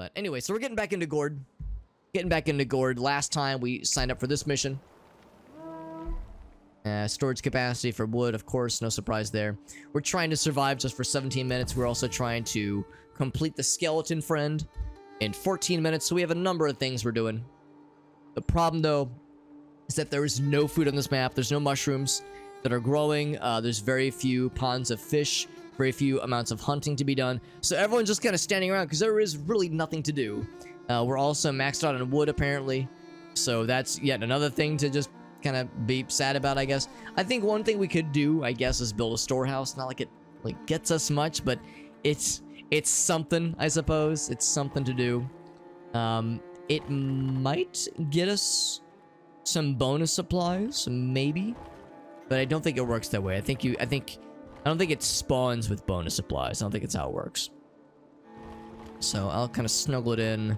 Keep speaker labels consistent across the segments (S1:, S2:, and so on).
S1: But anyway, so we're getting back into Gord. Getting back into Gord. Last time we signed up for this mission. Storage capacity for wood, of course, no surprise there. We're trying to survive just for 17 minutes. We're also trying to complete the skeleton friend in 14 minutes. So we have a number of things we're doing. The problem, though, is that there is no food on this map. There's no mushrooms that are growing. There's very few ponds of fish, very few amounts of hunting to be done. So everyone's just kind of standing around because there is really nothing to do. We're also maxed out on wood, apparently. So that's yet another thing to just kind of be sad about, I guess. I think one thing we could do, I guess, is build a storehouse. Not like it gets us much, but it's something, I suppose. It's something to do. It might get us some bonus supplies, maybe, but I don't think it works that way. I don't think it spawns with bonus supplies. I don't think it's how it works. So I'll kind of snuggle it in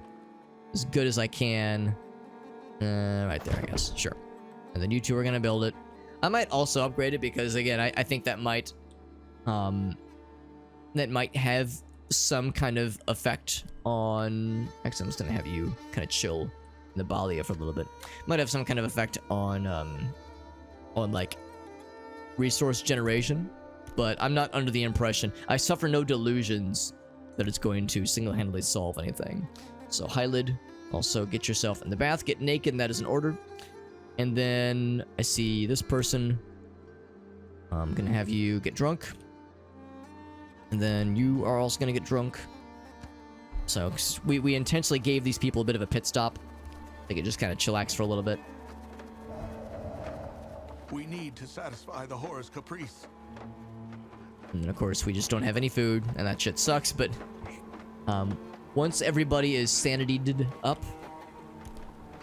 S1: as good as I can. Right there, I guess. Sure. And then you two are gonna build it. I might also upgrade it because, again, I think that might have some kind of effect on... Actually, I'm just gonna have you kind of chill in the Balia for a little bit. Might have some kind of effect on like resource generation, but I'm not under the impression. I suffer no delusions that it's going to single-handedly solve anything. So Hylid, also get yourself in the bath, get naked, and that is an order. And then I see this person. I'm gonna have you get drunk. And then you are also gonna get drunk. So we intentionally gave these people a bit of a pit stop. They could just kind of chillax for a little bit.
S2: We need to satisfy the horror's caprice.
S1: And of course, we just don't have any food, and that shit sucks, but once everybody is sanitied up,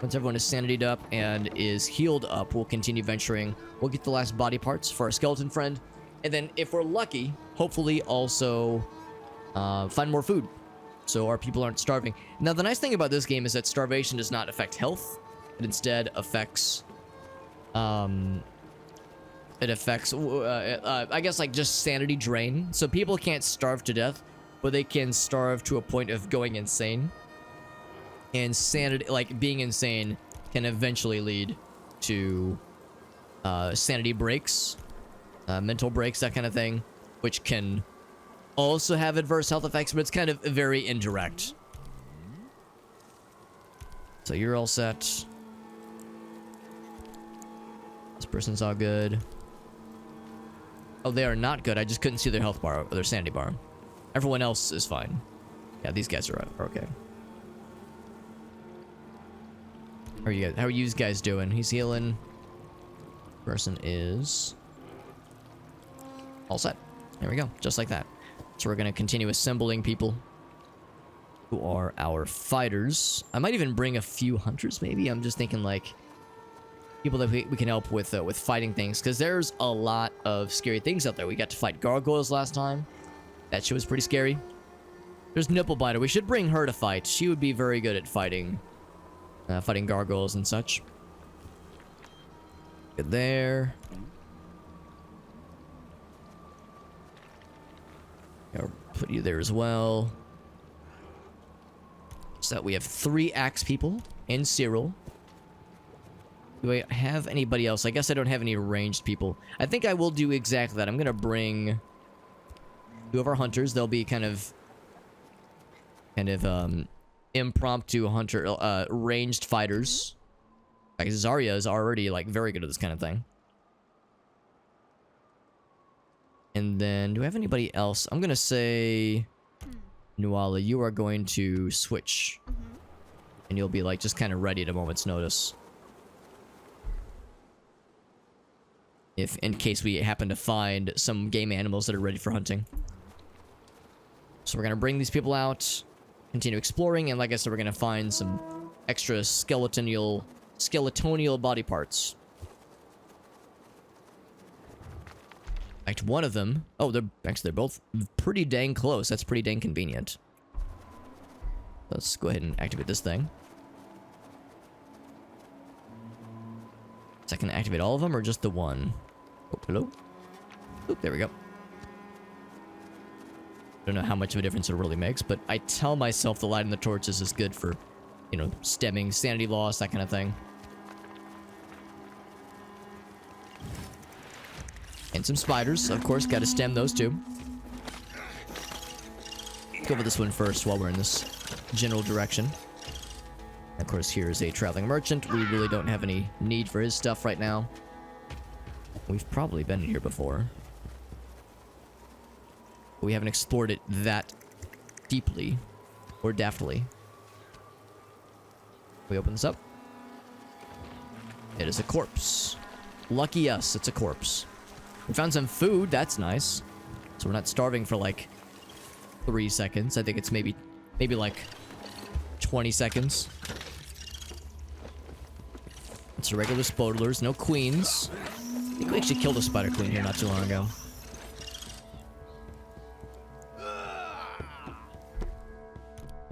S1: once everyone is sanitied up and is healed up, we'll continue venturing. We'll get the last body parts for our skeleton friend, and then if we're lucky, hopefully also find more food, so our people aren't starving. Now, the nice thing about this game is that starvation does not affect health. It instead affects... I guess, like, just sanity drain. So people can't starve to death, but they can starve to a point of going insane. And sanity, like, being insane can eventually lead to sanity breaks, mental breaks, that kind of thing, which can also have adverse health effects, but it's kind of very indirect. So you're all set. This person's all good. Oh, they are not good. I just couldn't see their health bar or their sanity bar. Everyone else is fine. Yeah, these guys are okay. How are you guys doing? He's healing. Person is all set. There we go. Just like that. So we're gonna continue assembling people who are our fighters. I might even bring a few hunters, maybe. I'm just thinking, like, people that we can help with fighting things, because there's a lot of scary things out there. We got to fight gargoyles last time. That shit was pretty scary. There's Nipplebiter. We should bring her to fight. She would be very good at fighting gargoyles and such. Good there. I'll put you there as well. So that we have 3 axe people and Cyril. Do I have anybody else? I guess I don't have any ranged people. I think I will do exactly that. I'm gonna bring 2 of our hunters. They'll be kind of impromptu hunter ranged fighters. Like Zarya is already, like, very good at this kind of thing. And then do I have anybody else? I'm gonna say Nuala, you are going to switch. And you'll be, like, just kind of ready at a moment's notice. If in case we happen to find some game animals that are ready for hunting. So we're gonna bring these people out, continue exploring, and like I said, we're gonna find some extra skeletonial body parts. In fact, one of them... Oh, they're both pretty dang close. That's pretty dang convenient. Let's go ahead and activate this thing. Is that gonna activate all of them or just the one? Oh, hello? Oop, there we go. Don't know how much of a difference it really makes, but I tell myself the light in the torches is good for, you know, stemming sanity loss, that kind of thing. And some spiders, of course, gotta stem those too. Go over this one first while we're in this general direction. Of course, here's a traveling merchant. We really don't have any need for his stuff right now. We've probably been here before. We haven't explored it that deeply or daftly. We open this up. It is a corpse. Lucky us, it's a corpse. We found some food, that's nice. So we're not starving for like 3 seconds. I think it's maybe like 20 seconds. It's a regular spodlers, no queens. I think we actually killed a spider queen here not too long ago.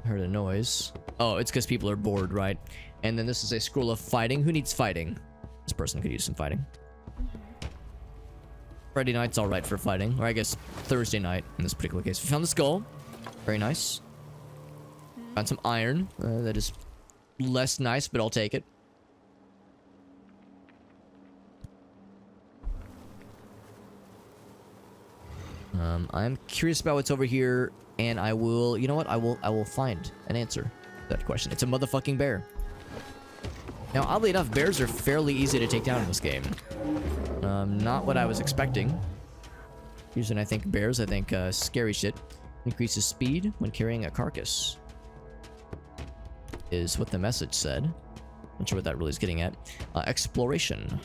S1: Heard a noise. Oh, it's because people are bored, right? And then this is a scroll of fighting. Who needs fighting? This person could use some fighting. Friday night's alright for fighting. Or I guess Thursday night in this particular case. We found the skull. Very nice. Found some iron. That is less nice, but I'll take it. I'm curious about what's over here, and I will, you know what? I will find an answer to that question. It's a motherfucking bear. Now, oddly enough, bears are fairly easy to take down in this game. Not what I was expecting. Usually, I think bears, I think scary shit. Increases speed when carrying a carcass. Is what the message said. Not sure what that really is getting at. Exploration.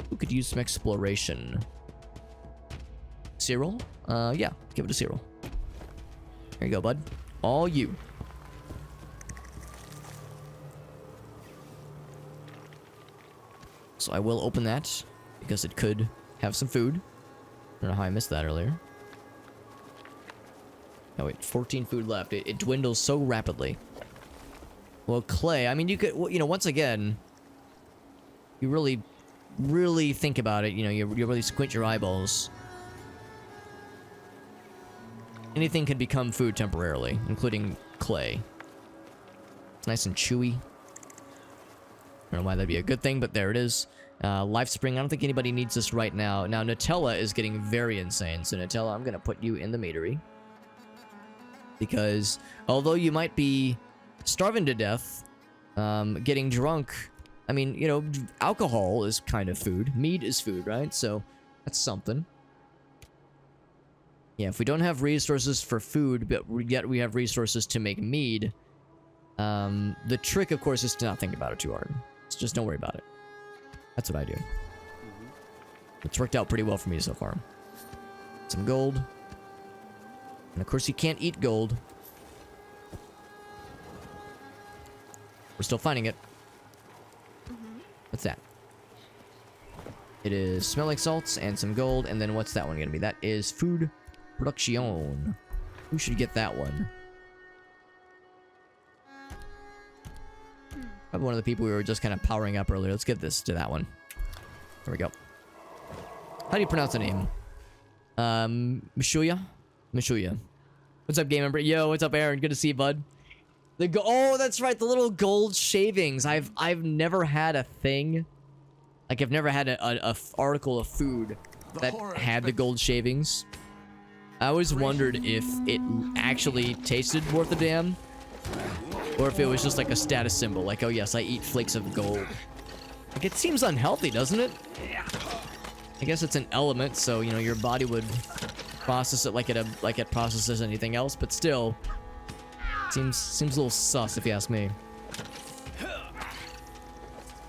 S1: Who could use some exploration? Cyril? Yeah, give it to Cyril. There you go, bud. All you. So I will open that, because it could have some food. I don't know how I missed that earlier. Oh wait, 14 food left. It dwindles so rapidly. Well, clay, I mean, you could, you know, once again, you really think about it, you know, you really squint your eyeballs. Anything can become food temporarily, including clay. It's nice and chewy. I don't know why that'd be a good thing, but there it is. Life Spring, I don't think anybody needs this right now. Now, Nutella is getting very insane. So, Nutella, I'm going to put you in the meadery. Because, although you might be starving to death, getting drunk, I mean, you know, alcohol is kind of food. Mead is food, right? So, that's something. Yeah, if we don't have resources for food, but yet we have resources to make mead, the trick, of course, is to not think about it too hard. So just don't worry about it. That's what I do. It's worked out pretty well for me so far. Some gold. And of course, you can't eat gold. We're still finding it. What's that? It is smelling salts and some gold. And then what's that one going to be? That is food production. Who should get that one? Probably one of the people we were just kind of powering up earlier. Let's get this to that one. There we go. How do you pronounce the name? Mishuya? Mishuya. What's up, game member? Yo, what's up, Aaron? Good to see you, bud. Oh, that's right. The little gold shavings. I've never had a thing. Like, I've never had a article of food that had the gold shavings. I always wondered if it actually tasted worth a damn. Or if it was just like a status symbol. Like, oh yes, I eat flakes of gold. Like, it seems unhealthy, doesn't it? I guess it's an element, so, you know, your body would process it like it processes anything else, but still, seems a little sus if you ask me.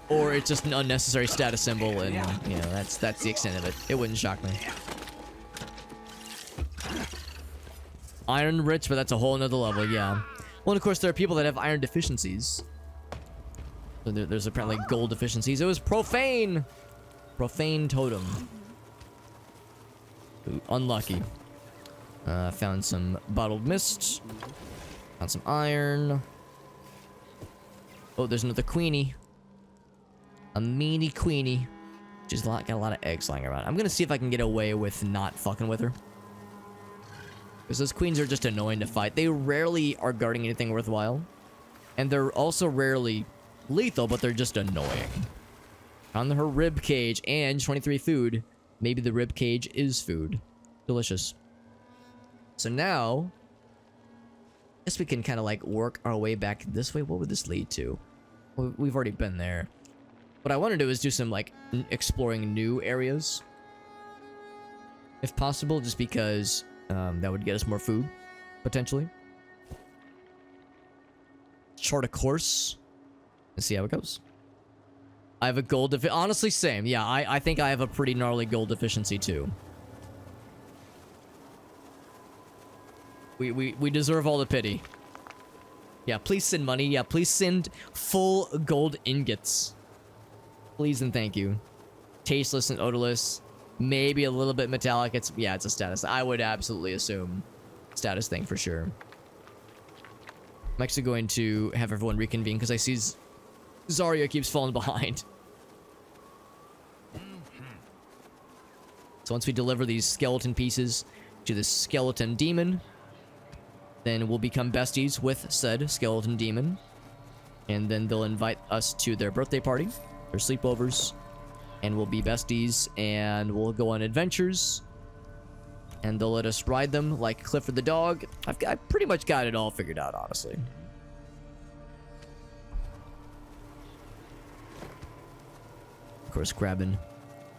S1: Or it's just an unnecessary status symbol, and you know, that's the extent of it. It wouldn't shock me. Iron rich, but that's a whole nother level, yeah. Well, and of course, there are people that have iron deficiencies. So there's apparently gold deficiencies. It was profane! Profane totem. Ooh, unlucky. Found some bottled mist. Found some iron. Oh, there's another queenie. A meanie queenie. She's got a lot of eggs lying around. I'm gonna see if I can get away with not fucking with her. Because those queens are just annoying to fight. They rarely are guarding anything worthwhile. And they're also rarely lethal, but they're just annoying. On her rib cage and 23 food. Maybe the rib cage is food. Delicious. So now, I guess we can kind of like work our way back this way. What would this lead to? Well, we've already been there. What I want to do is do some like exploring new areas. If possible, just because that would get us more food, potentially. Chart a course. Let's see how it goes. I have a gold deficiency. Honestly, same. Yeah, I think I have a pretty gnarly gold deficiency too. We deserve all the pity. Yeah, please send money. Yeah, please send full gold ingots. Please and thank you. Tasteless and odorless. Maybe a little bit metallic. It's a status. I would absolutely assume status thing for sure. I'm actually going to have everyone reconvene because I see Zarya keeps falling behind. So once we deliver these skeleton pieces to the skeleton demon, then we'll become besties with said skeleton demon. And then they'll invite us to their birthday party, their sleepovers, and we'll be besties, and we'll go on adventures, and they'll let us ride them like Clifford the dog. I pretty much got it all figured out, honestly. Of course, grabbing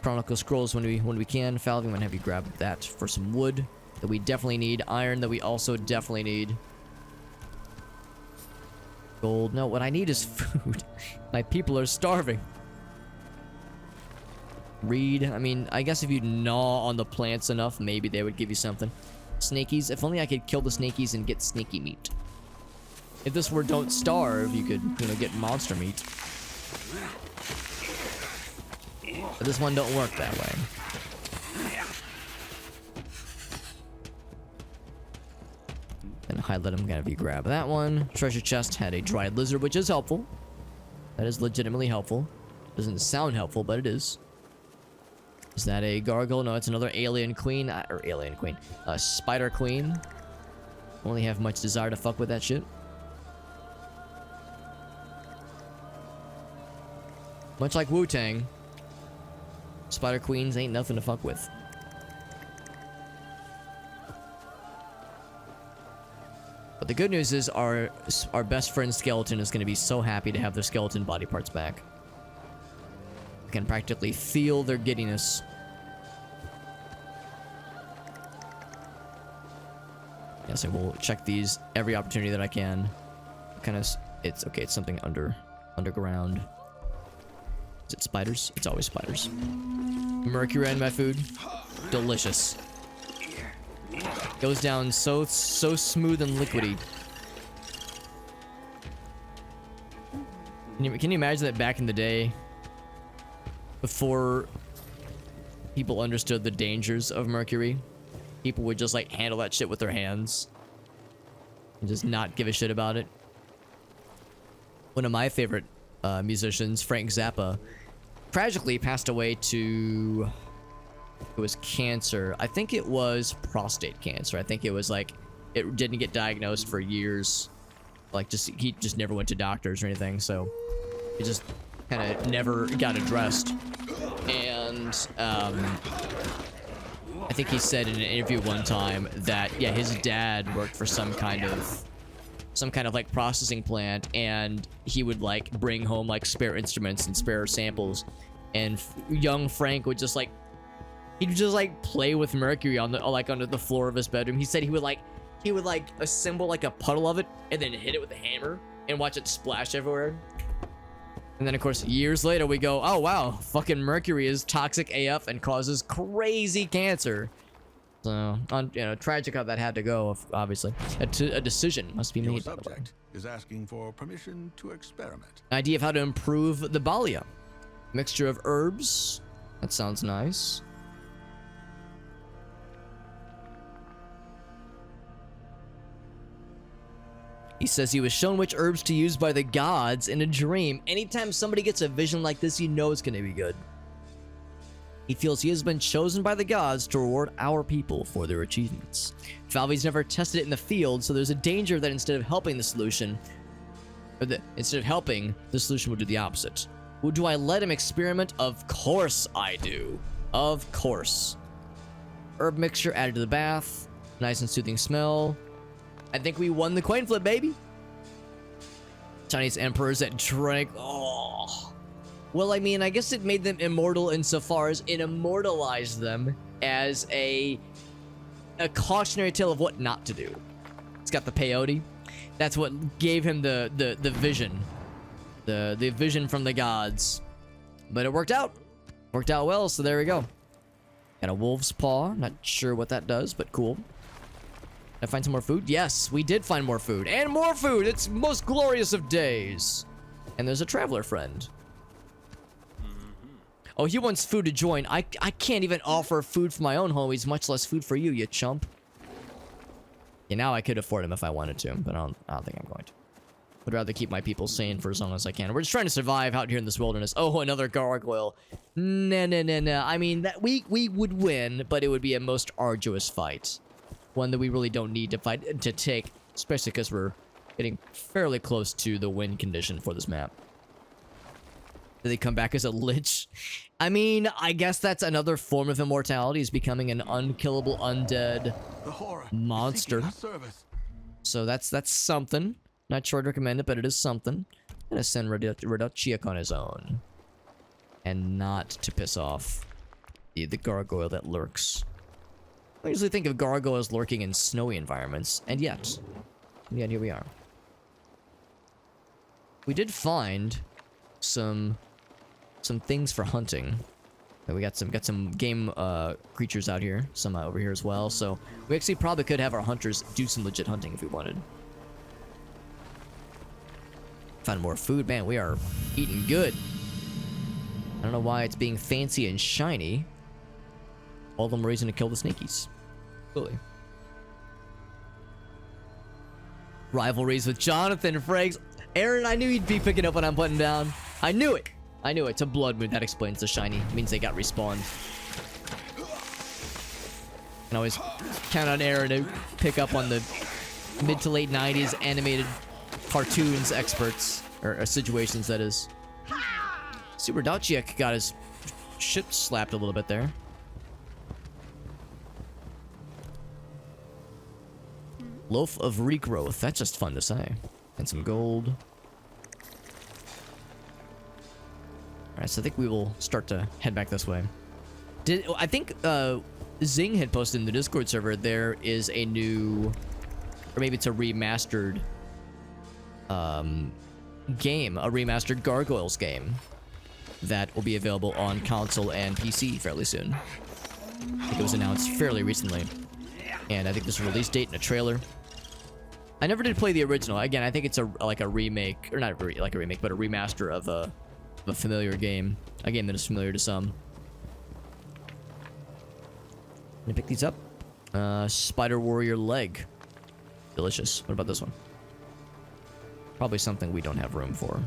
S1: Chronicle Scrolls when we can. Falving, I'm gonna have you grab that for some wood that we definitely need. Iron that we also definitely need. Gold. No, what I need is food. My people are starving. Reed. I mean, I guess if you gnaw on the plants enough, maybe they would give you something. Snakies. If only I could kill the snakies and get snaky meat. If this were Don't Starve, you could, you know, get monster meat. But this one don't work that way. And highlight them, gotta be grab that one. Treasure chest had a dried lizard, which is helpful. That is legitimately helpful. Doesn't sound helpful, but it is. Is that a gargoyle? No, it's another alien queen. Or alien queen. Spider queen. Only have much desire to fuck with that shit. Much like Wu-Tang, spider queens ain't nothing to fuck with. But the good news is our best friend skeleton is going to be so happy to have their skeleton body parts back. I can practically feel their giddiness. Yes, I will check these every opportunity that I can. Kind of, it's okay. It's something underground. Is it spiders? It's always spiders. Mercury in my food, delicious. Goes down so smooth and liquidy. Can you imagine that back in the day, before people understood the dangers of mercury, people would just like handle that shit with their hands and just not give a shit about it? One of my favorite musicians, Frank Zappa, tragically passed away to... It was cancer. I think it was prostate cancer. I think it was like, it didn't get diagnosed for years. Like he just never went to doctors or anything. So it just kind of never got addressed. And I think he said in an interview one time that, yeah, his dad worked for some kind of like processing plant, and he would like bring home like spare instruments and spare samples, and young Frank would just like, he'd just like play with mercury on the under the floor of his bedroom. He said he would like assemble like a puddle of it and then hit it with a hammer and watch it splash everywhere. And then of course years later we go, oh wow, fucking mercury is toxic AF and causes crazy cancer. So, you know, tragic how that had to go. Obviously, a decision must be made.
S2: Your subject is asking for permission to experiment.
S1: Idea of how to improve the Balia. Mixture of herbs. That sounds nice. He says he was shown which herbs to use by the gods in a dream. Anytime somebody gets a vision like this, you know it's going to be good. He feels he has been chosen by the gods to reward our people for their achievements. Falvey's never tested it in the field, so there's a danger that instead of helping the solution will do the opposite. Well, do I let him experiment? Of course I do. Of course. Herb mixture added to the bath. Nice and soothing smell. I think we won the coin flip, baby. Chinese emperors that drank. Oh. Well, I mean, I guess it made them immortal insofar as it immortalized them as a cautionary tale of what not to do. It's got the peyote. That's what gave him the vision. The vision from the gods. But it worked out. Worked out well, so there we go. Got a wolf's paw. Not sure what that does, but cool. Did I find some more food? Yes, we did find more food. And more food! It's most glorious of days. And there's a traveler friend. Oh, he wants food to join. I can't even offer food for my own homies, much less food for you, you chump. Yeah, now I could afford him if I wanted to, but I don't think I'm going to. Would rather keep my people sane for as long as I can. We're just trying to survive out here in this wilderness. Oh, another gargoyle. Nah. I mean, that we would win, but it would be a most arduous fight. One that we really don't need to take, especially because we're getting fairly close to the win condition for this map. Do they come back as a lich? I mean, I guess that's another form of immortality, is becoming an unkillable undead monster. So that's something. Not sure I'd recommend it, but it is something. I'm gonna send Radochiak on his own. And not to piss off the gargoyle that lurks. I usually think of gargoyles lurking in snowy environments, and yet here we are. We did find some things for hunting. We got some game creatures out here, some over here as well. So we actually probably could have our hunters do some legit hunting if we wanted. Found more food, man. We are eating good. I don't know why it's being fancy and shiny. All of them reason to kill the snakies. Absolutely. Rivalries with Jonathan Frakes. Aaron, I knew you'd be picking up what I'm putting down. I knew it. It's a blood moon. That explains the shiny. It means they got respawned. Can always count on Aaron to pick up on the mid to late 90s animated cartoons experts. Or situations, that is. Super Dachiak got his shit slapped a little bit there. Loaf of regrowth. That's just fun to say. And some gold. Alright, so I think we will start to head back this way. I think Zing had posted in the Discord server there is a new, or maybe it's a remastered game, a remastered Gargoyles game that will be available on console and PC fairly soon. I think it was announced fairly recently. And I think there's a release date and a trailer. I never did play the original. Again, I think it's like a remake, or not like a remake, but a remaster of a familiar game. A game that is familiar to some. Let me pick these up. Spider Warrior leg. Delicious. What about this one? Probably something we don't have room for.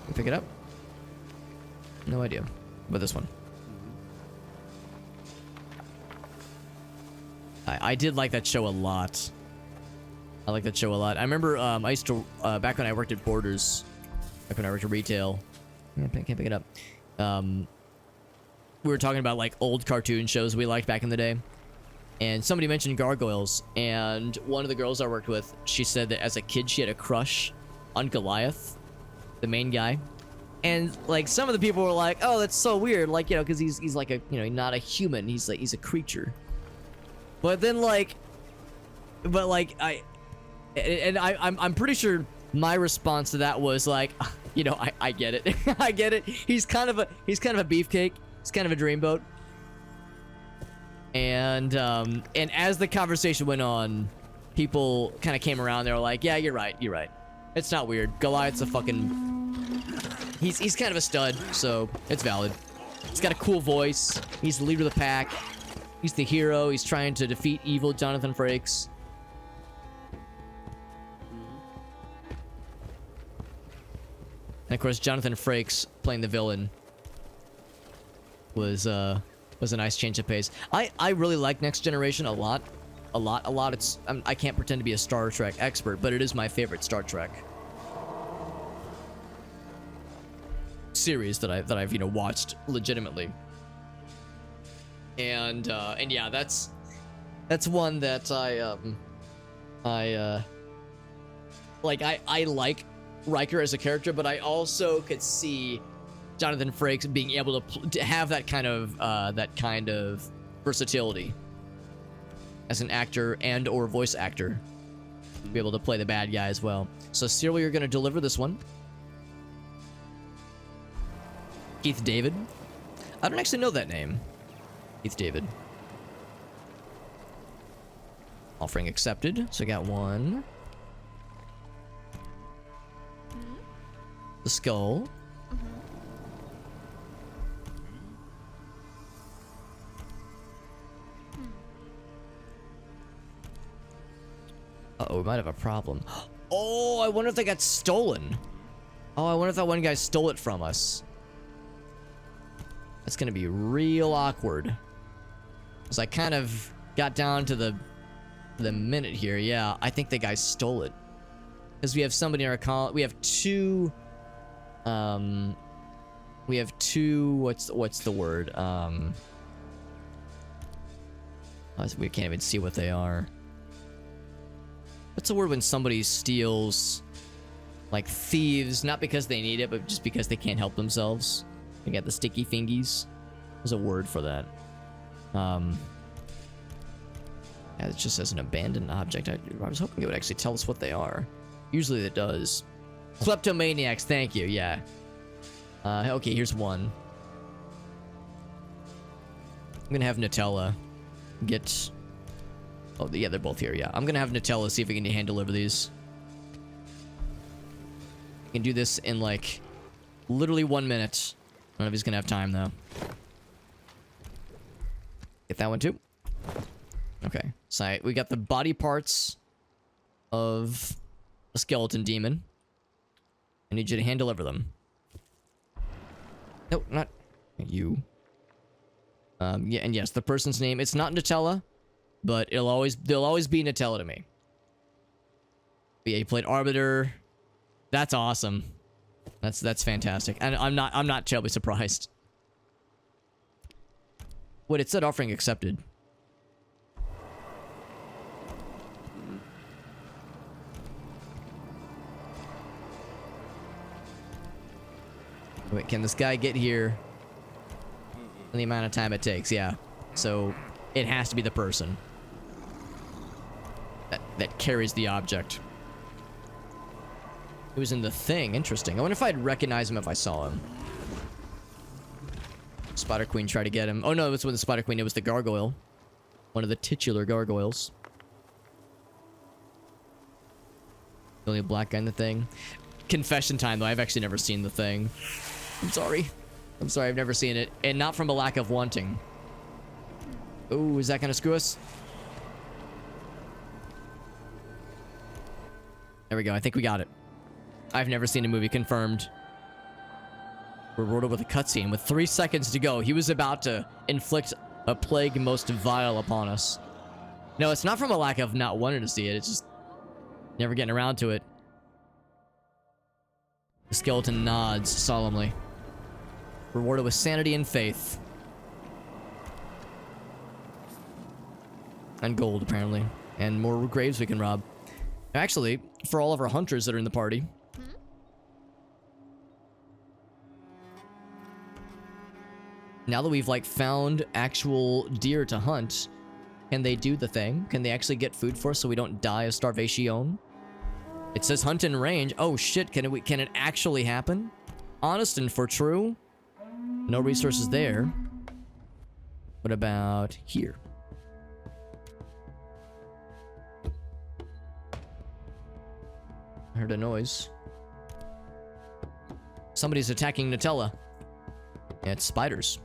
S1: Can we pick it up? No idea. What about this one? I did like that show a lot. I like that show a lot. I remember I used to, back when I worked at Borders, back when I worked at retail, can't pick it up. We were talking about like old cartoon shows we liked back in the day. And somebody mentioned Gargoyles, and one of the girls I worked with, she said that as a kid she had a crush on Goliath, the main guy. And like some of the people were like, "Oh, that's so weird," like, you know, because he's like a, you know, not a human, he's a creature. But then I'm pretty sure my response to that was like, you know, I get it. I get it. He's kind of a beefcake. He's kind of a dreamboat. And as the conversation went on, people kind of came around. They were like, "Yeah, you're right. It's not weird. Goliath's a fucking... He's kind of a stud, so it's valid. He's got a cool voice. He's the leader of the pack. He's the hero. He's trying to defeat evil Jonathan Frakes." And of course, Jonathan Frakes playing the villain was a nice change of pace. I really like Next Generation a lot. It's I can't pretend to be a Star Trek expert, but it is my favorite Star Trek series that I've watched legitimately. And yeah, that's one that I like Riker as a character, but I also could see Jonathan Frakes being able to have that kind of versatility as an actor and or voice actor, to be able to play the bad guy as well. So Cyril, you're going to deliver this one. Keith David. I don't actually know that name. Keith David. Offering accepted. So I got one. The skull. Uh-oh, we might have a problem. Oh, I wonder if they got stolen. Oh, I wonder if that one guy stole it from us. That's gonna be real awkward. Because I kind of got down to the minute here. Yeah, I think the guy stole it. Because we have somebody in our call. We have two. What's the word? We can't even see what they are. What's the word when somebody steals, like thieves, not because they need it, but just because they can't help themselves? They got the sticky fingies. There's a word for that. Yeah, it just says an abandoned object. I was hoping it would actually tell us what they are. Usually it does. Kleptomaniacs, thank you, yeah. Okay, here's one. I'm gonna have Nutella get... Oh, yeah, they're both here, yeah. I'm gonna have Nutella see if we can hand deliver these. We can do this in, like, literally 1 minute. I don't know if he's gonna have time, though. Get that one, too. Okay, so we got the body parts of a skeleton demon. I need you to hand deliver them. Nope, not you. Yeah, and yes, the person's name, it's not Nutella, but they'll always be Nutella to me. But yeah, he played Arbiter. That's awesome. That's fantastic. And I'm not terribly surprised. Wait, it said offering accepted. Wait, can this guy get here in the amount of time it takes? Yeah. So it has to be the person that carries the object. It was in the thing. Interesting. I wonder if I'd recognize him if I saw him. Spider Queen tried to get him. Oh no, it was with the Spider Queen. It was the gargoyle. One of the titular gargoyles. The only black guy in the thing. Confession time, though. I've actually never seen the thing. I'm sorry. I've never seen it. And not from a lack of wanting. Oh, is that gonna screw us? There we go. I think we got it. I've never seen a movie. Confirmed. Rewarded with a cutscene with 3 seconds to go. He was about to inflict a plague most vile upon us. No, it's not from a lack of not wanting to see it. It's just never getting around to it. The skeleton nods solemnly. Rewarded with sanity and faith. And gold, apparently. And more graves we can rob. Actually, for all of our hunters that are in the party. Now that we've, like, found actual deer to hunt, can they do the thing? Can they actually get food for us so we don't die of starvation? It says hunt in range. Oh, shit. Can it actually happen? Honest and for true? No resources there. What about here? I heard a noise. Somebody's attacking Nutella. Yeah, it's spiders.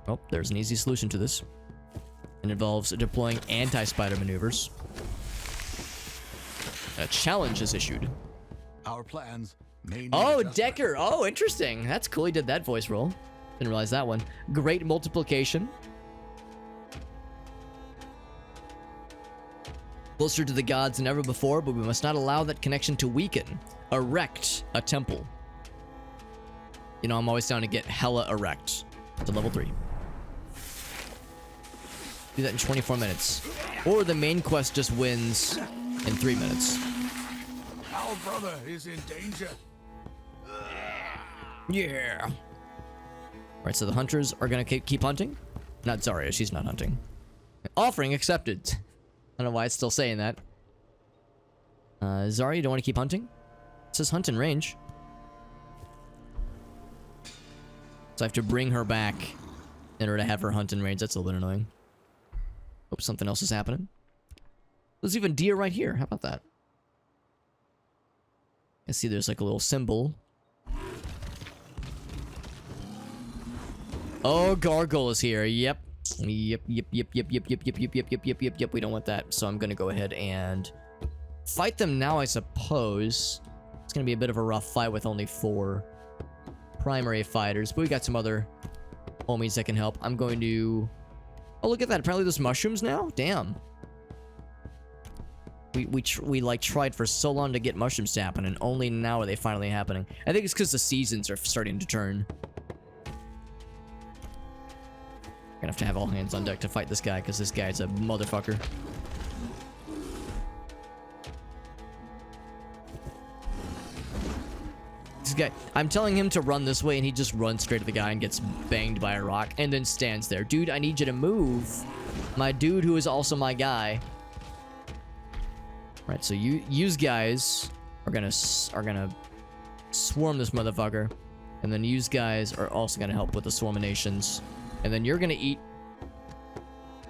S1: Oh, there's an easy solution to this. It involves deploying anti-spider maneuvers. A challenge is issued.
S2: Our plans May need
S1: Oh,
S2: adjustment.
S1: Decker. Oh, interesting. That's cool. He did that voice roll. Didn't realize that one. Great multiplication. Closer to the gods than ever before, but we must not allow that connection to weaken. Erect a temple. You know, I'm always down to get hella erect to level 3. Do that in 24 minutes. Or the main quest just wins in 3 minutes.
S2: Our brother is in danger.
S1: Yeah. Alright, so the hunters are gonna keep hunting? Not Zarya, she's not hunting. Offering accepted. I don't know why it's still saying that. Zarya, you don't want to keep hunting? It says hunt in range. So I have to bring her back in order to have her hunt in range. That's a little bit annoying. Hope something else is happening. There's even deer right here. How about that? I see there's like a little symbol. Oh, Gargoyle is here. Yep. Yep. We don't want that. So I'm gonna go ahead and fight them now, I suppose. It's gonna be a bit of a rough fight with only 4 primary fighters, but we got some other homies that can help. I'm going to... Oh, look at that. Apparently there's mushrooms now? Damn. We like tried for so long to get mushrooms to happen, and only now are they finally happening. I think it's because the seasons are starting to turn. Gonna have to have all hands on deck to fight this guy, because this guy's a motherfucker. This guy, I'm telling him to run this way, and he just runs straight to the guy and gets banged by a rock, and then stands there. Dude, I need you to move. My dude, who is also my guy. Right, so you guys are gonna swarm this motherfucker, and then you guys are also gonna help with the swarminations. And then you're gonna eat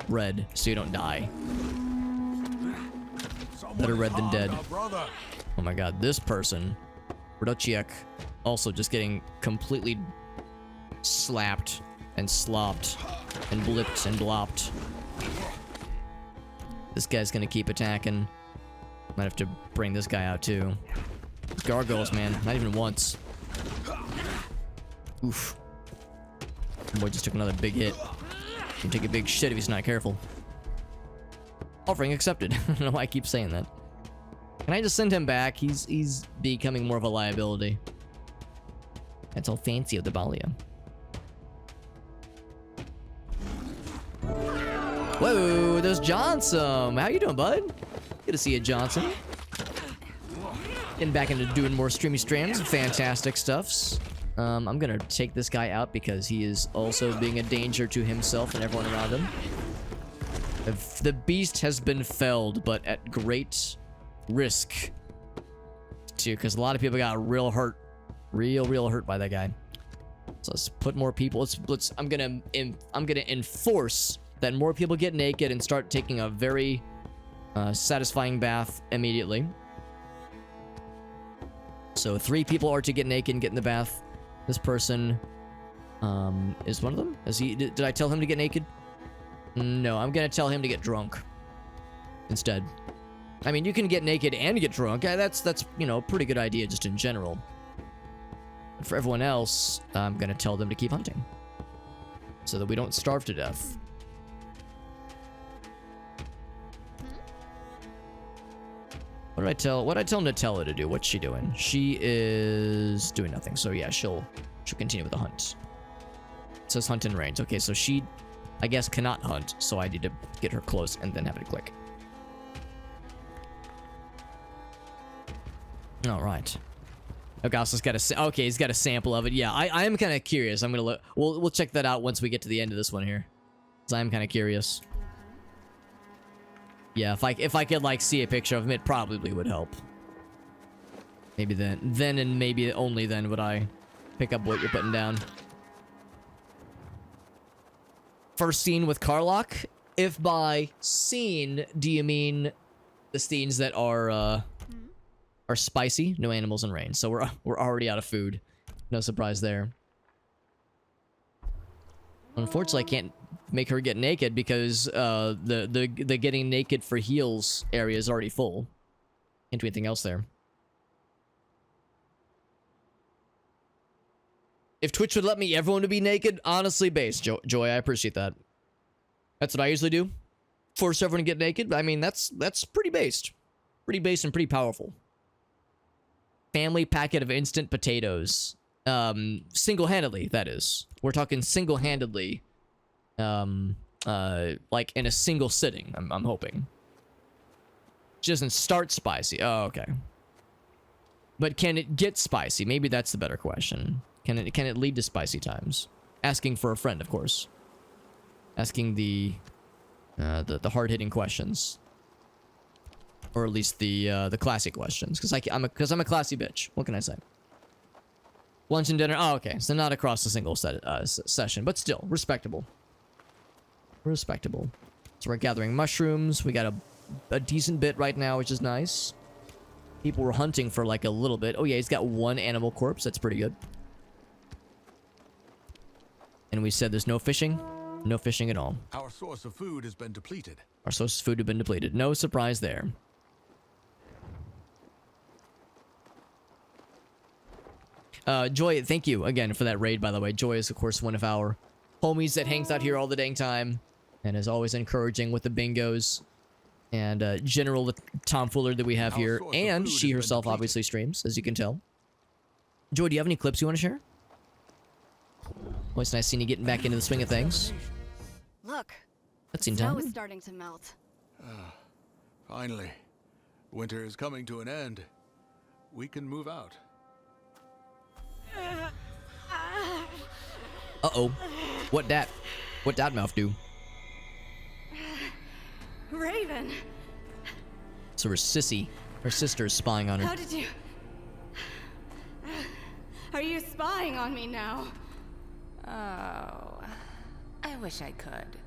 S1: red so you don't die. Better red than dead. Oh my god, this person, Rodochiek, also just getting completely slapped and slopped and blipped and blopped. This guy's gonna keep attacking. Might have to bring this guy out too. Gargoyles, man, not even once. Oof. Boy just took another big hit. Can take a big shit if he's not careful. Offering accepted. I don't know why I keep saying that. Can I just send him back? He's becoming more of a liability. That's all fancy of the Balia. Whoa, there's Johnson. How you doing, bud? Good to see you, Johnson. Getting back into doing more streamy streams. Fantastic stuffs. I'm gonna take this guy out because he is also being a danger to himself and everyone around him. The beast has been felled, but at great risk. Too, because a lot of people got real hurt. Real hurt by that guy. So let's put more people. I'm gonna enforce that more people get naked and start taking a very satisfying bath immediately. So 3 people are to get naked and get in the bath. This person is one of them. Did I tell him to get naked? No, I'm gonna tell him to get drunk instead. I mean, you can get naked and get drunk. That's you know, a pretty good idea just in general. But for everyone else, I'm gonna tell them to keep hunting so that we don't starve to death. What did I tell Nutella to do? What's she doing? She is doing nothing. So yeah, she'll continue with the hunt. It says hunt in range. Okay, so she, I guess, cannot hunt. So I need to get her close and then have it click. All right. Augustus got a. Okay, he's got a sample of it. Yeah, I am kind of curious. I'm gonna look. We'll check that out once we get to the end of this one here. So I'm kind of curious. Yeah, if I could like see a picture of him, it probably would help. Maybe then and maybe only then would I pick up what you're putting down. First scene with Karlach. If by scene do you mean the scenes that are spicy, no animals in range. So we're already out of food. No surprise there. Unfortunately, I can't make her get naked because the getting naked for heals area is already full. Can't do anything else there. If Twitch would let me, everyone would be naked. Honestly, base. Joy, I appreciate that. That's what I usually do. Force everyone to get naked. I mean, that's pretty based. Pretty based and pretty powerful. Family packet of instant potatoes. Single-handedly, that is. We're talking single-handedly. Like in a single sitting, I'm hoping. She doesn't start spicy. Oh, okay. But can it get spicy? Maybe that's the better question. Can it lead to spicy times? Asking for a friend, of course. Asking the hard-hitting questions, or at least the classy questions, because I'm a classy bitch. What can I say? Lunch and dinner. Oh, okay. So not across a single session, but still respectable. Respectable. So we're gathering mushrooms. We got a decent bit right now, which is nice. People were hunting for like a little bit. Oh yeah, he's got one animal corpse. That's pretty good. And we said there's no fishing. No fishing at all.
S2: Our source of food has been depleted.
S1: Our source of food has been depleted. No surprise there. Joy, thank you again for that raid, by the way. Joy is, of course, one of our homies that hangs out here all the dang time and is always encouraging with the bingos and general tomfoolery that we have here. And she herself obviously streams, as you can tell. Joy, do you have any clips you want to share? Always nice seeing you getting back into the swing of things.
S3: Look,
S1: That's in
S3: snow
S1: time.
S3: is starting to melt.
S2: Finally, winter is coming to an end. We can move out.
S1: Uh-oh. What that mouth do?
S3: Raven,
S1: So her sister is spying on her.
S3: how did you... Are you spying on me now?
S4: Oh, I wish I could.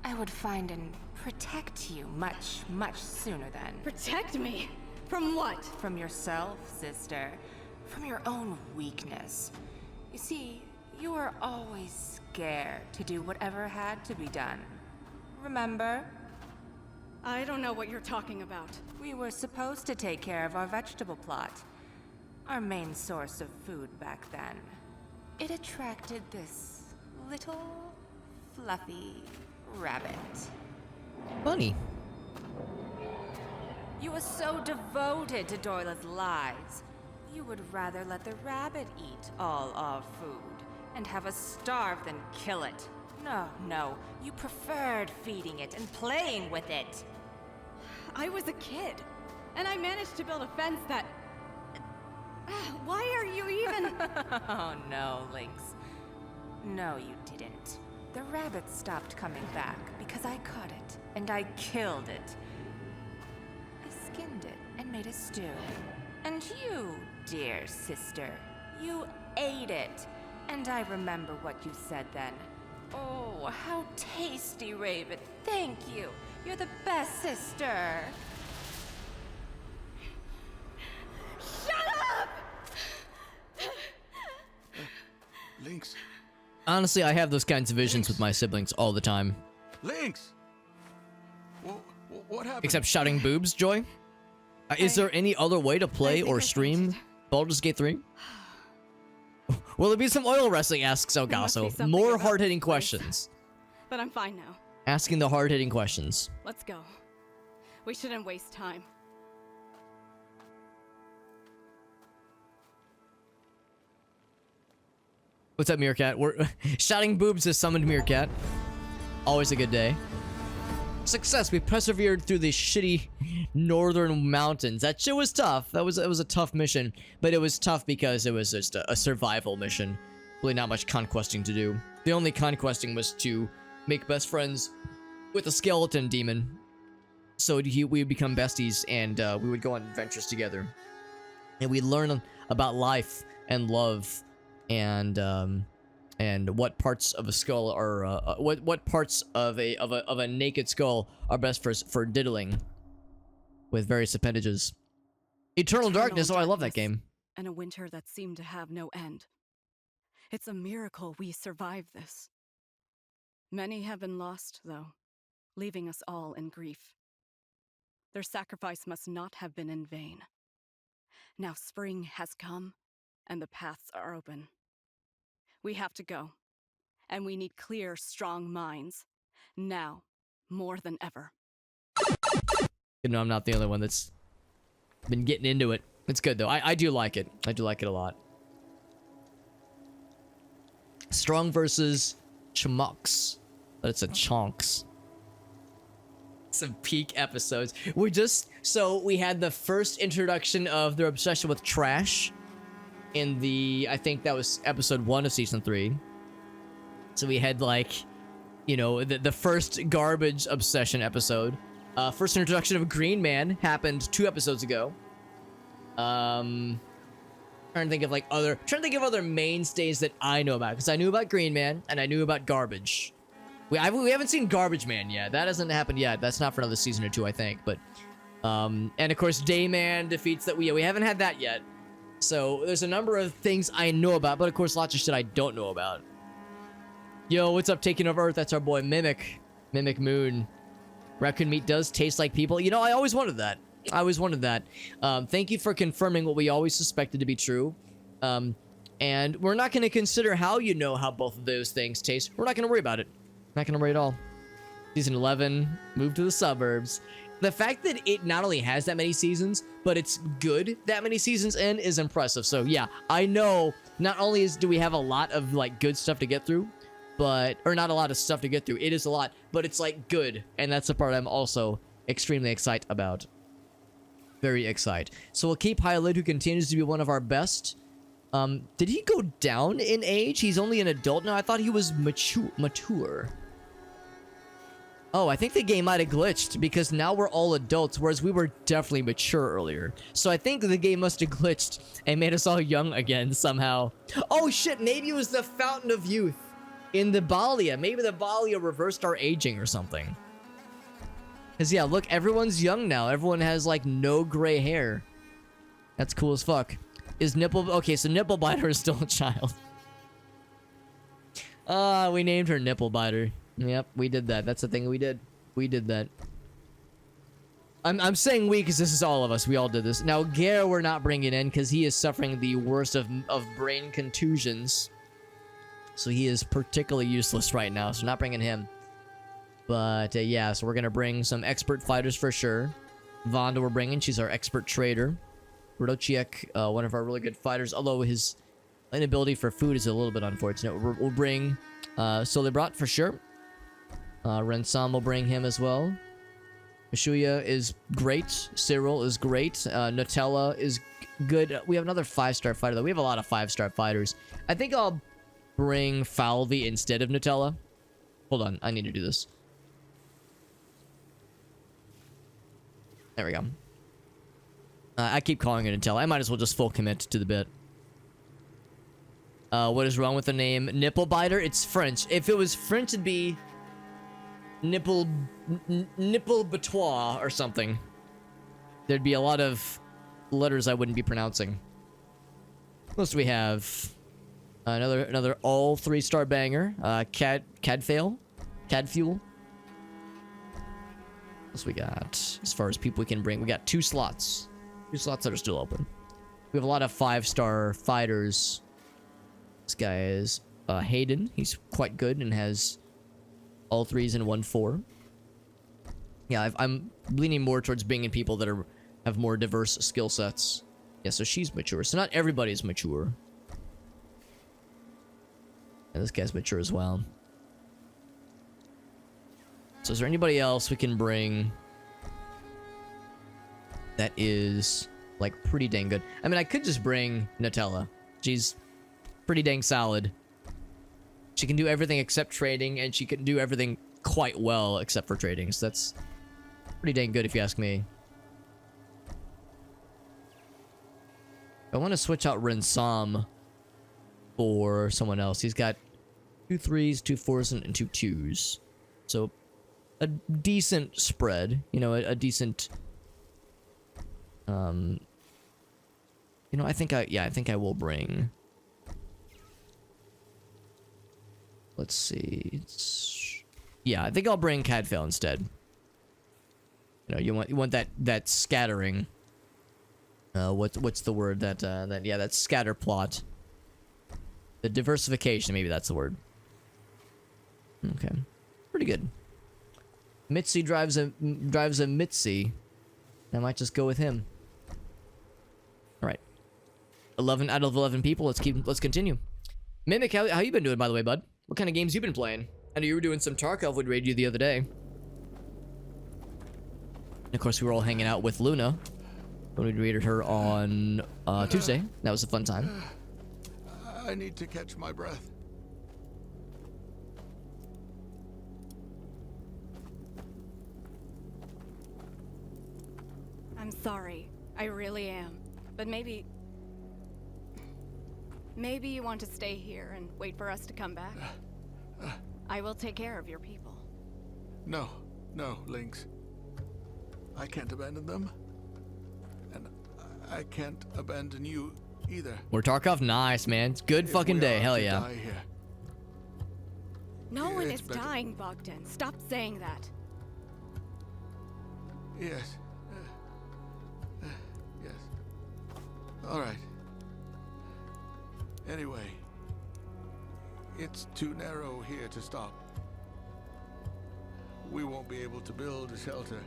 S4: I would find and protect you much, much sooner than.
S3: Protect me? From what?
S4: From yourself, sister. From your own weakness. You see, you were always scared to do whatever had to be done. Remember?
S3: I don't know what you're talking about.
S4: We were supposed to take care of our vegetable plot. Our main source of food back then. It attracted this little, fluffy rabbit.
S1: Bunny.
S4: You were so devoted to Doyla's lies. You would rather let the rabbit eat all our food and have us starve than kill it. No, you preferred feeding it and playing with it.
S3: I was a kid, and I managed to build a fence that... Why are you even...
S4: Oh no, Lynx. No, you didn't. The rabbit stopped coming back because I caught it, and I killed it. I skinned it and made a stew. And you, dear sister, you ate it. And I remember what you said then. Oh, how tasty, Raven. Thank you. You're the best sister.
S3: Shut up!
S2: Lynx!
S1: Honestly, I have those kinds of visions with my siblings all the time.
S2: Lynx! What happened?
S1: Except shouting boobs, Joy? Is there any other way to play
S3: think
S1: or
S3: I
S1: stream
S3: fainted.
S1: Baldur's Gate 3? Will there be some oil wrestling, asks
S3: There must be
S1: Elgaso.
S3: something
S1: More
S3: about
S1: hard-hitting
S3: this place.
S1: questions.
S3: But I'm fine now.
S1: Asking the hard-hitting questions.
S3: Let's go. We shouldn't waste time.
S1: What's up, Meerkat? We're shouting boobs has summoned Meerkat. Always a good day. Success. We persevered through the shitty northern mountains. That shit was tough. It was a tough mission, but it was tough because it was just a survival mission. Really not much conquesting to do. The only conquesting was to make best friends with a skeleton demon. So we would become besties, and we would go on adventures together. And we'd learn about life and love, and what parts of a skull are what parts of a naked skull are best for diddling with various appendages. Eternal Darkness. Oh, I love that game.
S3: And a winter that seemed to have no end. It's a miracle we survived this. Many have been lost, though, leaving us all in grief. Their sacrifice must not have been in vain. Now spring has come, and the paths are open. We have to go. And we need clear, strong minds. Now, more than ever.
S1: You know, I'm not the only one that's been getting into it. It's good, though. I do like it. I do like it a lot. Strong versus Chmucks. But it's a Chonks. Some peak episodes. So we had the first introduction of their obsession with trash in I think that was episode 1 of season 3. So we had, like, you know, the first garbage obsession episode. First introduction of Green Man happened 2 episodes ago. Trying to think of other mainstays that I know about, because I knew about Green Man and I knew about Garbage. We haven't seen Garbage Man yet. That hasn't happened yet. That's not for another season or 2, I think. But and of course Dayman defeats that. We haven't had that yet. So there's a number of things I know about, but of course lots of shit I don't know about. Yo, what's up, Taking Over Earth? That's our boy Mimic Moon. Raccoon meat does taste like people. You know, I always wanted that. Thank you for confirming what we always suspected to be true. And we're not going to consider how you know how both of those things taste. We're not going to worry about it. Not going to worry at all. Season 11, move to the suburbs. The fact that it not only has that many seasons, but it's good that many seasons in is impressive. So yeah, I know not only do we have a lot of like good stuff to get through, or not a lot of stuff to get through. It is a lot, but it's like good. And that's the part I'm also extremely excited about. Very excited. So we'll keep Hyalid, who continues to be one of our best. Did he go down in age? He's only an adult now. I thought he was mature. Oh, I think the game might have glitched because now we're all adults, whereas we were definitely mature earlier. So I think the game must have glitched and made us all young again somehow. Oh shit, maybe it was the Fountain of Youth in the Balia. Maybe the Balia reversed our aging or something. Because yeah, look, everyone's young now. Everyone has like no gray hair. That's cool as fuck. Okay, so Nipple Biter is still a child. We named her Nipple Biter. Yep, we did that. That's the thing we did. We did that. I'm saying we because this is all of us. We all did this. Now, Gare we're not bringing in because he is suffering the worst of brain contusions. So he is particularly useless right now. So not bringing him. But yeah, so we're going to bring some expert fighters for sure. Vonda we're bringing. She's our expert trader. Rodociek, one of our really good fighters. Although his inability for food is a little bit unfortunate. We'll bring Solibrat for sure. Rensam will bring him as well. Mishuya is great. Cyril is great. Nutella is good. We have another 5-star fighter though. We have a lot of 5-star fighters. I think I'll bring Falvey instead of Nutella. Hold on, I need to do this. There we go. I keep calling it Nutella. I might as well just full commit to the bit. What is wrong with the name Nipple Biter? It's French. If it was French, it'd be Nipple Batois or something. There'd be a lot of letters I wouldn't be pronouncing. What else do we have? Another all 3-star banger. Cadfuel. What else we got? As far as people we can bring, we got 2 slots. 2 slots that are still open. We have a lot of 5-star fighters. This guy is Hayden. He's quite good and has all 3s and 1-4. Yeah, I'm leaning more towards bringing people that have more diverse skill sets. Yeah, so she's mature. So not everybody's mature. And this guy's mature as well. So is there anybody else we can bring that is, like, pretty dang good? I mean, I could just bring Nutella. She's pretty dang solid. She can do everything except trading, and she can do everything quite well except for trading. So that's pretty dang good if you ask me. I want to switch out Rensam for someone else. He's got 2 3s, 2 4s, and 2 2s. So a decent spread. You know, a decent... You know, I think I will bring... Let's see. Yeah, I think I'll bring Cadfael instead. You know, you want that scattering. What's the word that that scatter plot The diversification, maybe that's the word. Okay. Pretty good. Mitzi drives a Mitzi. I might just go with him. Alright. 11 out of 11 people. Let's continue. Mimic, how you been doing, by the way, bud? What kind of games you been playing? I know you were doing some Tarkov with Radio the other day. And of course, we were all hanging out with Luna when we raided her on Tuesday. That was a fun time.
S2: I need to catch my breath.
S3: I'm sorry. I really am. But maybe you want to stay here and wait for us to come back? I will take care of your people.
S2: No, Lynx. I can't abandon them. And I can't abandon you either.
S1: We're Tarkov. Nice, man. It's good fucking day. Hell yeah.
S2: Die here,
S3: No one
S2: it's
S3: is
S2: better.
S3: dying, Bogdan. Stop saying that.
S2: Yes. Yes. All right. Anyway, it's too narrow here to stop. We won't be able to build a shelter,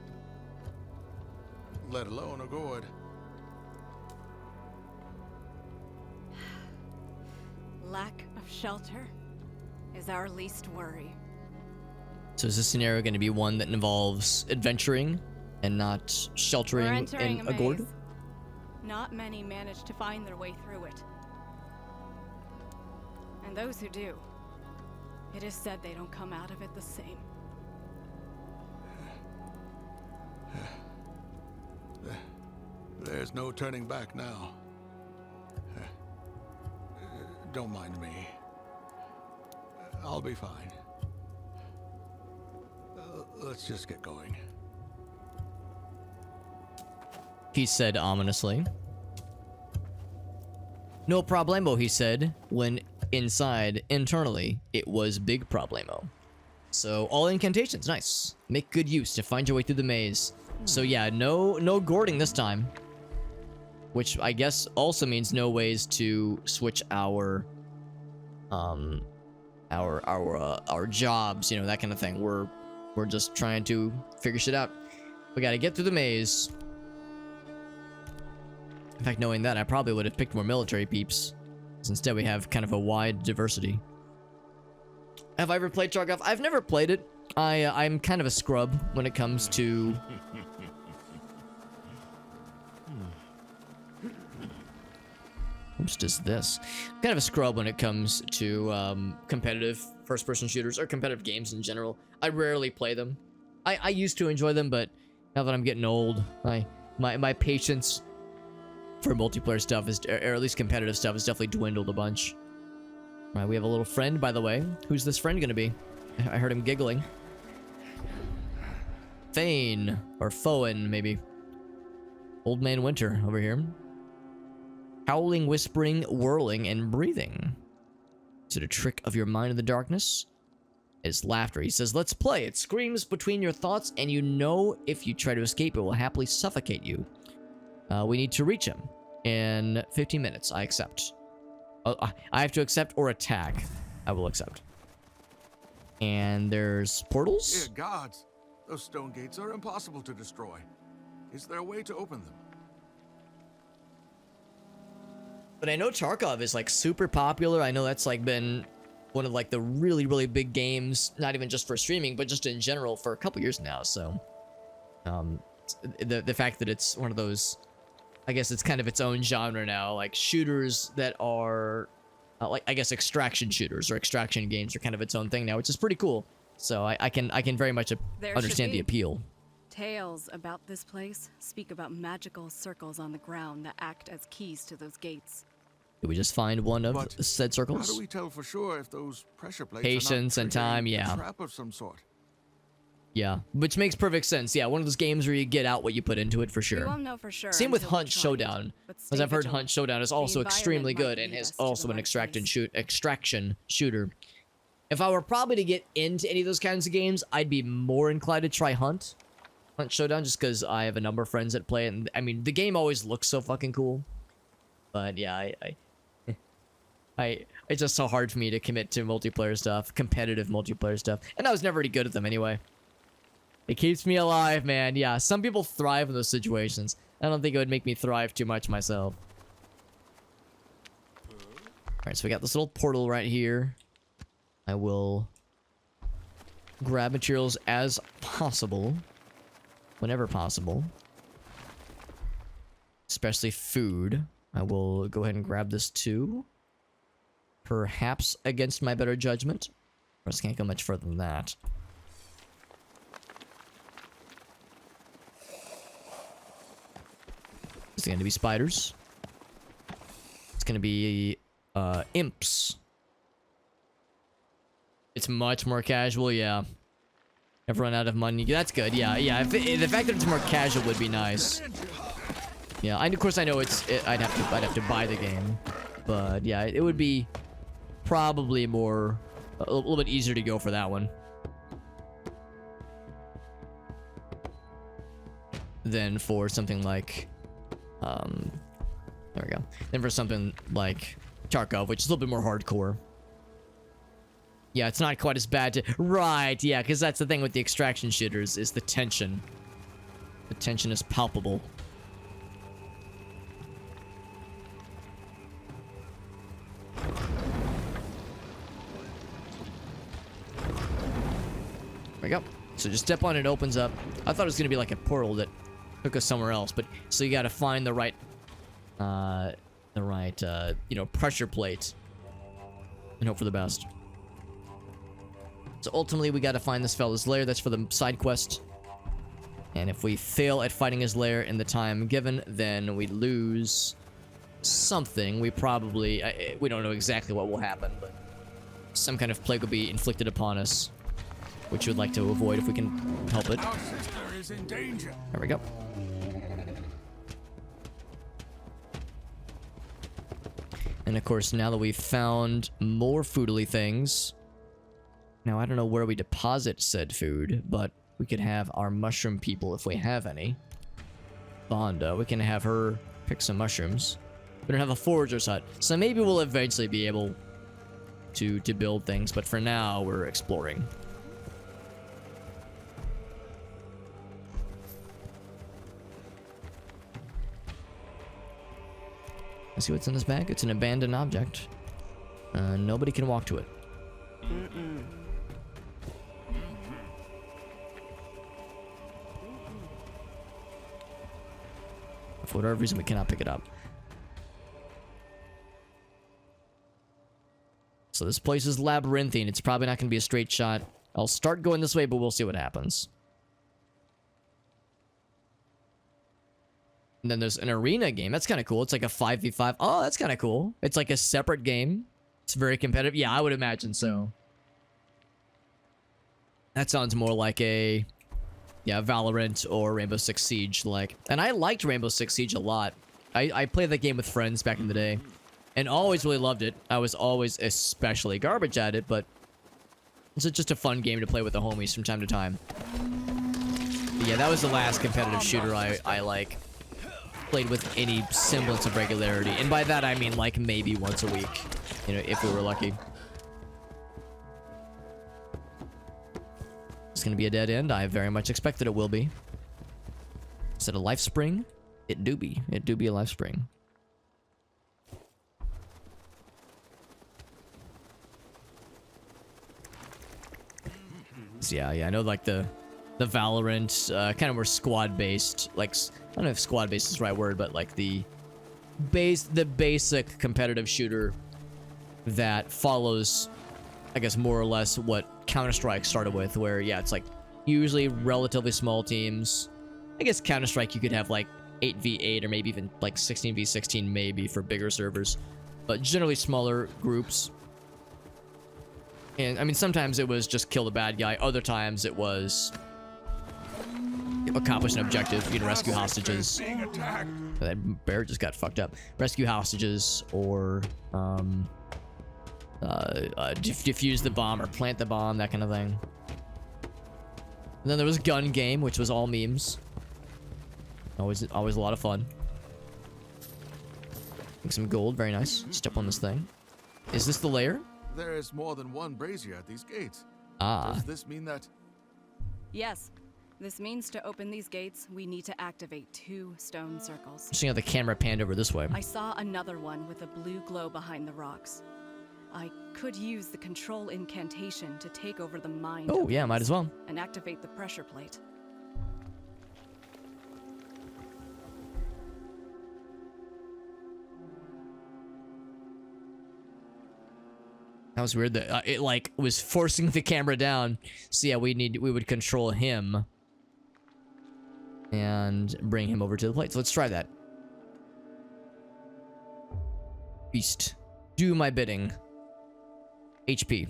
S2: let alone a Gord.
S3: Lack of shelter is our least worry.
S1: So is this scenario going to be one that involves adventuring and not
S3: We're
S1: sheltering
S3: entering
S1: in
S3: a
S1: a gourd?
S3: maze. Not many manage to find their way through it. And those who do, it is said they don't come out of it the same.
S2: There's no turning back now. Don't mind me. I'll be fine. Let's just get going.
S1: He said ominously. No problemo, he said, when inside, internally, it was big problemo. So, all incantations, nice. Make good use to find your way through the maze. So yeah, no Gording this time. Which I guess also means no ways to switch our jobs, you know, that kind of thing. We're just trying to figure shit out. We gotta get through the maze. In fact, knowing that, I probably would have picked more military peeps. Instead, we have kind of a wide diversity. Have I ever played Tarkov? I've never played it. I'm kind of a scrub when it comes to... What's just this? I'm kind of a scrub when it comes to competitive first-person shooters or competitive games in general. I rarely play them. I used to enjoy them, but now that I'm getting old, my patience for multiplayer stuff is, or at least competitive stuff, has definitely dwindled a bunch. All right, we have a little friend, by the way. Who's this friend gonna be? I heard him giggling. Thane, or Foen, maybe. Old Man Winter over here. Howling, whispering, whirling, and breathing. Is it a trick of your mind in the darkness? It's laughter. He says, let's play. It screams between your thoughts, and you know if you try to escape, it will happily suffocate you. We need to reach him in 15 minutes. I accept. I have to accept or attack. I will accept. And there's portals?
S2: Dear gods, those stone gates are impossible to destroy. Is there a way to open them?
S1: But I know Tarkov is like super popular. I know that's like been one of like the really, really big games, not even just for streaming, but just in general for a couple years now. So, the fact that it's one of those, I guess it's kind of its own genre now, like shooters that are, like I guess extraction shooters or extraction games are kind of its own thing now, which is pretty cool. So I can very much understand the appeal.
S3: Tales about this place speak about magical circles on the ground that act as keys to those gates.
S1: Did we just find one of
S2: But
S1: said circles?
S2: How do we tell for sure if those pressure plates
S1: Patience
S2: are
S1: and
S2: not
S1: time,
S2: triggering
S1: yeah.
S2: a trap of some sort?
S1: Yeah, which makes perfect sense. Yeah, one of those games where you get out what you put into it for
S3: We
S1: sure.
S3: won't know for sure.
S1: Same with
S3: until we
S1: Hunt
S3: try it,
S1: Showdown,
S3: but
S1: because
S3: stay
S1: I've heard
S3: vigilant.
S1: Hunt Showdown is also
S3: environment
S1: extremely
S3: might
S1: good and
S3: lead
S1: is
S3: us to
S1: also
S3: the
S1: an
S3: right
S1: extraction shooter. If I were probably to get into any of those kinds of games, I'd be more inclined to try Hunt Showdown, just because I have a number of friends that play it, and I mean the game always looks so fucking cool. But yeah, It's just so hard for me to commit to multiplayer stuff, competitive multiplayer stuff, and I was never really good at them anyway. It keeps me alive, man. Yeah, some people thrive in those situations. I don't think it would make me thrive too much myself. Alright, so we got this little portal right here. I will grab materials as possible. Whenever possible. Especially food. I will go ahead and grab this too. Perhaps against my better judgment. I just can't go much further than that. It's going to be spiders. It's going to be imps. It's much more casual, yeah. I've run out of money. That's good, yeah, yeah. The fact that it's more casual would be nice. Yeah, of course I know I'd have to buy the game, but yeah, it would be probably a little bit easier to go for that one than for something like there we go. Then for something like Tarkov, which is a little bit more hardcore. Yeah, it's not quite as bad to... Right, yeah, because that's the thing with the extraction shooters, is the tension. The tension is palpable. There we go. So just step on it, opens up. I thought it was going to be like a portal that took us somewhere else, but... So you got to find the right... you know, pressure plate. And hope for the best. So ultimately, we got to find this fella's lair. That's for the side quest. And if we fail at fighting his lair in the time given, then we lose something. We probably... we don't know exactly what will happen, but... Some kind of plague will be inflicted upon us. Which we'd like to avoid if we can help it.
S2: Our sister is in danger.
S1: There we go. And of course, now that we've found more foodly things... Now, I don't know where we deposit said food, but we could have our mushroom people if we have any. Vonda, we can have her pick some mushrooms. We don't have a forager's hut, so maybe we'll eventually be able to build things, but for now, we're exploring. Let's see what's in this bag. It's an abandoned object. Nobody can walk to it. For whatever reason, we cannot pick it up. So this place is labyrinthine. It's probably not going to be a straight shot. I'll start going this way, but we'll see what happens. And then there's an arena game. That's kind of cool. It's like a 5v5. Oh, that's kind of cool. It's like a separate game. It's very competitive. Yeah, I would imagine so. That sounds more like a... Yeah, Valorant or Rainbow Six Siege, like. And I liked Rainbow Six Siege a lot. I played that game with friends back in the day. And always really loved it. I was always especially garbage at it, but... It's just a fun game to play with the homies from time to time. But yeah, that was the last competitive shooter I like... played with any semblance of regularity. And by that, I mean, like, maybe once a week. You know, if we were lucky. It's gonna be a dead end. I very much expected it will be. Is it a life spring? It do be. It do be a life spring. So yeah, I know, like, the Valorant, kind of more squad-based, like, I don't know if squad-based is the right word, but, like, the basic competitive shooter that follows, I guess, more or less what Counter-Strike started with, where, yeah, it's, like, usually relatively small teams. I guess Counter-Strike, you could have, like, 8v8 or maybe even, like, 16v16 maybe for bigger servers, but generally smaller groups. And, I mean, sometimes it was just kill the bad guy. Other times it was accomplish an objective. You know, rescue hostages. That bear just got fucked up. Rescue hostages or defuse the bomb or plant the bomb, that kind of thing. And then there was gun game, which was all memes. Always a lot of fun. Make some gold, very nice. Step on this thing. Is this the lair?
S2: There is more than one brazier at these gates.
S1: Ah.
S2: Does this mean that...
S3: Yes. This means to open these gates, we need to activate 2 stone circles.
S1: Interesting how the camera panned over this way.
S3: I saw another one with a blue glow behind the rocks. I could use the control incantation to take over the mind
S1: Oh,
S3: of
S1: yeah,
S3: these
S1: might as well.
S3: and activate the pressure plate.
S1: That was weird that it like was forcing the camera down. So yeah, we would control him and bring him over to the plate. So let's try that. Beast, do my bidding. HP.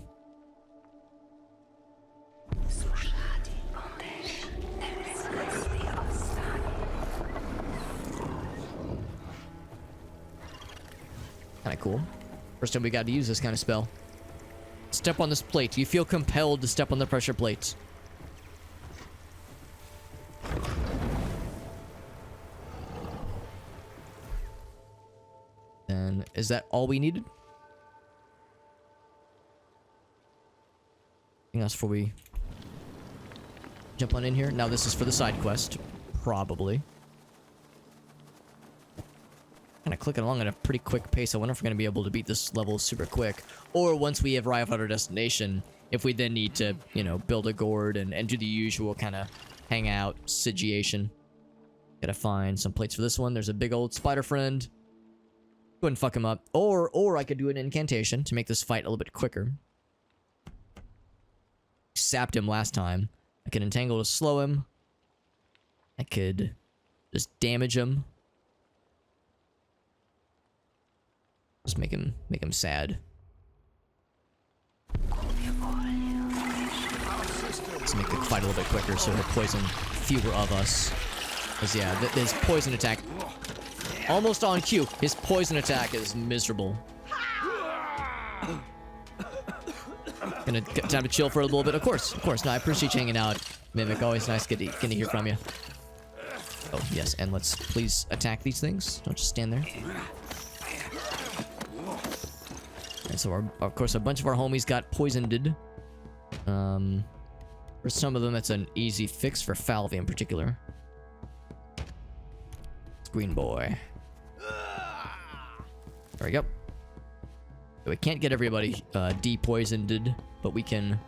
S1: Kinda cool. First time we got to use this kind of spell. Step on this plate. You feel compelled to step on the pressure plate. And is that all we needed? Anything else before we jump on in here? Now this is for the side quest. Probably. Kind of clicking along at a pretty quick pace. I wonder if we're going to be able to beat this level super quick. Or once we have arrived at our destination, if we then need to, you know, build a gourd and do the usual kind of hangout situation. Gotta find some plates for this one. There's a big old spider friend. Go ahead and fuck him up. Or I could do an incantation to make this fight a little bit quicker. Sapped him last time. I could entangle to slow him. I could just damage him. Just make him sad. Let's make the fight a little bit quicker so he'll poison fewer of us. Because yeah, his poison attack, almost on cue, his poison attack is miserable. Gonna get time to chill for a little bit. Of course. No, I appreciate you hanging out, Mimic. Always nice getting to hear from you. Oh, yes, and let's please attack these things. Don't just stand there. And so, of course, a bunch of our homies got poisoned. For some of them, that's an easy fix. For Falvey in particular. Green boy. There we go. We can't get everybody de-poisoned, but we can,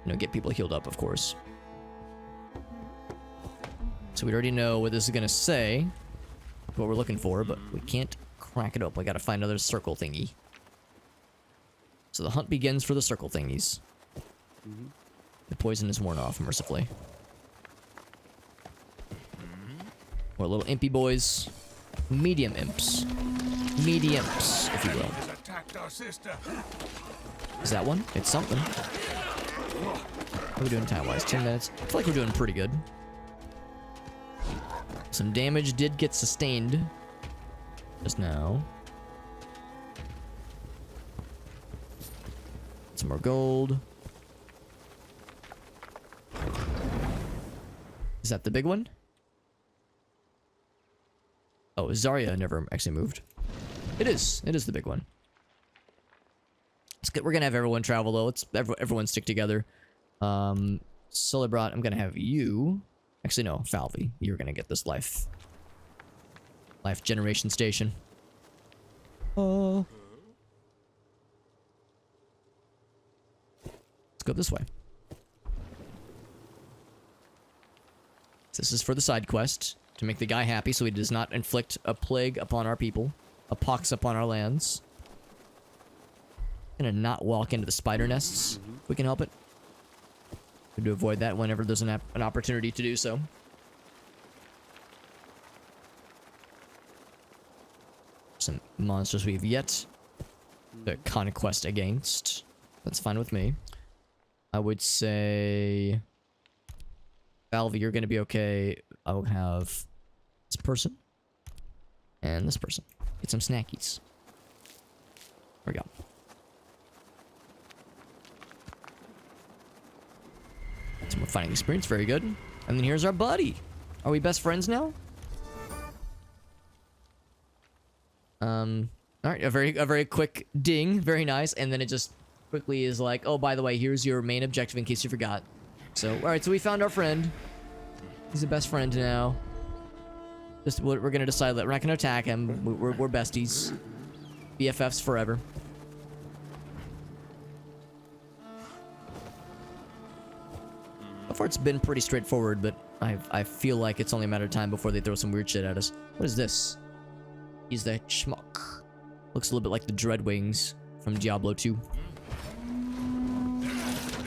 S1: you know, get people healed up, of course. So we already know what this is gonna say, what we're looking for, but we can't crack it open. We gotta find another circle thingy. So the hunt begins for the circle thingies. The poison is worn off, mercifully. More little impy boys. Medium imps. Mediums, if you will.
S2: Attacked our sister.
S1: Is that one? It's something. How are we doing time-wise? 10 minutes. I feel like we're doing pretty good. Some damage did get sustained just now. Some more gold. Is that the big one? Oh, Zarya never actually moved. It is. It is the big one. It's good. We're gonna have everyone travel though. Let's everyone stick together. Celebrat, I'm gonna have you. Actually, no, Falvey. You're gonna get this life generation station. Oh. Let's go this way. This is for the side quest. To make the guy happy so he does not inflict a plague upon our people. A pox upon our lands. Gonna not walk into the spider nests if we can help it. Good to avoid that whenever there's an opportunity to do so. Some monsters we've yet to conquest against. That's fine with me. I would say... Valve, you're gonna be okay. I'll have this person. And this person. Get some snackies. There we go. Some more fighting experience, very good. And then here's our buddy. Are we best friends now? All right, a very quick ding, very nice, and then it just quickly is like, oh, by the way, here's your main objective in case you forgot. So, all right, so we found our friend. He's the best friend now. Just we're gonna decide that we're not gonna attack him. We're besties, BFFs forever. So far, it's been pretty straightforward, but I feel like it's only a matter of time before they throw some weird shit at us. What is this? He's the schmuck. Looks a little bit like the Dreadwings from Diablo 2.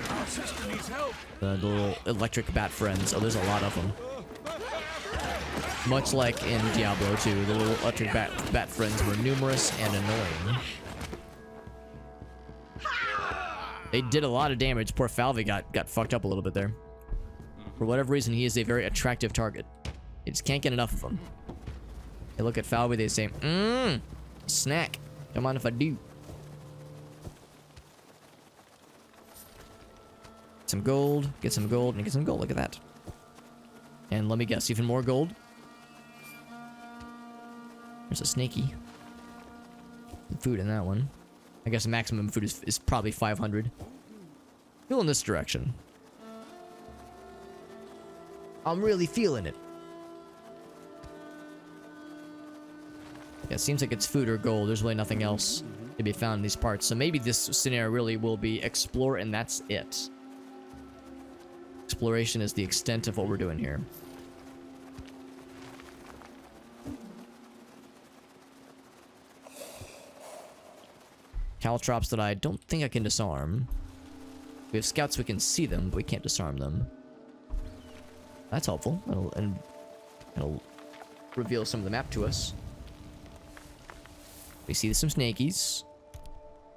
S2: Our sister needs help.
S1: The little electric bat friends. Oh, there's a lot of them. Much like in Diablo 2, the little electric bat friends were numerous and annoying. They did a lot of damage. Poor Falvey got fucked up a little bit there. For whatever reason, he is a very attractive target. You just can't get enough of him. They look at Falvey, they say, snack. Don't mind if I do. Some gold, get some gold, and get some gold. Look at that. And let me guess, even more gold. There's a snaky. Food in that one. I guess the maximum food is probably 500. Feeling this direction. I'm really feeling it. Yeah, it seems like it's food or gold. There's really nothing else to be found in these parts. So maybe this scenario really will be explore and that's it. Exploration is the extent of what we're doing here. Caltrops that I don't think I can disarm. We have scouts, we can see them, but we can't disarm them. That's helpful. It'll reveal some of the map to us. We see some snakies.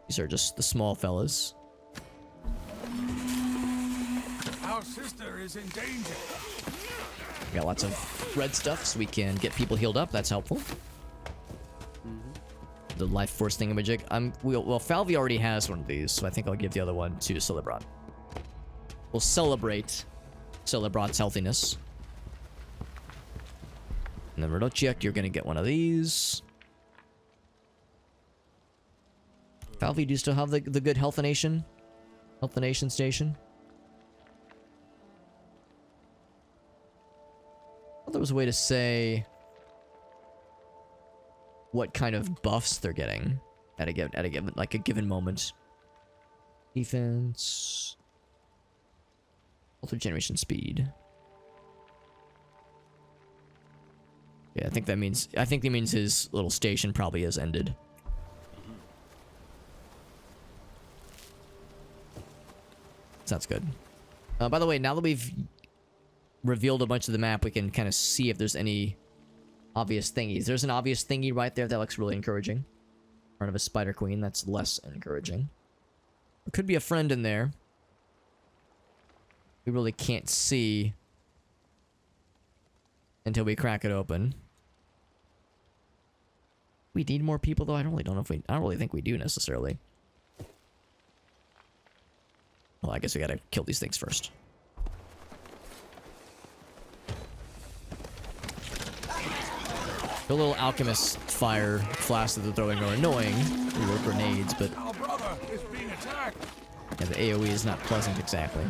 S1: These are just the small fellas.
S2: Our sister is in danger.
S1: We got lots of red stuff, so we can get people healed up. That's helpful. The life force thingamajig. Well, Falvey already has one of these, so I think I'll give the other one to Celebrat. We'll celebrate Celebrat's healthiness. And then Radochiak, you're gonna get one of these. Falvey, do you still have the good Health Nation? Health Nation station? I thought there was a way to say what kind of buffs they're getting at a given moment. Defense, health regeneration speed. Yeah, I think that means his little station probably has ended. Sounds good. By the way, now that we've revealed a bunch of the map, we can kind of see if there's any obvious thingies. There's an obvious thingy right there that looks really encouraging. Part of a spider queen, that's less encouraging. There could be a friend in there. We really can't see until we crack it open. We need more people though. I don't really think we do necessarily. Well, I guess we gotta kill these things first. The little alchemist fire flasks that they're throwing are annoying. Little grenades, but
S2: Our brother is being attacked.
S1: yeah, the AoE is not pleasant exactly.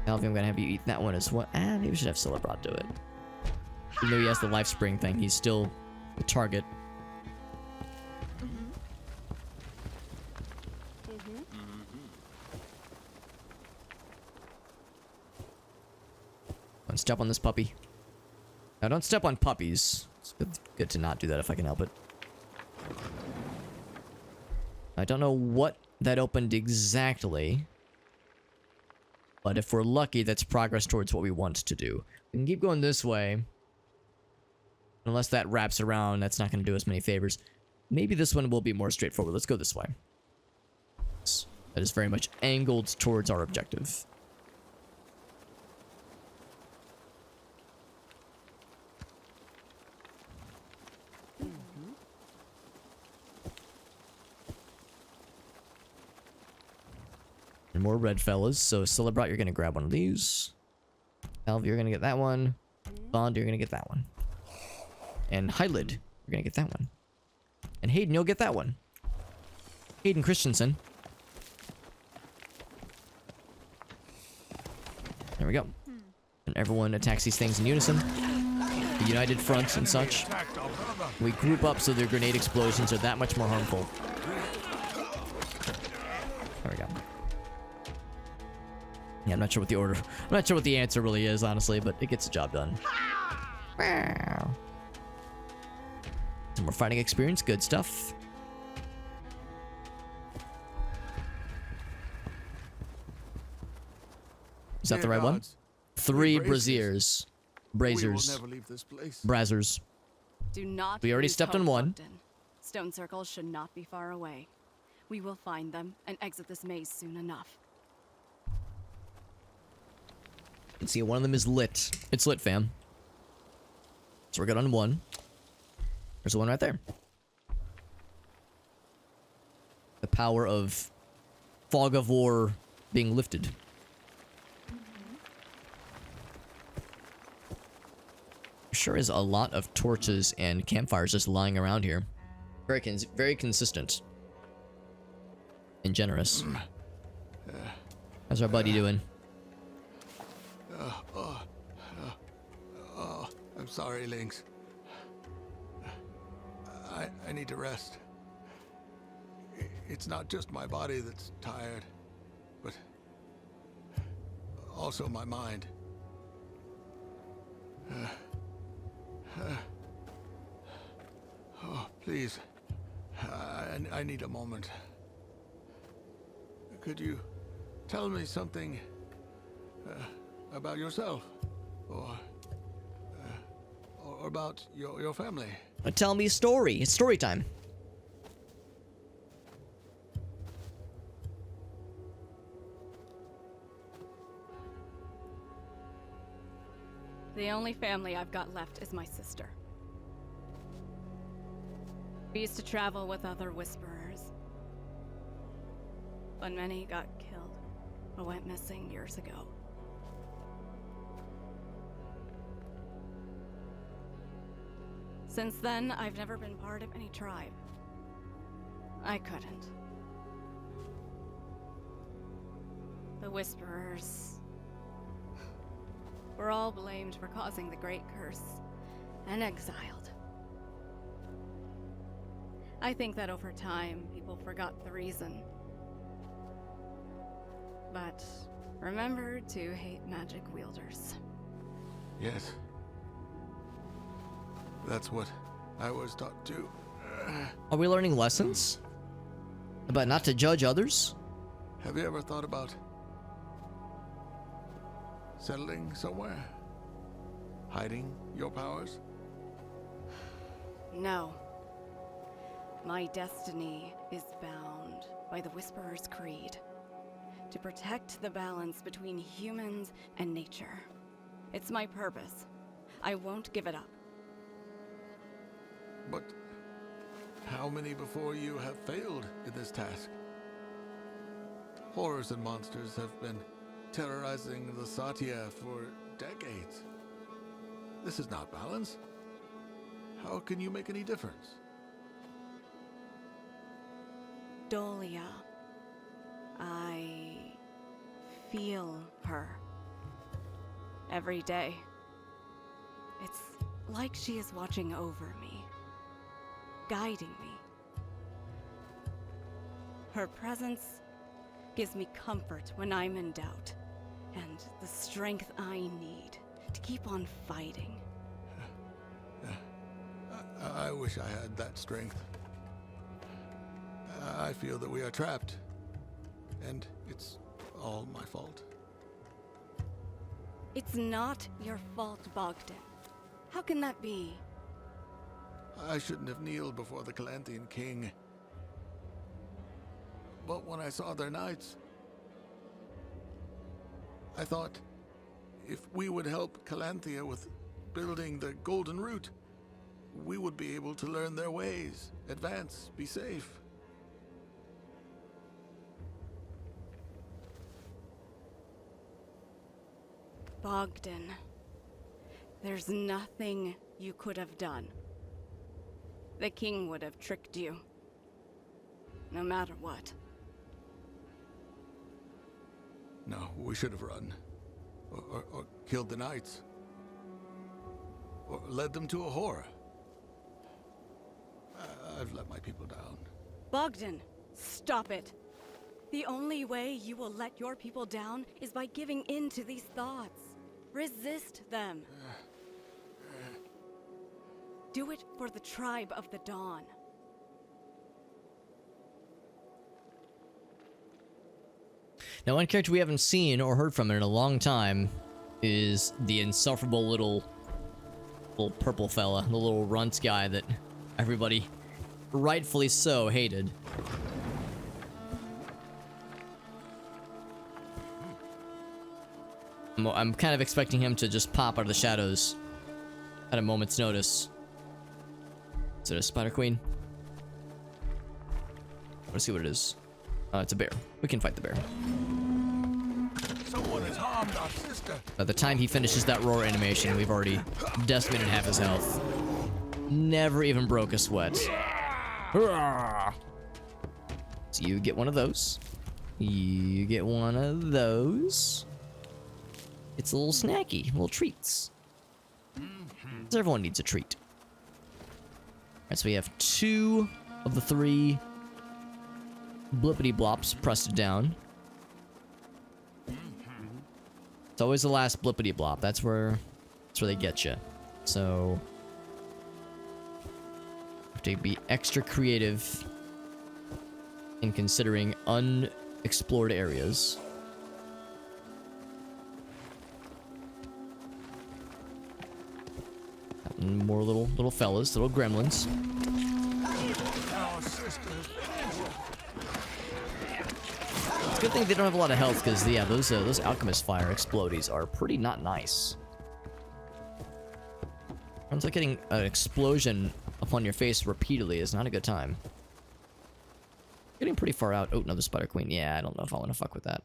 S1: Alfie, I'm gonna have you eat that one as well. Maybe we should have Celebrat do it. Even though he has the life spring thing, he's still the target. Don't step on this puppy. Now, don't step on puppies. It's good to not do that if I can help it. I don't know what that opened exactly. But if we're lucky, that's progress towards what we want to do. We can keep going this way. Unless that wraps around, that's not going to do us many favors. Maybe this one will be more straightforward. Let's go this way. That is very much angled towards our objective. And more red fellas. So Celebrat, you're gonna grab one of these. Alv, you're gonna get that one. Bond, you're gonna get that one. And Hylid, you're gonna get that one. And Hayden, you'll get that one. Hayden Christensen. There we go. And everyone attacks these things in unison. The united front and such. We group up so their grenade explosions are that much more harmful. There we go. Yeah, I'm not sure what the order... I'm not sure what the answer really is, honestly, but it gets the job done. Some more fighting experience, good stuff. Is that the right one? 3 braziers. Braziers.
S2: We will never leave this place.
S1: Brazzers.
S3: Do not.
S1: We already
S3: lose
S1: stepped on
S3: hope,
S1: one.
S3: Ogden. Stone circles should not be far away. We will find them and exit this maze soon enough.
S1: You can see one of them is lit. It's lit, fam. So we're good on 1. There's the one right there. The power of fog of war being lifted. Sure is a lot of torches and campfires just lying around here. Very consistent. And generous. How's our buddy doing?
S2: I'm sorry, Lynx. I need to rest. It's not just my body that's tired, but also my mind. Oh, please. I need a moment. Could you tell me something about yourself? Or about your family?
S1: Tell me a story. It's story time.
S3: The only family I've got left is my sister. We used to travel with other Whisperers. But many got killed or went missing years ago. Since then, I've never been part of any tribe. I couldn't. The Whisperers were all blamed for causing the Great Curse and exiled. I think that over time, people forgot the reason. But remembered to hate magic wielders.
S2: Yes. That's what I was taught to.
S1: Are we learning lessons? About not to judge others?
S2: Have you ever thought about settling somewhere? Hiding your powers?
S3: No. My destiny is bound by the Whisperer's Creed. To protect the balance between humans and nature. It's my purpose. I won't give it up.
S2: But how many before you have failed in this task? Horrors and monsters have been terrorizing the Satya for decades. This is not balance. How can you make any difference?
S3: Dolia. I feel her. Every day. It's like she is watching over me. Guiding me. Her presence gives me comfort when I'm in doubt, and the strength I need to keep on fighting.
S2: I wish I had that strength. I feel that we are trapped, and it's all my fault.
S3: It's not your fault, Bogdan. How can that be?
S2: I shouldn't have kneeled before the Calanthian king. But when I saw their knights, I thought if we would help Calanthia with building the Golden Root, we would be able to learn their ways, advance, be safe.
S3: Bogdan, there's nothing you could have done. The king would have tricked you. No matter what.
S2: No, we should have run. Or killed the knights. Or led them to a whore. I've let my people down.
S3: Bogdan, stop it. The only way you will let your people down is by giving in to these thoughts. Resist them. Do it for the tribe of the Dawn.
S1: Now, one character we haven't seen or heard from in a long time is the insufferable little purple fella, the little runt guy that everybody, rightfully so, hated. I'm kind of expecting him to just pop out of the shadows at a moment's notice. Is it a spider queen? Let's see what it is. It's a bear. We can fight the bear.
S2: Someone has harmed our sister.
S1: By the time he finishes that roar animation, we've already decimated half his health. Never even broke a sweat. So you get one of those. You get one of those. It's a little snacky, little treats. 'Cause everyone needs a treat. Alright, so we have 2 of the 3 blippity blops pressed down. It's always the last blippity blop. That's where they get you. So have to be extra creative in considering unexplored areas. And more little fellas, little gremlins.
S2: Our sisters.
S1: It's a good thing they don't have a lot of health, because yeah, those alchemist fire explodies are pretty not nice. Sounds like getting an explosion upon your face repeatedly is not a good time. Getting pretty far out. Oh, another spider queen. Yeah, I don't know if I want to fuck with that.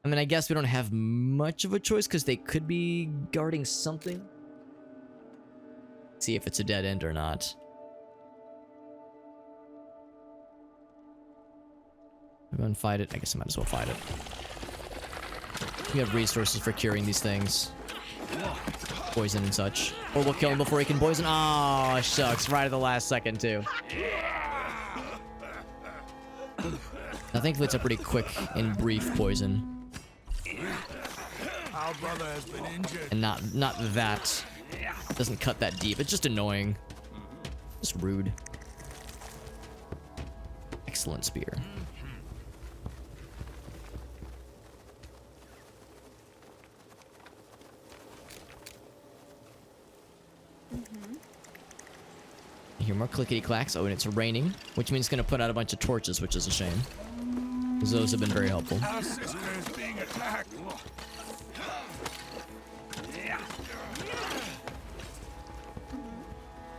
S1: I mean, I guess we don't have much of a choice because they could be guarding something. See if it's a dead end or not. I'm gonna fight it. I guess I might as well fight it. We have resources for curing these things. Poison and such. Or we'll kill him before he can poison. Oh, shucks. Right at the last second, too. Now, thankfully, it's a pretty quick and brief poison.
S2: Our brother has been injured.
S1: And not that. It doesn't cut that deep. It's just annoying. Just rude. Excellent spear. I hear more clickety clacks. Oh, and it's raining, which means it's gonna put out a bunch of torches, which is a shame. Because those have been very helpful.
S2: Our sister is being attacked.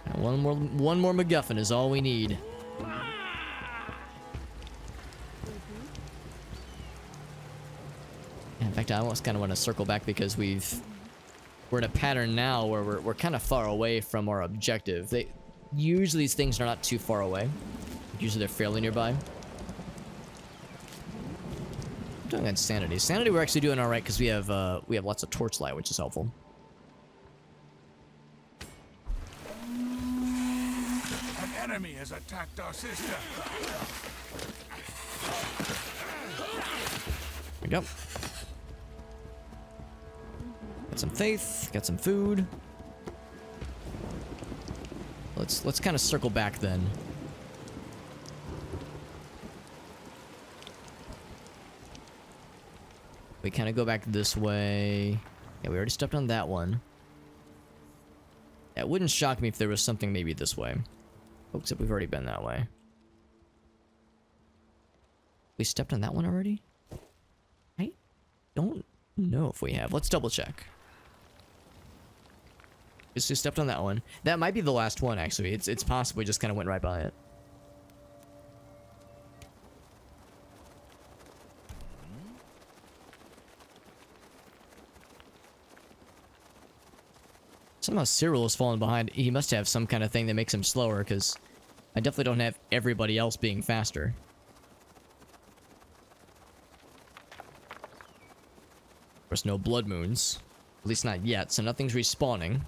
S1: And one more MacGuffin is all we need. In fact, I almost kind of want to circle back because we're in a pattern now where we're kind of far away from our objective. Usually these things are not too far away. Usually they're fairly nearby. I'm doing on sanity. Sanity we're actually doing all right because we have lots of torchlight, which is helpful.
S2: An enemy has attacked our sister.
S1: There we go. Got some faith, got some food. Let's kind of circle back then. We kind of go back this way. Yeah, we already stepped on that one. It wouldn't shock me if there was something maybe this way. Oh, except we've already been that way. We stepped on that one already? I don't know if we have. Let's double check. Just stepped on that one. That might be the last one, actually. It's possible we just kind of went right by it. Somehow Cyril is falling behind. He must have some kind of thing that makes him slower, because I definitely don't have everybody else being faster. There's no blood moons. At least not yet, so nothing's respawning.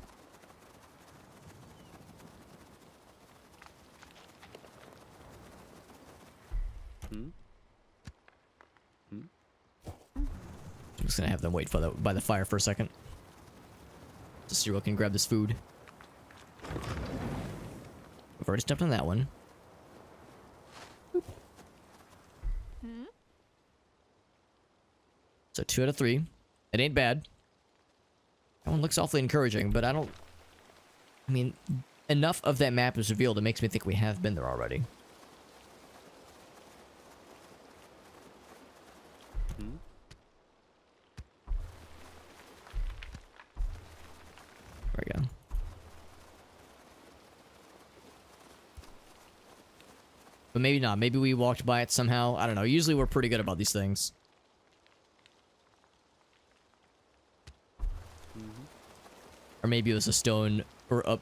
S1: I'm just gonna have them wait for by the fire for a second. So Cyril can grab this food. We've already stepped on that one. So 2 out of 3. It ain't bad. That one looks awfully encouraging, but I mean, enough of that map is revealed. It makes me think we have been there already. There we go. But maybe not. Maybe we walked by it somehow. I don't know. Usually we're pretty good about these things. Or maybe it was a stone or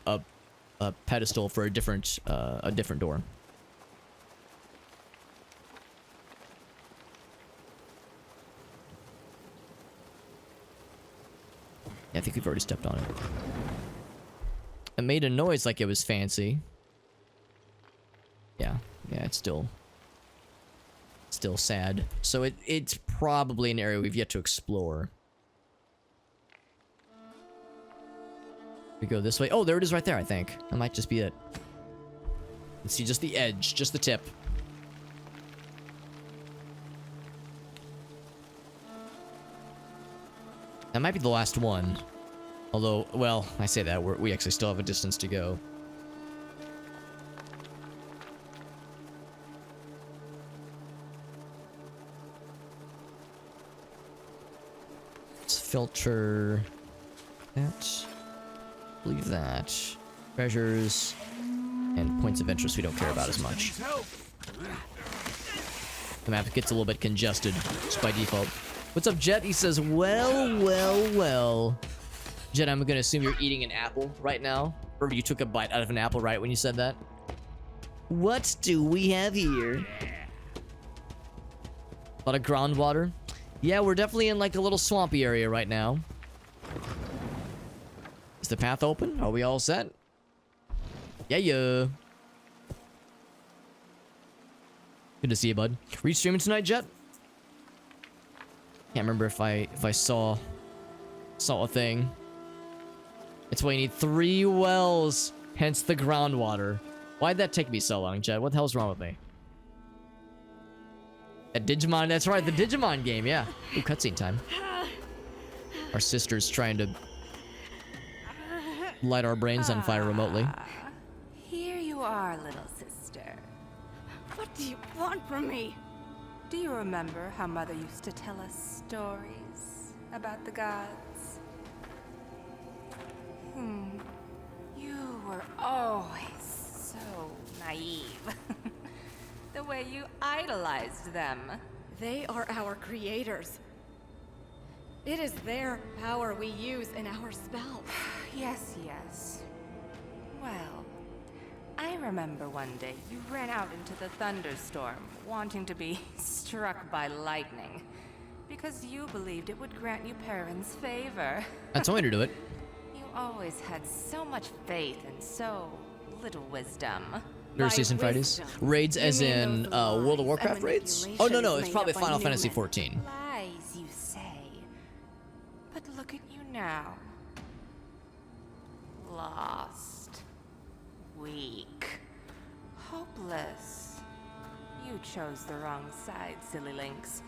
S1: a pedestal for a different door. Yeah, I think we've already stepped on it. It made a noise like it was fancy. Yeah, it's still sad. So it's probably an area we've yet to explore. We go this way. Oh, there it is right there, I think. That might just be it. Let's see just the edge, just the tip. That might be the last one. Although, well, I say that, we actually still have a distance to go. Let's filter that. Believe that. Treasures and points of interest we don't care about as much. The map gets a little bit congested just by default. What's up, Jet? He says, well. Jet, I'm gonna assume you're eating an apple right now. Or you took a bite out of an apple right when you said that. What do we have here? A lot of groundwater. Yeah, we're definitely in like a little swampy area right now. Is the path open? Are we all set? Yeah. Good to see you, bud. Were you streaming tonight, Jet? Can't remember if I saw a thing. It's why you need 3 wells, hence the groundwater. Why'd that take me so long, Jet? What the hell's wrong with me? That Digimon, that's right, the Digimon game, yeah. Ooh, cutscene time. Our sister's trying to light our brains on fire remotely.
S4: Here you are, little sister.
S3: What do you want from me?
S4: Do you remember how Mother used to tell us stories about the gods? You were always so naive. The way you idolized them.
S3: They are our creators. It is their power we use in our spells.
S4: Yes. Well, I remember one day you ran out into the thunderstorm, wanting to be struck by lightning, because you believed it would grant you Perrin's favor.
S1: That's the way to do it.
S4: You always had so much faith and so little wisdom.
S1: Thursdays and Fridays? Raids as in World of Warcraft raids? Oh, no, it's probably Final Fantasy XIV.
S4: Lies, you say. But look at you now. Lost. Weak. Hopeless. You chose the wrong side, silly Lynx.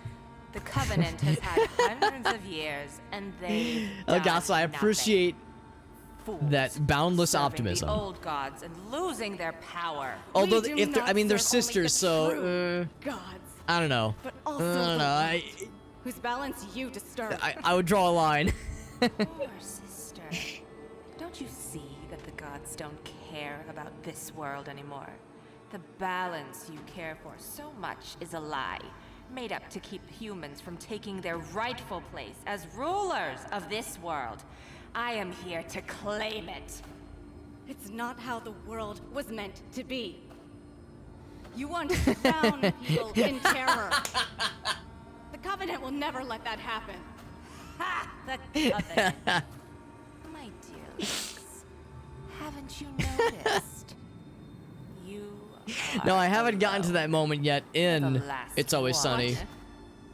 S4: The Covenant has had hundreds of years, and they
S1: Oh god, so I appreciate that boundless optimism.
S4: The old gods and losing their power.
S1: Although, if they're sisters, so
S3: gods.
S1: I don't know.
S3: But also
S1: I don't know.
S3: whose balance you disturb.
S1: I would draw a line.
S4: Poor sister. Don't you see that the gods don't care about this world anymore? The balance you care for so much is a lie, made up to keep humans from taking their rightful place as rulers of this world. I am here to claim it.
S3: It's not how the world was meant to be. You want to drown people in terror. The Covenant will never let that happen.
S4: Ha! The Covenant. My dear Lynx, haven't you noticed? You
S1: No, I
S4: are
S1: haven't gotten to
S4: alone.
S1: that moment yet in
S4: The last
S1: It's Always
S4: one.
S1: Sunny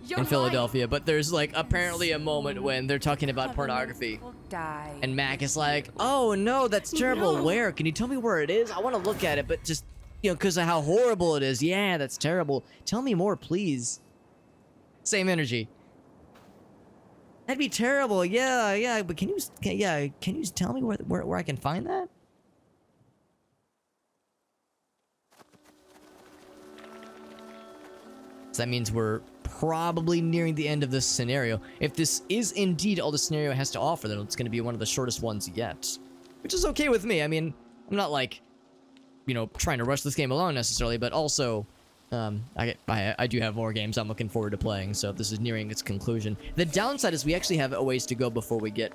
S3: You're
S1: in
S3: lying.
S1: Philadelphia, but there's like apparently a moment when they're talking about pornography.
S4: Will die.
S1: And Mac is like, "Oh no, that's terrible.
S3: No.
S1: Where? Can you tell me where it is? I want to look at it, but just, you know, because of how horrible it is. Yeah, that's terrible. Tell me more, please." Same energy. That'd be terrible. Yeah, but can you tell me where I can find that? So that means we're probably nearing the end of this scenario. If this is indeed all the scenario has to offer, then it's going to be one of the shortest ones yet. Which is okay with me. I mean, I'm not like, you know, trying to rush this game along necessarily, but also, I do have more games I'm looking forward to playing, so this is nearing its conclusion. The downside is we actually have a ways to go before we get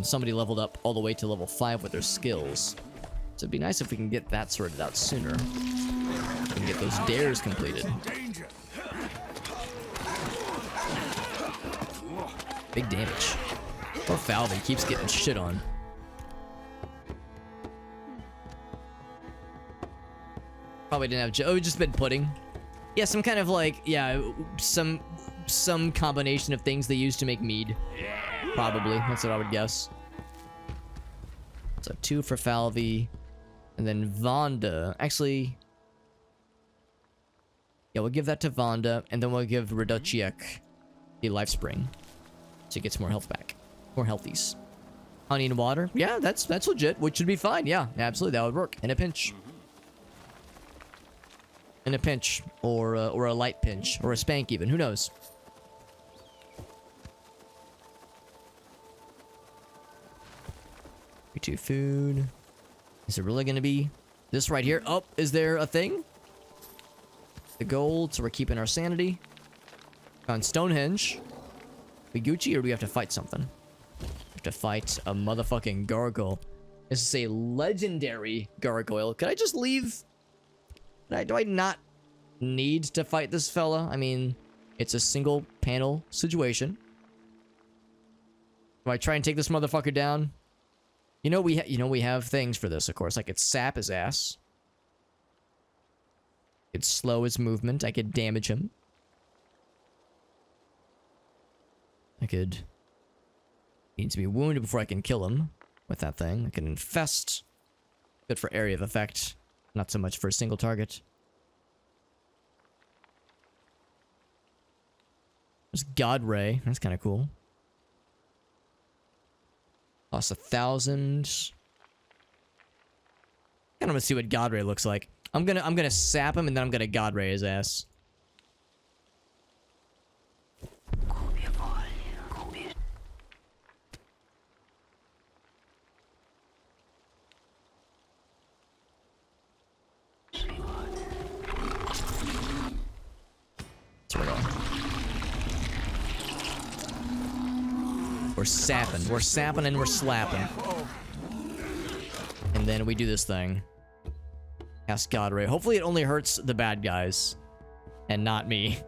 S1: somebody leveled up all the way to level 5 with their skills. So it'd be nice if we can get that sorted out sooner. We can get those dares completed. Big damage. Poor Falvey keeps getting shit on. Probably didn't have. Oh, we just been pudding. Yeah, some kind of like, yeah, some combination of things they use to make mead. Probably, that's what I would guess. So 2 for Falvey, and then Vonda. Actually, yeah, we'll give that to Vonda, and then we'll give Raduciak the Life Spring, so he gets more health back, more healthies. Honey and water, yeah, that's legit, which should be fine. Yeah, absolutely, that would work in a pinch. In a pinch, or a light pinch, or a spank even. Who knows? Two food. Is it really gonna be this right here? Oh, is there a thing? The gold, so we're keeping our sanity. On Stonehenge. We Gucci, or do we have to fight something? We have to fight a motherfucking gargoyle. This is a legendary gargoyle. Could I just leave? Do I not need to fight this fella? I mean, it's a single panel situation. Do I try and take this motherfucker down? You know we have things for this, of course. I could sap his ass. I could slow his movement. I could damage him. I could... He needs to be wounded before I can kill him with that thing. I can infest. Good for area of effect. Not so much for a single target. There's God Ray. That's kind of cool. Lost 1,000. I want to see what God Ray looks like. I'm gonna sap him and then I'm gonna God Ray his ass. That's right on. We're sapping. We're sapping and we're slapping. And then we do this thing. Cast God Ray. Hopefully it only hurts the bad guys. And not me.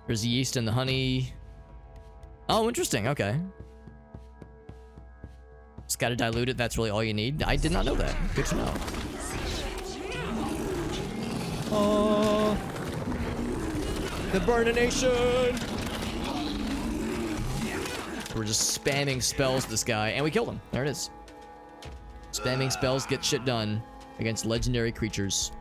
S1: There's the yeast and the honey. Oh, interesting. Okay. Just gotta dilute it. That's really all you need. I did not know that. Good to know. Oh. The Burnination! We're just spamming spells at this guy, and we killed him. There it is. Spamming spells get shit done against legendary creatures.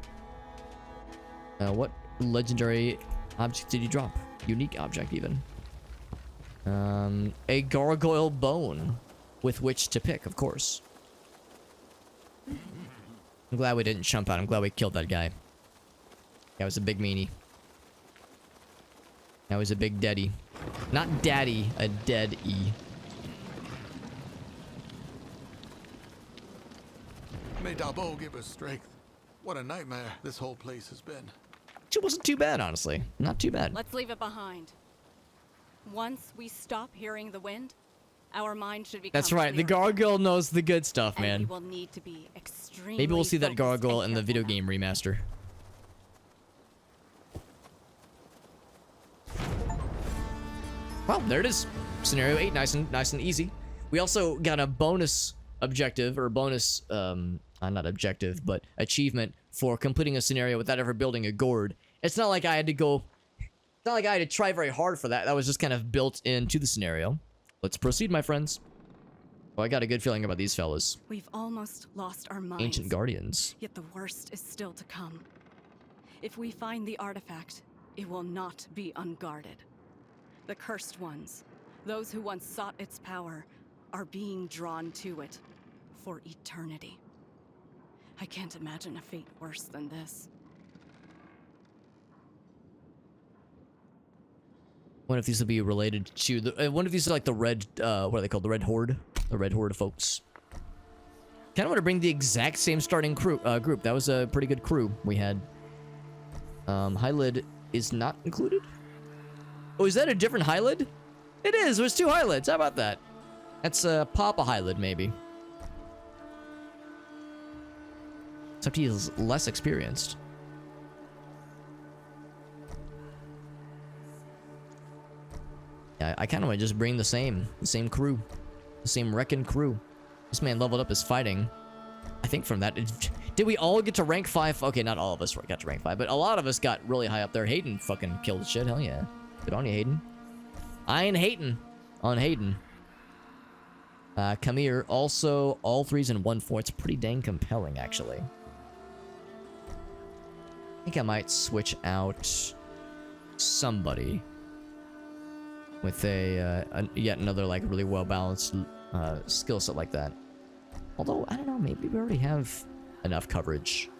S1: What legendary object did you drop? Unique object, even. A gargoyle bone with which to pick, of course. I'm glad we didn't jump out. I'm glad we killed that guy. That was a big meanie. That was a big daddy. Not daddy, a dead-y.
S2: May Dabo give us strength. What a nightmare this whole place has been.
S1: It wasn't too bad, honestly. Not too bad.
S3: Let's leave it behind. Once we stop hearing the wind, our mind should become
S1: That's right. The
S3: clearer.
S1: gargoyle knows the good stuff,
S3: And we
S1: man.
S3: will need to be extremely
S1: Maybe we'll see that
S3: focused
S1: gargoyle
S3: and
S1: in the video
S3: careful
S1: game remaster. Well, there it is. Scenario 8, nice and easy. We also got a bonus objective, or bonus, not objective, but achievement for completing a scenario without ever building a gourd. It's not like I had to go, it's not like I had to try very hard for that. That was just kind of built into the scenario. Let's proceed, my friends. Oh, I got a good feeling about these fellas.
S3: We've almost lost our minds.
S1: Ancient Guardians.
S3: Yet the worst is still to come. If we find the artifact, it will not be unguarded. The cursed ones, those who once sought its power, are being drawn to it for eternity. I can't imagine a fate worse than this.
S1: One of these will be related to the. One of these are like the red. What are they called? The Red Horde. The Red Horde folks. Kind of want to bring the exact same starting crew group. That was a pretty good crew we had. Hylid is not included. Oh, is that a different Hylid? It is. There's 2 Hylids. How about that? That's Papa Hylid, maybe. Except he's less experienced. Yeah, I kind of want to just bring the same crew. The same wrecking crew. This man leveled up his fighting. I think from that... Did we all get to rank 5? Okay, not all of us got to rank 5, but a lot of us got really high up there. Hayden fucking killed shit. Hell yeah. Good on you, Hayden. I ain't hating on Hayden. Come here. Also, all 3s and 1/4. It's pretty dang compelling, actually. I think I might switch out somebody with a yet another like really well balanced skill set like that. Although I don't know, maybe we already have enough coverage.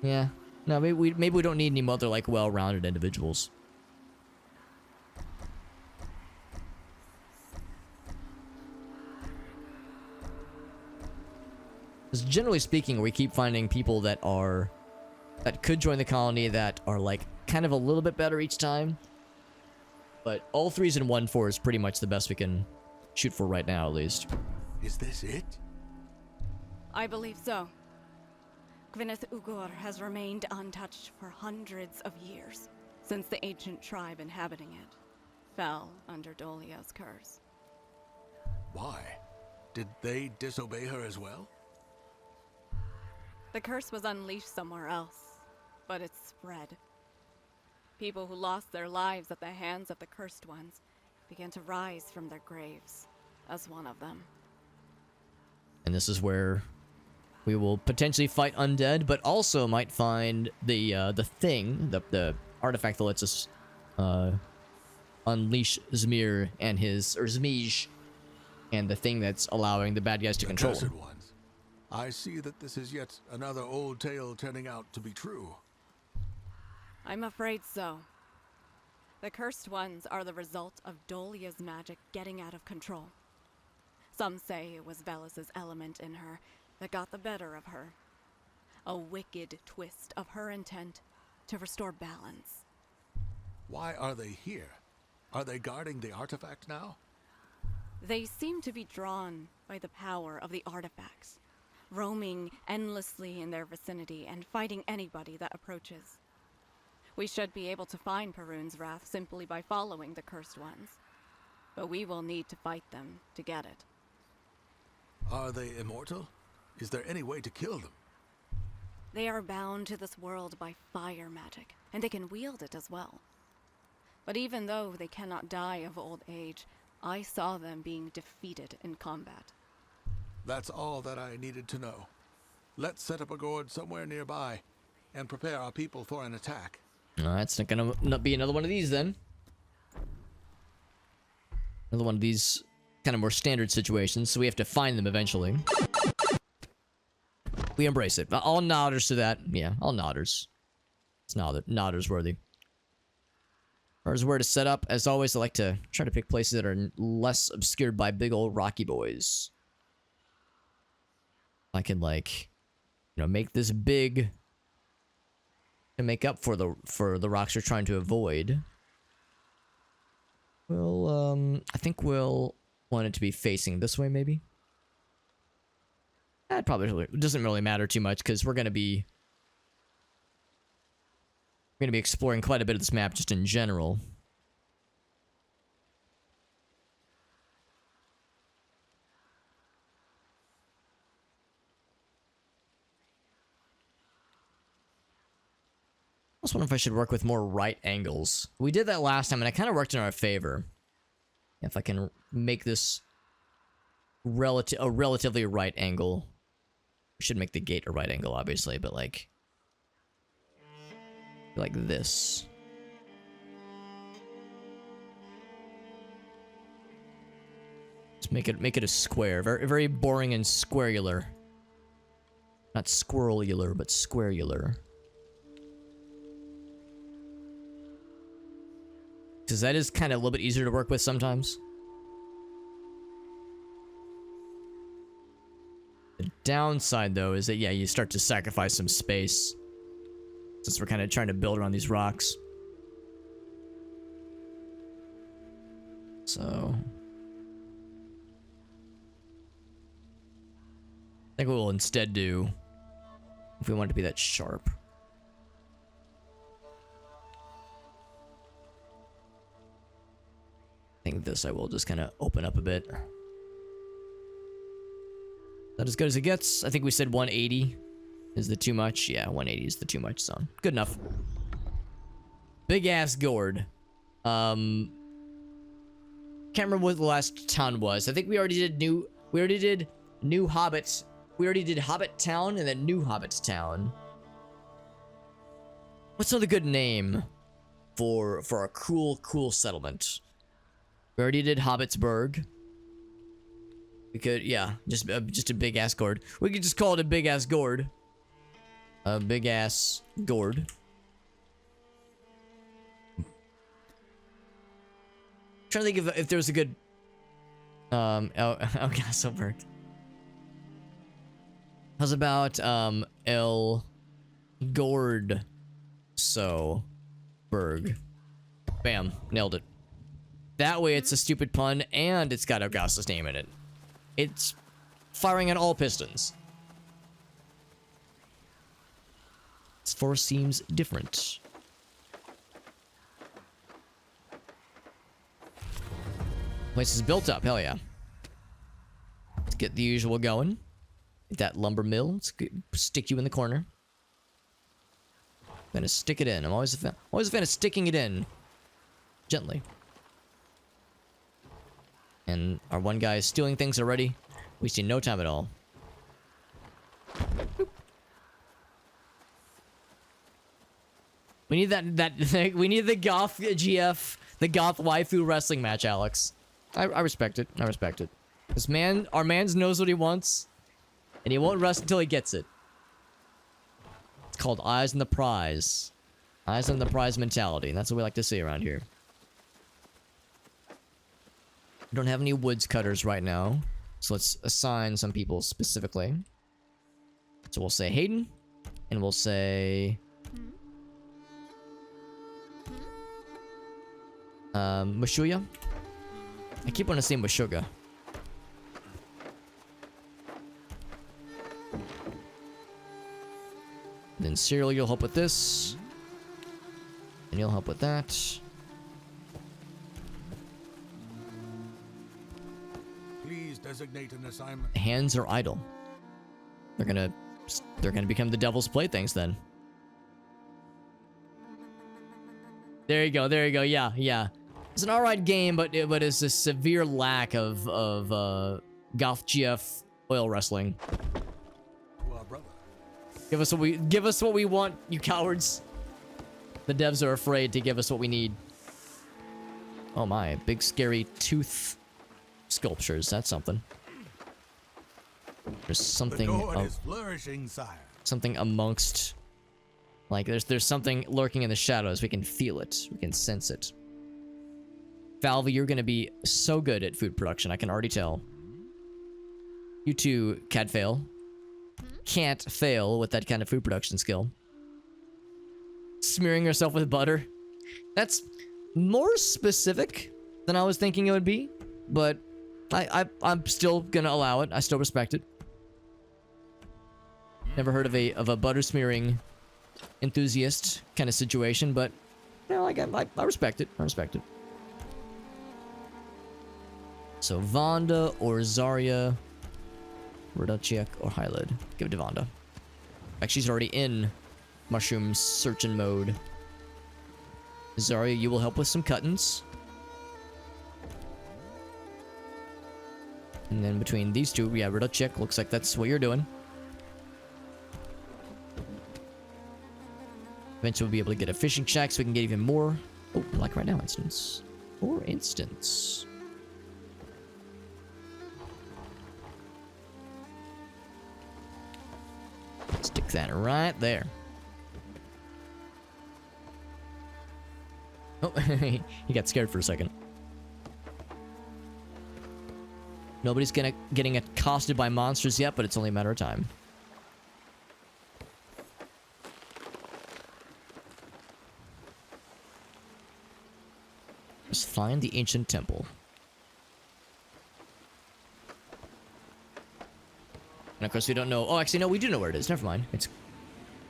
S1: Yeah, no, maybe we don't need any other like well-rounded individuals. Because generally speaking, we keep finding people that could join the colony that are like kind of a little bit better each time. But all 3s and 1/4 is pretty much the best we can shoot for right now, at least.
S2: Is this it?
S3: I believe so. Gwyneth Ugor has remained untouched for hundreds of years, since the ancient tribe inhabiting it fell under Dolia's curse.
S2: Why? Did they disobey her as well?
S3: The curse was unleashed somewhere else, but it spread. People who lost their lives at the hands of the cursed ones began to rise from their graves, as one of them.
S1: And this is where we will potentially fight undead, but also might find the thing, the artifact that lets us unleash Zmir and his, or Zmij, and the thing that's allowing the bad guys to control.
S2: Cursed ones. I see that this is yet another old tale turning out to be true.
S3: I'm afraid so. The cursed ones are the result of Dolia's magic getting out of control. Some say it was Velus's element in her that got the better of her. A wicked twist of her intent to restore balance.
S2: Why are they here? Are they guarding the artifact now?
S3: They seem to be drawn by the power of the artifacts, roaming endlessly in their vicinity and fighting anybody that approaches. We should be able to find Perun's wrath simply by following the cursed ones, but we will need to fight them to get it.
S2: Are they immortal? Is there any way to kill them?
S3: They are bound to this world by fire magic, and they can wield it as well. But even though they cannot die of old age, I saw them being defeated in combat.
S2: That's all that I needed to know. Let's set up a gourd somewhere nearby and prepare our people for an attack.
S1: It's not gonna be another one of these then. Another one of these kind of more standard situations, so we have to find them eventually. We embrace it. All nodders to that. Yeah, all nodders. It's nodders worthy. As far as where to set up, as always, I like to try to pick places that are less obscured by big old rocky boys. I can, like, you know, make this big to make up for the rocks you're trying to avoid. I think we'll want it to be facing this way, maybe. That probably doesn't really matter too much, because we're gonna be exploring quite a bit of this map just in general. I was wondering if I should work with more right angles. We did that last time, and it kind of worked in our favor. If I can make this a relatively right angle. We should make the gate a right angle, obviously, but like this. Just make it a square. Very, very boring and squarular. Not squirrelular, but squarular. Because that is kind of a little bit easier to work with sometimes. The downside, though, is that, yeah, you start to sacrifice some space. Since we're kind of trying to build around these rocks. So I think what we'll instead do, if we want it to be that sharp, I think this I will just kind of open up a bit. Is that as good as it gets? I think we said 180 is the too much. Yeah, 180 is the too much zone. Good enough. Big ass Gord. Can't remember what the last town was. I think we already did New Hobbit. We already did Hobbit Town and then New Hobbit Town. What's another good name for a cool settlement? We already did Hobbitsburg. We could, yeah, just a big ass Gord. We could just call it a big ass Gord. A big ass Gord. Trying to think if there was a good Castleberg. How's about El Gord so Berg? Bam, nailed it. That way it's a stupid pun and it's got Augusta's name in it. It's firing on all pistons. This forest seems different. Place is built up, hell yeah. Let's get the usual going. Get that lumber mill. Let's stick you in the corner. Gonna stick it in. I'm always a fan of sticking it in. Gently. And our one guy is stealing things already. Wasting no time at all. Boop. We need that we need the goth GF, the goth waifu wrestling match, Alex. I respect it. I respect it. This man, our man's knows what he wants, and he won't rest until he gets it. It's called eyes on the prize. Eyes on the prize mentality, and that's what we like to see around here. We don't have any woods cutters right now, so let's assign some people specifically. So we'll say Hayden, and we'll say Mashuya. I keep wanting to say Mashuga. Then Cyril, you'll help with this. And you'll help with that.
S2: Please designate an assignment.
S1: Hands are idle. They're gonna become the devil's playthings then. There you go. There you go. Yeah, yeah. It's an alright game, but it's a severe lack of goth GF oil wrestling.
S2: To our brother.
S1: Give us what we want, you cowards. The devs are afraid to give us what we need. Oh my, big scary tooth sculptures. That's something. There's something.
S2: The Gord is flourishing, sire.
S1: Something amongst. Like there's something lurking in the shadows. We can feel it. We can sense it. Valve, you're gonna be so good at food production. I can already tell. You too, Cadfail. Can't fail with that kind of food production skill. Smearing yourself with butter. That's more specific than I was thinking it would be, but I'm still gonna allow it. I still respect it. Never heard of a butter smearing enthusiast kind of situation, but you know, I respect it. I respect it. So Vonda or Zarya, Raduchek or Hylid. Give it to Vonda. In fact, she's already in mushroom searching mode. Zarya, you will help with some cuttings. And then between these two, yeah, Raduchek, looks like that's what you're doing. Eventually we'll be able to get a fishing shack so we can get even more. Oh, like right now, instance. For instance. Stick that right there. Oh, he got scared for a second. Nobody's getting accosted by monsters yet, but it's only a matter of time. Just find the ancient temple. And of course we don't know. Oh, actually, no, we do know where it is. Never mind. It's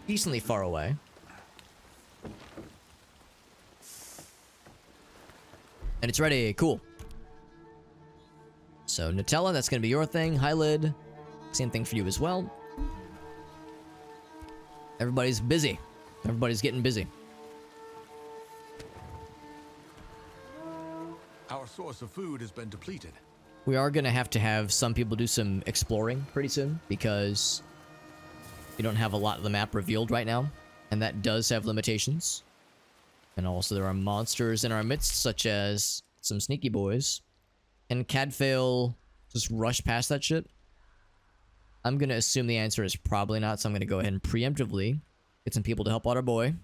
S1: decently far away. And it's ready. Cool. So, Nutella, that's going to be your thing. Hylid, same thing for you as well. Everybody's busy. Everybody's getting busy.
S2: Our source of food has been depleted.
S1: We are going to have some people do some exploring pretty soon because we don't have a lot of the map revealed right now. And that does have limitations. And also there are monsters in our midst, such as some sneaky boys. Can Cadfael just rush past that shit? I'm going to assume the answer is probably not, so I'm going to go ahead and preemptively get some people to help out our boy.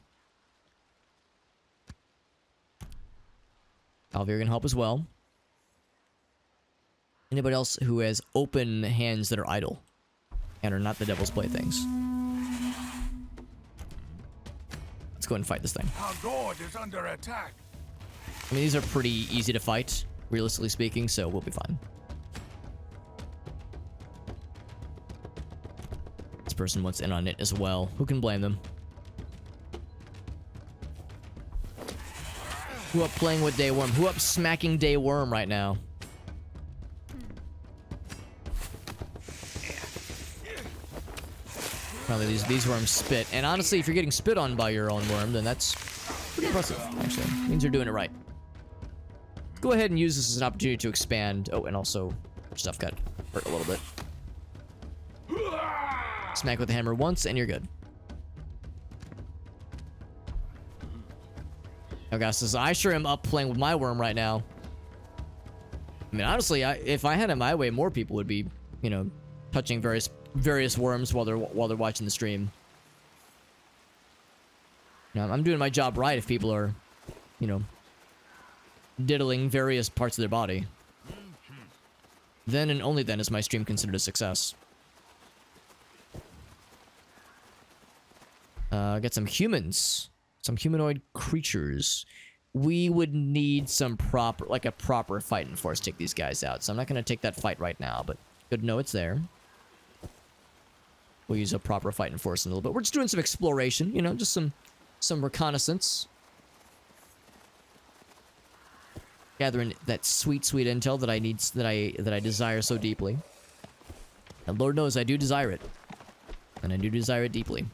S1: Alvir can help as well. Anybody else who has open hands that are idle and are not the devil's playthings? Let's go ahead and fight this thing.
S2: Our Gord is under attack.
S1: I mean, these are pretty easy to fight, realistically speaking, so we'll be fine. This person wants in on it as well. Who can blame them? Who up playing with Day Worm? Who up smacking Day Worm right now? Probably these worms spit. And honestly, if you're getting spit on by your own worm, then that's pretty impressive, actually. It means you're doing it right. Go ahead and use this as an opportunity to expand. Oh, and also, stuff got hurt a little bit. Smack with the hammer once, and you're good. Oh gosh, I sure am up playing with my worm right now. I mean, honestly, if I had it my way, more people would be, you know, touching various worms while they're watching the stream. You know, I'm doing my job right if people are, you know, diddling various parts of their body. Then and only then is my stream considered a success. Get some humans. Some humanoid creatures. We would need some a proper fighting force to take these guys out. So I'm not going to take that fight right now, but good to know it's there. We'll use a proper fighting force in a little bit. We're just doing some exploration, you know, just some reconnaissance. Gathering that sweet intel that I need, that I desire so deeply. And Lord knows I do desire it. And I do desire it deeply.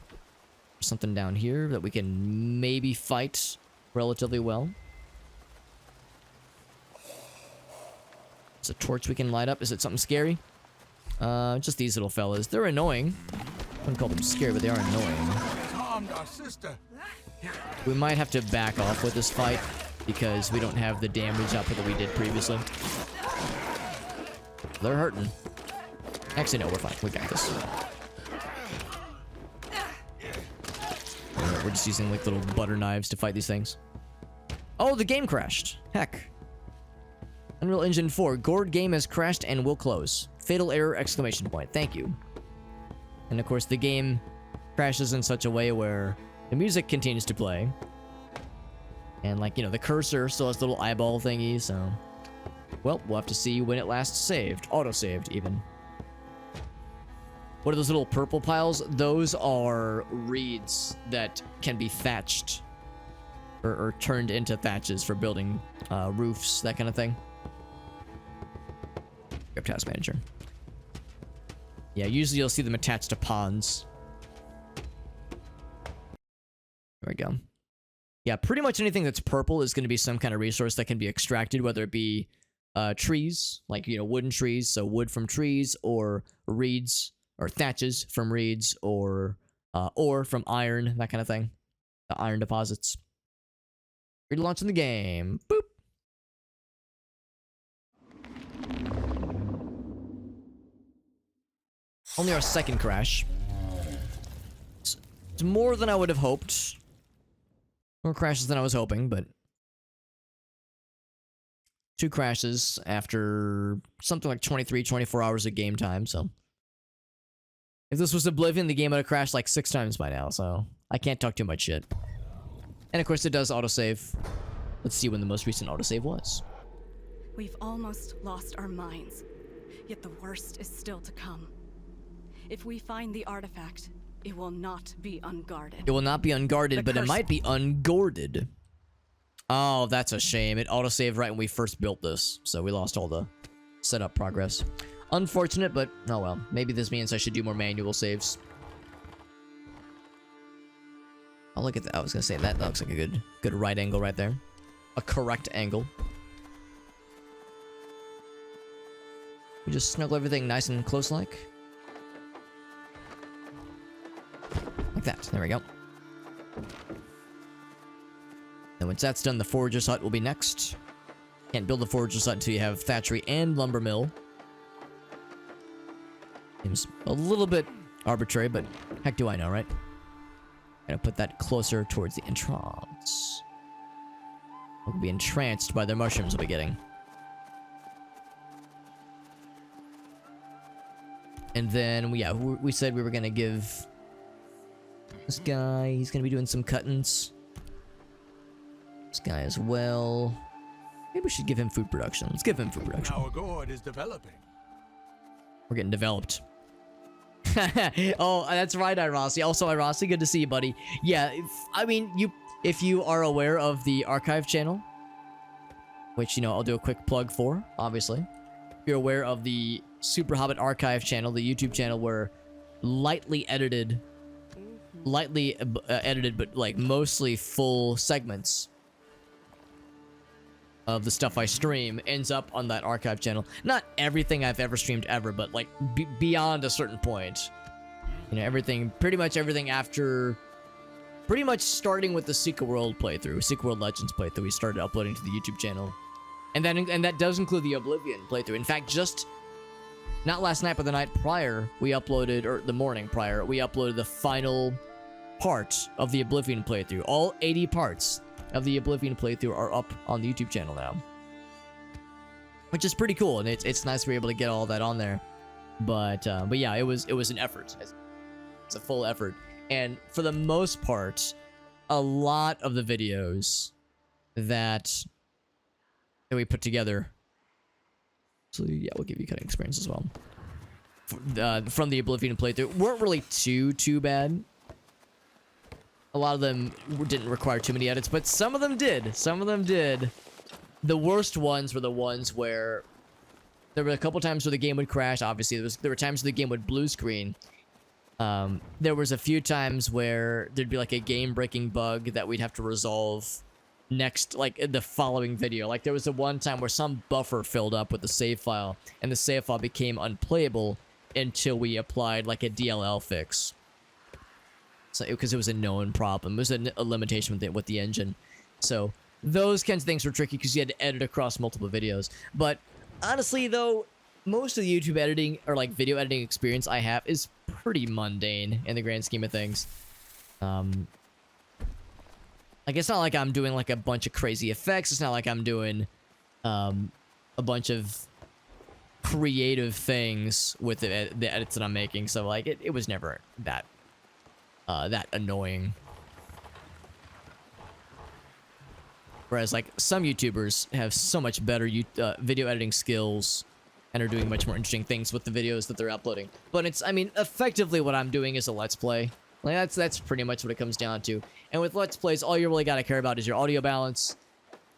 S1: There's something down here that we can maybe fight relatively well. It's a torch we can light up. Is it something scary? Just these little fellas. They're annoying. I wouldn't call them scary, but they are annoying.
S2: Harmed our sister.
S1: We might have to back off with this fight because we don't have the damage output that we did previously. They're hurting. Actually, no, we're fine. We got this. We're just using like little butter knives to fight these things. Oh, the game crashed. Heck. Unreal Engine 4. Gord game has crashed and will close. Fatal error! Exclamation point. Thank you. And of course, the game crashes in such a way where the music continues to play. And like, you know, the cursor still has the little eyeball thingy, so Well, we'll have to see when it last saved. Auto-saved, even. What are those little purple piles? Those are reeds that can be thatched. Or turned into thatches for building roofs, that kind of thing. Grab task manager. Yeah, usually you'll see them attached to ponds. There we go. Yeah, pretty much anything that's purple is going to be some kind of resource that can be extracted, whether it be trees, like, you know, wooden trees, so wood from trees, or reeds, or thatches from reeds, or ore from iron, that kind of thing. The iron deposits. We're launching the game. Boop. Only our second crash. It's more than I would have hoped. More crashes than I was hoping, but 2 crashes after something like 23, 24 hours of game time, so. If this was Oblivion, the game would have crashed like 6 times by now, so I can't talk too much shit. And of course it does autosave. Let's see when the most recent autosave was.
S3: We've almost lost our minds, yet the worst is still to come. If we find the artifact, it will not be unguarded.
S1: It will not be unguarded, but it might be ungorded. Oh, that's a shame. It autosaved right when we first built this, so we lost all the setup progress. Unfortunate, but oh well. Maybe this means I should do more manual saves. I'll look at that. I was gonna say that looks like a good right angle right there. A correct angle. We just snuggle everything nice and close like. Like that. There we go. And once that's done, the forager's hut will be next. Can't build the forager's hut until you have thatchery and lumber mill. Seems a little bit arbitrary, but heck do I know, right? Gonna put that closer towards the entrance. We'll be entranced by the mushrooms we'll be getting. And then, yeah, we said we were gonna give this guy, he's gonna be doing some cuttings. This guy as well. Maybe we should give him food production. Let's give him food production.
S2: Our Gord is developing.
S1: We're getting developed. Oh, that's right, Irasi. Also, Irasi, good to see you, buddy. Yeah, if you are aware of the archive channel, which, you know, I'll do a quick plug for, obviously. If you're aware of the Super Hobbit archive channel, the YouTube channel where lightly edited, but like mostly full segments of the stuff I stream ends up on that archive channel. Not everything I've ever streamed ever, but like beyond a certain point. You know, everything, pretty much everything after, pretty much starting with the Secret World playthrough, Secret World Legends playthrough, we started uploading to the YouTube channel. And that does include the Oblivion playthrough. In fact, just not last night, but the night prior, we uploaded, or the morning prior, we uploaded the final part of the Oblivion playthrough. All 80 parts of the Oblivion playthrough are up on the YouTube channel now, which is pretty cool, and it's nice we're able to get all that on there. But yeah, it was an effort. It's a full effort, and for the most part, a lot of the videos that we put together. So yeah, we'll give you cutting experience as well. From the Oblivion playthrough weren't really too bad. A lot of them didn't require too many edits, but some of them did. Some of them did. The worst ones were the ones where there were a couple times where the game would crash. Obviously, there were times where the game would blue screen. There was a few times where there'd be like a game-breaking bug that we'd have to resolve next, like in the following video. Like there was the one time where some buffer filled up with the save file, and the save file became unplayable until we applied like a DLL fix. So, because it was a known problem. It was a limitation with the engine. So, those kinds of things were tricky because you had to edit across multiple videos. But, honestly, though, most of the YouTube editing, or like video editing experience I have is pretty mundane in the grand scheme of things. Like, it's not like I'm doing like a bunch of crazy effects. It's not like I'm doing a bunch of creative things with the edits that I'm making. So, like, it was never that annoying. Whereas like some YouTubers have so much better video editing skills and are doing much more interesting things with the videos that they're uploading. But it's, I mean, effectively what I'm doing is a Let's Play. Like that's pretty much what it comes down to. And with Let's Plays, all you really gotta care about is your audio balance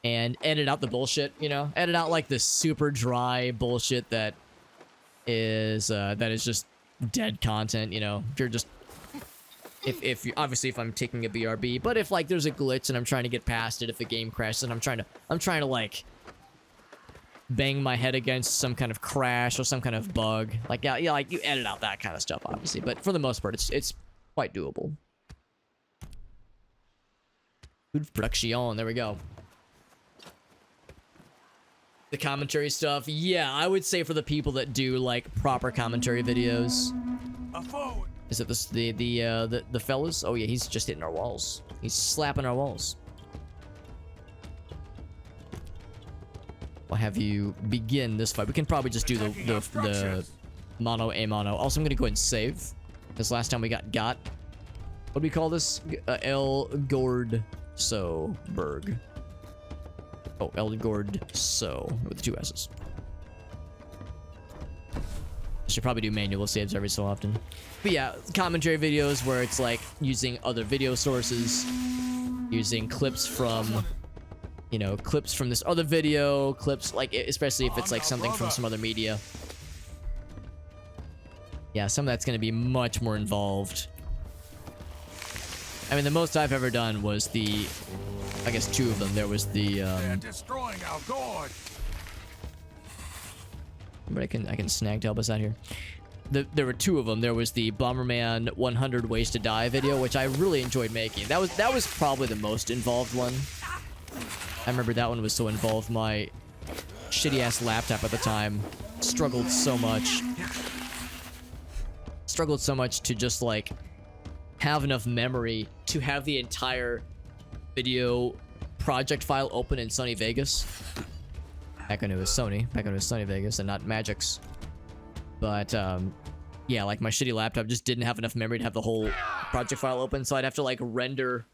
S1: and edit out the bullshit, you know? Edit out like the super dry bullshit that is just dead content, you know? If you're just, if you, obviously if I'm taking a BRB, but if like there's a glitch and I'm trying to get past it, if the game crashes and I'm trying to like bang my head against some kind of crash or some kind of bug, like yeah, like you edit out that kind of stuff, obviously, but for the most part, it's quite doable. Food production, there we go. The commentary stuff, yeah, I would say for the people that do like proper commentary videos. Is it this the fellas? Oh yeah, he's just hitting our walls. He's slapping our walls. I'll have you begin this fight. We can probably just do the mono a mono. Also, I'm gonna go ahead and save because last time we got. What do we call this? El Gord Berg. Oh, El Gord with the 2 S's. I should probably do manual saves every so often. But yeah, commentary videos where it's like using other video sources, using clips from, you know, clips from this other video, clips like, especially if it's like something from some other media. Yeah, some of that's going to be much more involved. I mean, the most I've ever done was I guess 2 of them. There was the,
S2: They're destroying our Gord.
S1: but I can snag to help us out here. There were 2 of them. There was the Bomberman 100 Ways to Die video, which I really enjoyed making. That was probably the most involved one. I remember that one was so involved. My shitty ass laptop at the time struggled so much to just like have enough memory to have the entire video project file open in Sony Vegas. Back when it was Sony Vegas and not Magic's. But yeah, like my shitty laptop just didn't have enough memory to have the whole project file open, so I'd have to like render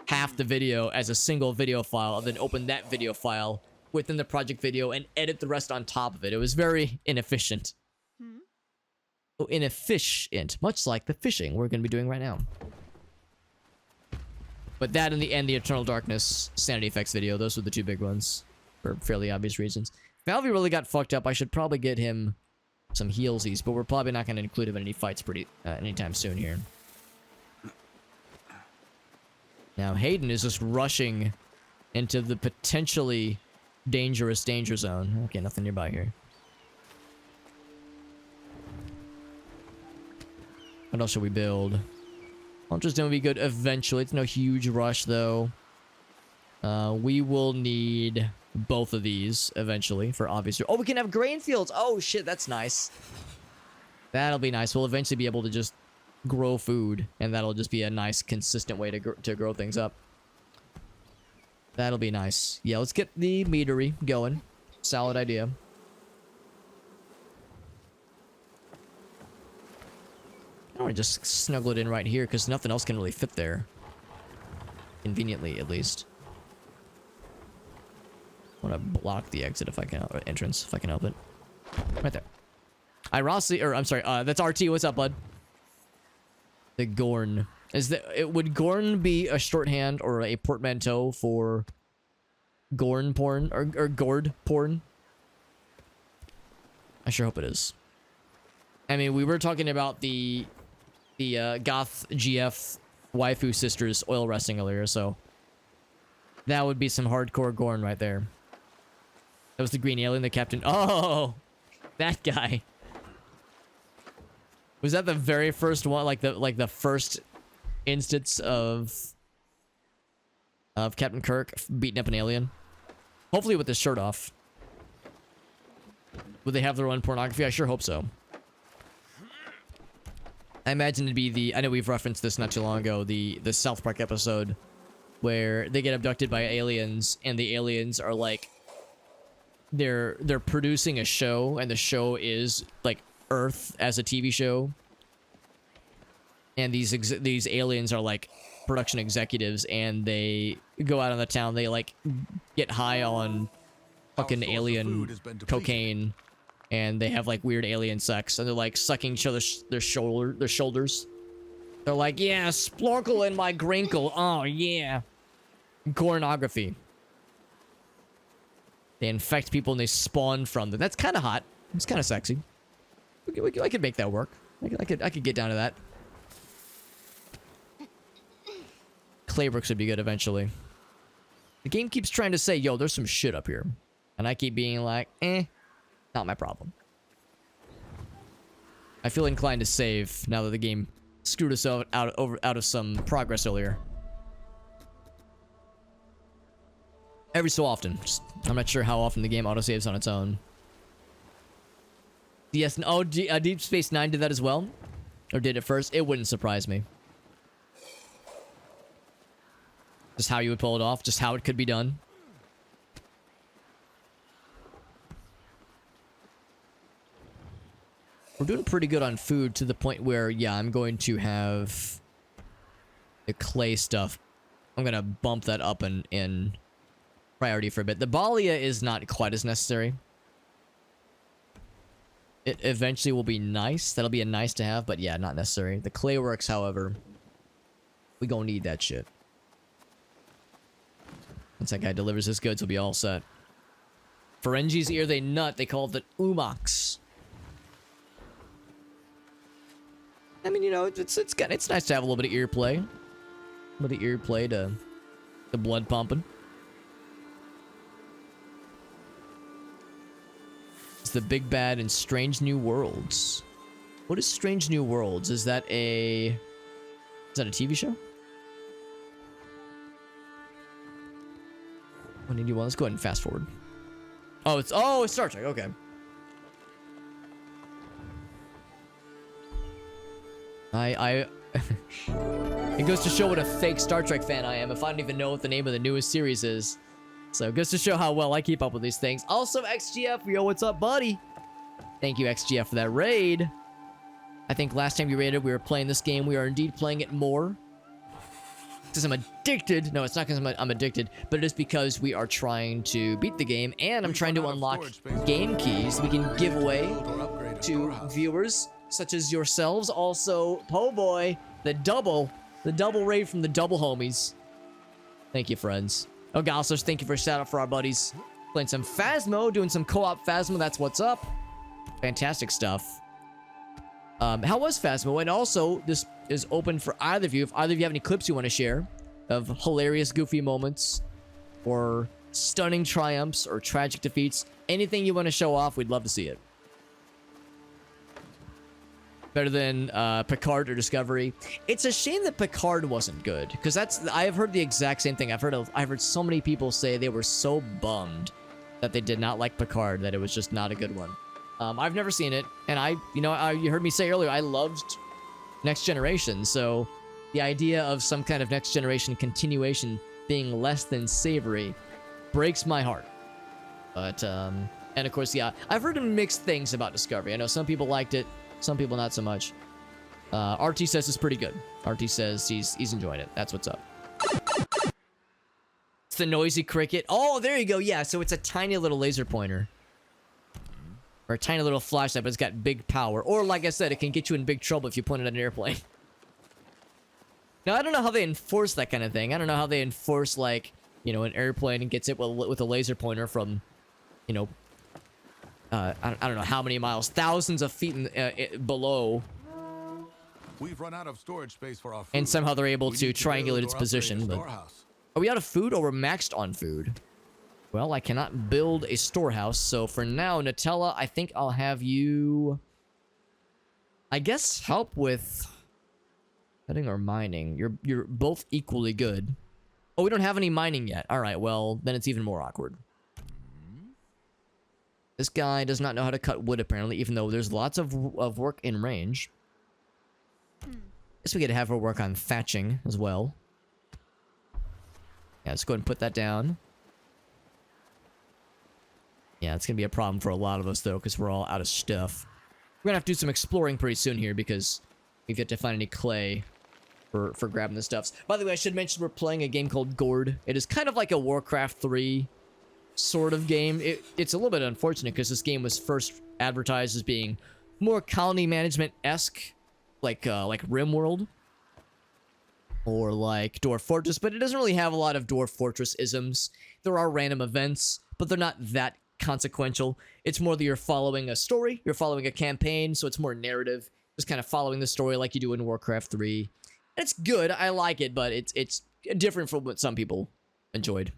S1: half the video as a single video file and then open that video file within the project video and edit the rest on top of it. It was very inefficient. Oh, inefficient, much like the fishing we're going to be doing right now. But that and the Eternal Darkness Sanity Effects video, those were the 2 big ones for fairly obvious reasons. Valvey really got fucked up. I should probably get him some healsies, but we're probably not going to include him in any fights anytime soon here. Now Hayden is just rushing into the potentially dangerous danger zone. Okay, nothing nearby here. What else should we build? Ultra's gonna be good eventually. It's no huge rush though. We will need both of these eventually for obvious. Oh, we can have grain fields. Oh shit, that's nice. That'll be nice. We'll eventually be able to just grow food, and that'll just be a nice, consistent way to grow things up. That'll be nice. Yeah, let's get the meadery going. Solid idea. I want to just snuggle it in right here because nothing else can really fit there. Conveniently, at least. I want to block the exit if I can, or entrance if I can help it. Right there. I'm sorry, that's RT. What's up, bud? The Gorn. Would Gorn be a shorthand or a portmanteau for Gorn porn or Gord porn? I sure hope it is. I mean, we were talking about the goth GF waifu sisters oil wrestling earlier, so that would be some hardcore Gorn right there. That was the green alien, the captain. Oh, that guy. Was that the very first one, like the first instance of Captain Kirk beating up an alien? Hopefully with his shirt off. Would they have their own pornography? I sure hope so. I imagine it'd be I know we've referenced this not too long ago, the South Park episode where they get abducted by aliens and the aliens are like they're producing a show and the show is like Earth as a TV show. And these aliens are like production executives, and they go out on the town. They like get high on fucking
S2: source of
S1: alien
S2: food has been depleted.
S1: cocaine, and they have like weird alien sex, and they're like sucking each other's their shoulders. They're like, yeah, splorkle in my grinkle. Oh yeah, pornography. They infect people and they spawn from them. That's kind of hot. It's kind of sexy. I could make that work. I could get down to that. Claybrooks would be good eventually. The game keeps trying to say, yo, there's some shit up here. And I keep being like, not my problem. I feel inclined to save now that the game screwed us out of some progress earlier. Every so often. I'm not sure how often the game autosaves on its own. Yes, oh, Deep Space Nine did that as well? Or did it first? It wouldn't surprise me. Just how you would pull it off. Just how it could be done. We're doing pretty good on food to the point where, yeah, I'm going to have the clay stuff. I'm going to bump that up in priority for a bit. The Balia is not quite as necessary. It eventually will be nice. That'll be a nice to have, but yeah, not necessary. The clay works, however. We gonna need that shit. Once that guy delivers his goods, we'll be all set. Ferengi's ear, they nut. They call it the Umox. I mean, you know, it's nice to have a little bit of ear play. A little bit of ear play to the blood pumping. It's the big bad in Strange New Worlds. What is Strange New Worlds? Is that a TV show? 181. Let's go ahead and fast forward. Oh, it's Star Trek. Okay. It goes to show what a fake Star Trek fan I am if I don't even know what the name of the newest series is. So it goes to show how well I keep up with these things. Also, XGF, yo, what's up, buddy? Thank you, XGF, for that raid. I think last time you raided, we were playing this game. We are indeed playing it more. Because I'm addicted. No, it's not because I'm addicted, but it is because we are trying to beat the game, and I'm trying to unlock game keys we can give away to viewers such as yourselves. Also, po boy, the double raid from the double homies. Thank you, friends. Oh, Gosslers, thank you for a shout out for our buddies. Playing some Phasmo, doing some co-op Phasmo. That's what's up. Fantastic stuff. How was Phasmo? And also, this is open for either of you. If either of you have any clips you want to share of hilarious, goofy moments, or stunning triumphs, or tragic defeats, anything you want to show off, we'd love to see it. Better than Picard or Discovery. It's a shame that Picard wasn't good, because I have heard the exact same thing. I've heard so many people say they were so bummed that they did not like Picard, that it was just not a good one. I've never seen it, and you heard me say earlier, I loved Next Generation, so the idea of some kind of Next Generation continuation being less than savory breaks my heart. But, and of course, yeah, I've heard mixed things about Discovery. I know some people liked it, some people not so much. RT says it's pretty good. RT says he's enjoying it. That's what's up. It's the noisy cricket. Oh, there you go. Yeah, so it's a tiny little laser pointer. Or a tiny little flashlight, but it's got big power. Or, like I said, it can get you in big trouble if you point it at an airplane. Now, I don't know how they enforce that kind of thing. I don't know how they enforce, like, you know, an airplane and gets it with a laser pointer from, you know, I don't know how many miles, thousands of feet below.
S2: We've run out of storage space for our food.
S1: And somehow they're able to triangulate its position. But are we out of food, or we're maxed on food? Well, I cannot build a storehouse, so for now, Nutella, I think I'll have you, I guess, help with cutting or mining. You're both equally good. Oh, we don't have any mining yet. All right, well, then it's even more awkward. This guy does not know how to cut wood, apparently, even though there's lots of work in range. Guess we get to have her work on thatching as well. Yeah, let's go ahead and put that down. Yeah, it's going to be a problem for a lot of us, though, because we're all out of stuff. We're going to have to do some exploring pretty soon here, because we've yet to find any clay. for grabbing the stuffs. By the way, I should mention we're playing a game called Gord. It is kind of like a Warcraft 3 sort of game. It's a little bit unfortunate because this game was first advertised as being more colony management-esque, like RimWorld or like Dwarf Fortress, but it doesn't really have a lot of Dwarf Fortress isms. There are random events, but they're not that consequential. It's more that you're following a story, you're following a campaign, so it's more narrative, just kind of following the story like you do in Warcraft 3. And it's good, I like it, but it's different from what some people enjoyed.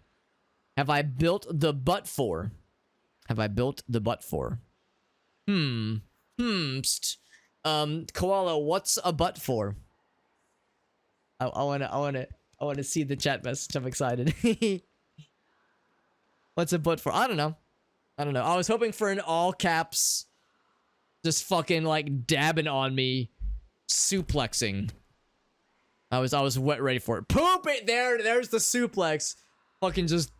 S1: Have I built the butt for? Have I built the butt for? Psst. Koala, what's a butt for? I wanna see the chat message. I'm excited. What's a butt for? I don't know. I was hoping for an all caps, just fucking like dabbing on me, suplexing. I was wet ready for it. Poop it there. There's the suplex. Fucking just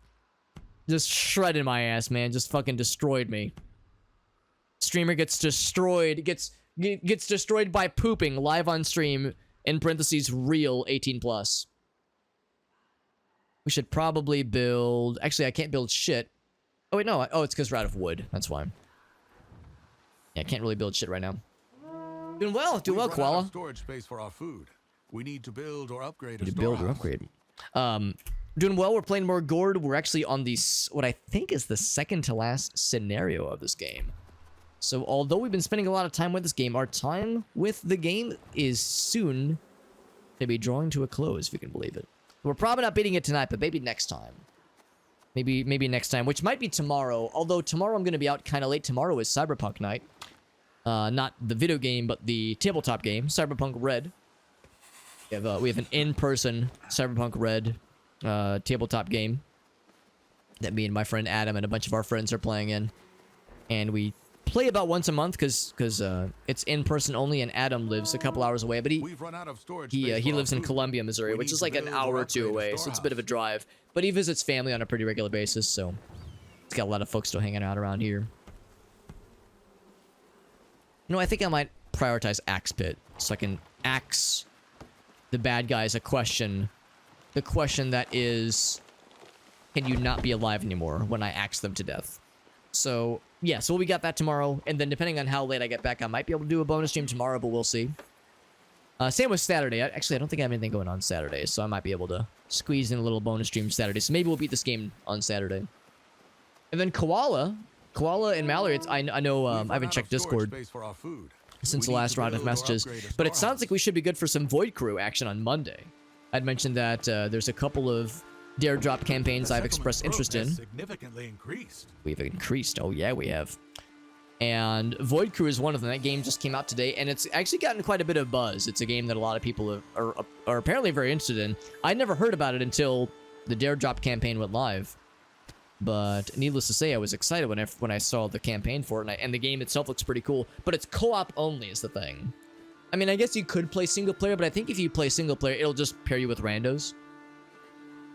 S1: shredded my ass, man. Just fucking destroyed me. Streamer gets destroyed. Gets destroyed by pooping live on stream. In parentheses, real 18+. We should probably build... Actually, I can't build shit. Oh, wait, no. Oh, it's because we're out of wood. That's why. Yeah, I can't really build shit right now. Doing well, Koala.
S2: Storage space for our food. We need to build or upgrade.
S1: Doing well. We're playing more Gord. We're actually on the what I think is the second to last scenario of this game. So although we've been spending a lot of time with this game, our time with the game is soon to be drawing to a close, if you can believe it. We're probably not beating it tonight, but maybe next time. Maybe next time, which might be tomorrow. Although tomorrow I'm going to be out kind of late. Tomorrow is Cyberpunk night. Not the video game, but the tabletop game, Cyberpunk Red. We have an in-person Cyberpunk Red tabletop game that me and my friend Adam and a bunch of our friends are playing in. And we play about once a month because it's in person only, and Adam lives a couple hours away, but he lives in Columbia, Missouri, which is like an hour or two away, so it's a bit of a drive. But he visits family on a pretty regular basis, so it's got a lot of folks still hanging out around here. You know, I think I might prioritize Axe Pit so I can axe the bad guys a question. The question that is, can you not be alive anymore when I axe them to death? So, yeah, so we got that tomorrow, and then depending on how late I get back, I might be able to do a bonus stream tomorrow, but we'll see. Same with Saturday. Actually, I don't think I have anything going on Saturday, so I might be able to squeeze in a little bonus stream Saturday. So maybe we'll beat this game on Saturday. And then Koala and Mallory, I know I haven't checked Discord since the last round of messages, but it sounds like we should be good for some Void Crew action on Monday. I'd mentioned that there's a couple of Dare Drop campaigns I've expressed interest in.
S2: Significantly increased.
S1: We've increased. Oh, yeah, we have. And Void Crew is one of them. That game just came out today, and it's actually gotten quite a bit of buzz. It's a game that a lot of people are apparently very interested in. I never heard about it until the Dare Drop campaign went live. But needless to say, I was excited when I saw the campaign for it, and the game itself looks pretty cool. But it's co-op only is the thing. I mean, I guess you could play single player, but I think if you play single player, it'll just pair you with randos.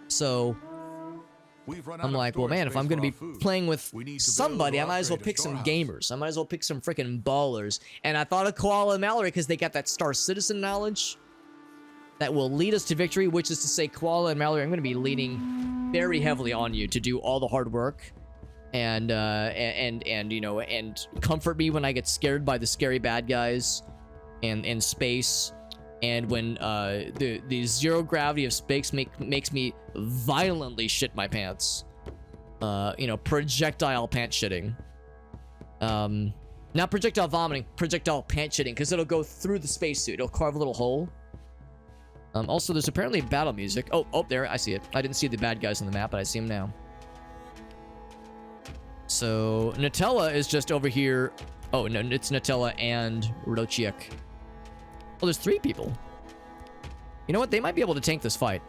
S1: So I'm like, well, man, if I'm going to be playing with somebody, I might as well pick some gamers. I might as well pick some freaking ballers. And I thought of Koala and Mallory because they got that Star Citizen knowledge that will lead us to victory, which is to say, Koala and Mallory, I'm going to be leaning very heavily on you to do all the hard work and you know, and comfort me when I get scared by the scary bad guys and space. And when the zero gravity of space makes me violently shit my pants. You know, projectile pants shitting. Not projectile vomiting, projectile pants shitting, because it'll go through the spacesuit. It'll carve a little hole. Also, there's apparently battle music. Oh, there, I see it. I didn't see the bad guys on the map, but I see them now. So, Nutella is just over here. Oh, no, it's Nutella and Rochiek. Well, there's 3 people. You know what? They might be able to tank this fight.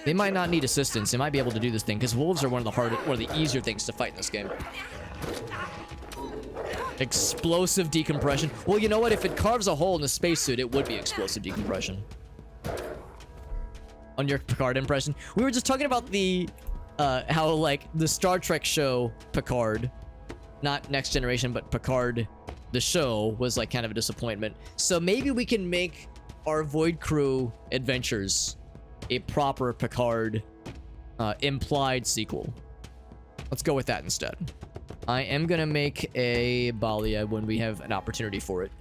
S1: They might not need assistance. They might be able to do this thing, because wolves are one of the easier things to fight in this game. Explosive decompression. Well, you know what? If it carves a hole in the spacesuit, it would be explosive decompression. On your Picard impression. We were just talking about the, how, like, the Star Trek show Picard, not Next Generation, but Picard, the show was like kind of a disappointment. So maybe we can make our Void Crew adventures a proper Picard implied sequel. Let's go with that instead. I am gonna make a Balia when we have an opportunity for it.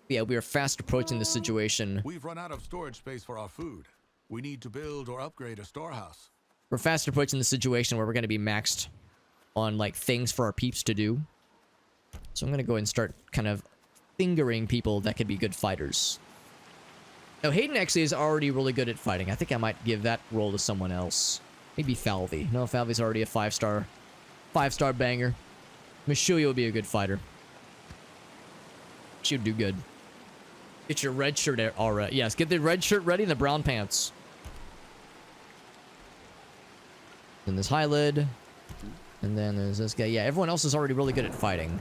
S1: Yeah, we are fast approaching the situation.
S2: We've run out of storage space for our food. We need to build or upgrade a storehouse.
S1: We're fast approaching the situation where we're gonna be maxed on like things for our peeps to do. So I'm gonna go ahead and start kind of fingering people that could be good fighters. Now Hayden actually is already really good at fighting. I think I might give that role to someone else. Maybe Falvey. No, Falvey's already a 5-star banger. Mishuya will be a good fighter. She would do good. Get your red shirt all right. Yes, get the red shirt ready and the brown pants. Then there's Hylid. And then there's this guy. Yeah, everyone else is already really good at fighting.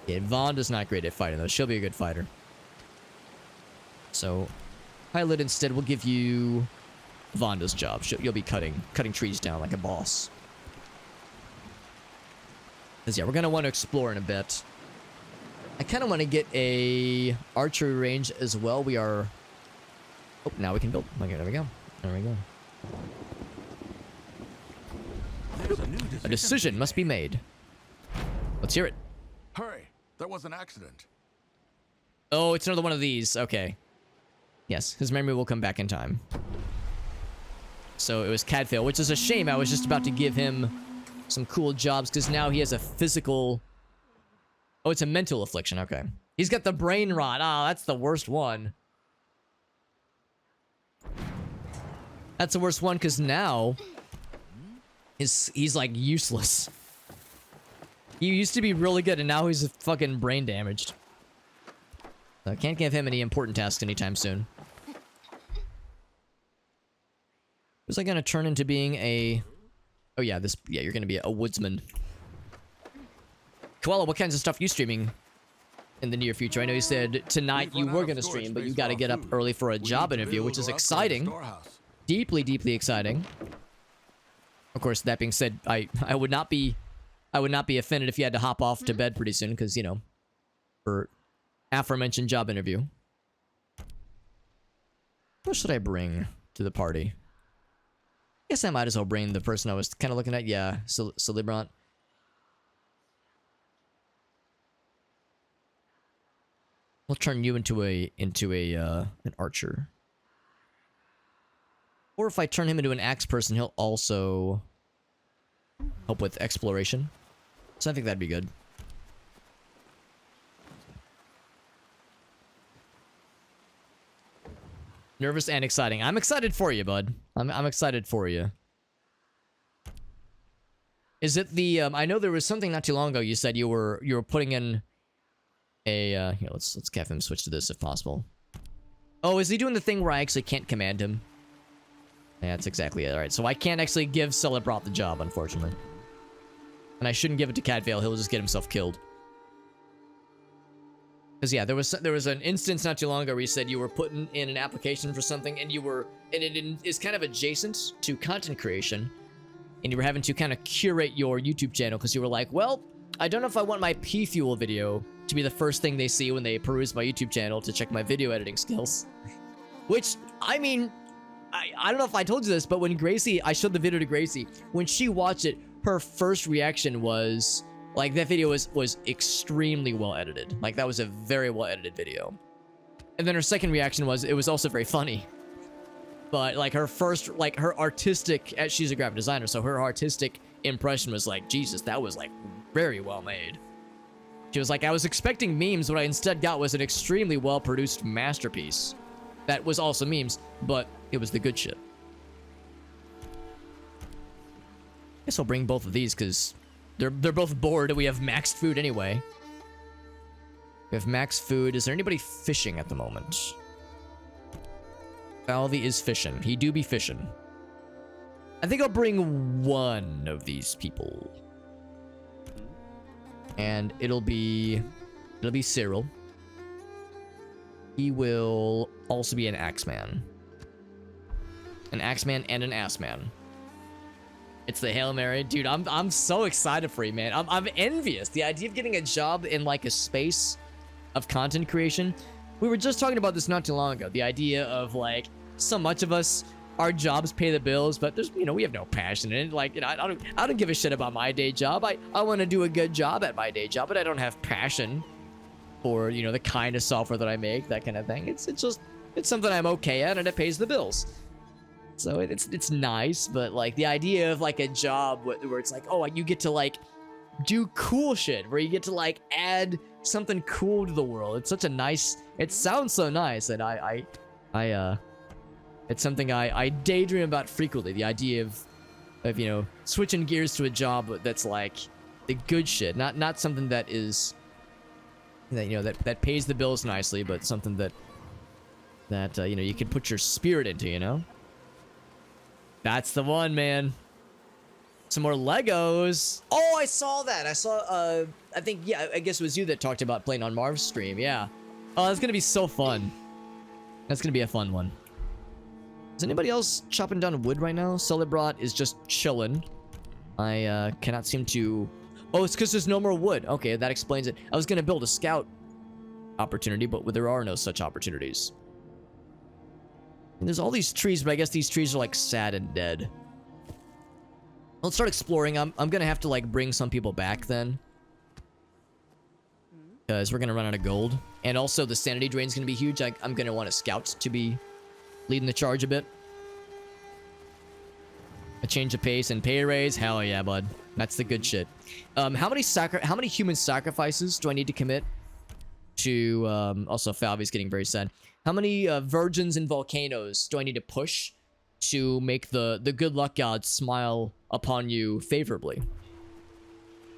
S1: Yeah, Vonda's not great at fighting, though. She'll be a good fighter. So, Hylid instead will give you Vonda's job. You'll be cutting trees down like a boss. Because, yeah, we're going to want to explore in a bit. I kind of want to get a archery range as well. We are... Oh, now we can build. Okay, there we go. There we go. A decision must be made. Let's hear it.
S2: Hurry! That was an accident.
S1: Oh, it's another one of these. Okay. Yes, his memory will come back in time. So it was Cadfael, which is a shame. I was just about to give him some cool jobs because now he has a physical... Oh, it's a mental affliction. Okay. He's got the brain rot. Ah, that's the worst one. That's the worst one because now he's like useless. He used to be really good and now he's fucking brain damaged. So I can't give him any important tasks anytime soon. Was I gonna turn into being a... Oh yeah, you're gonna be a woodsman. Koala, what kinds of stuff are you streaming in the near future? I know you said tonight you were gonna stream, but you gotta get up early for a job interview, which is exciting. Deeply, deeply exciting. Of course, that being said, I would not be offended if you had to hop off to bed pretty soon, because, you know, for aforementioned job interview. What should I bring to the party? Guess I might as well bring the person I was kind of looking at. Yeah, Celebrant. We'll turn you into an archer. Or if I turn him into an axe person, he'll also help with exploration. So I think that'd be good. Nervous and exciting. I'm excited for you, bud. I'm excited for you. Is it the I know there was something not too long ago you said you were putting in a here, let's have him switch to this if possible. Oh, is he doing the thing where I actually can't command him? Yeah, that's exactly it. Alright, so I can't actually give Celebrant the job, unfortunately. And I shouldn't give it to Cadfael, he'll just get himself killed. Because yeah, there was an instance not too long ago where you said you were putting in an application for something and it is kind of adjacent to content creation. And you were having to kind of curate your YouTube channel because you were like, well, I don't know if I want my P-Fuel video to be the first thing they see when they peruse my YouTube channel to check my video editing skills. Which, I mean, I don't know if I told you this, but when Gracie, I showed the video to Gracie, when she watched it, her first reaction was, like, that video was extremely well edited. Like, that was a very well edited video. And then her second reaction was, it was also very funny. But, like, her first, like, her artistic, she's a graphic designer, so her artistic impression was like, Jesus, that was, like, very well made. She was like, I was expecting memes, what I instead got was an extremely well-produced masterpiece. That was also memes, but it was the good shit. Guess I'll bring both of these, because they're both bored, and we have maxed food anyway. We have maxed food. Is there anybody fishing at the moment? Falvey is fishing. He do be fishing. I think I'll bring one of these people. And it'll be Cyril. He will also be an axeman. An axeman and an assman. It's the Hail Mary. Dude, I'm so excited for you, man. I'm envious. The idea of getting a job in like a space of content creation. We were just talking about this not too long ago. The idea of like so much of us, our jobs pay the bills, but there's, you know, we have no passion in it. Like, you know, I don't give a shit about my day job. I want to do a good job at my day job, but I don't have passion for, you know, the kind of software that I make, that kind of thing. It's something I'm okay at and it pays the bills. So it's nice, but like the idea of like a job where it's like, oh, you get to like do cool shit, where you get to like add something cool to the world. It's such a nice, it sounds so nice, and it's something I daydream about frequently. The idea of you know, switching gears to a job that's like the good shit, not something that is that, you know, that pays the bills nicely, but something that you know, you can put your spirit into, you know. That's the one, man. Some more Legos. Oh, I saw that. I saw, I think, yeah, I guess it was you that talked about playing on Marv's stream. Yeah. Oh, that's going to be so fun. That's going to be a fun one. Is anybody else chopping down wood right now? Celebrat is just chilling. I cannot seem to... Oh, it's because there's no more wood. Okay, that explains it. I was going to build a scout opportunity, but there are no such opportunities. And there's all these trees, but I guess these trees are like sad and dead. Let's start exploring. I'm gonna have to like bring some people back then, because we're gonna run out of gold, and also the sanity drain is gonna be huge. I'm gonna want a scout to be leading the charge a bit. A change of pace and pay raise. Hell yeah, bud. That's the good shit. How many human sacrifices do I need to commit to? Also, Falvy's getting very sad. How many virgins and volcanoes do I need to push to make the good luck gods smile upon you favorably?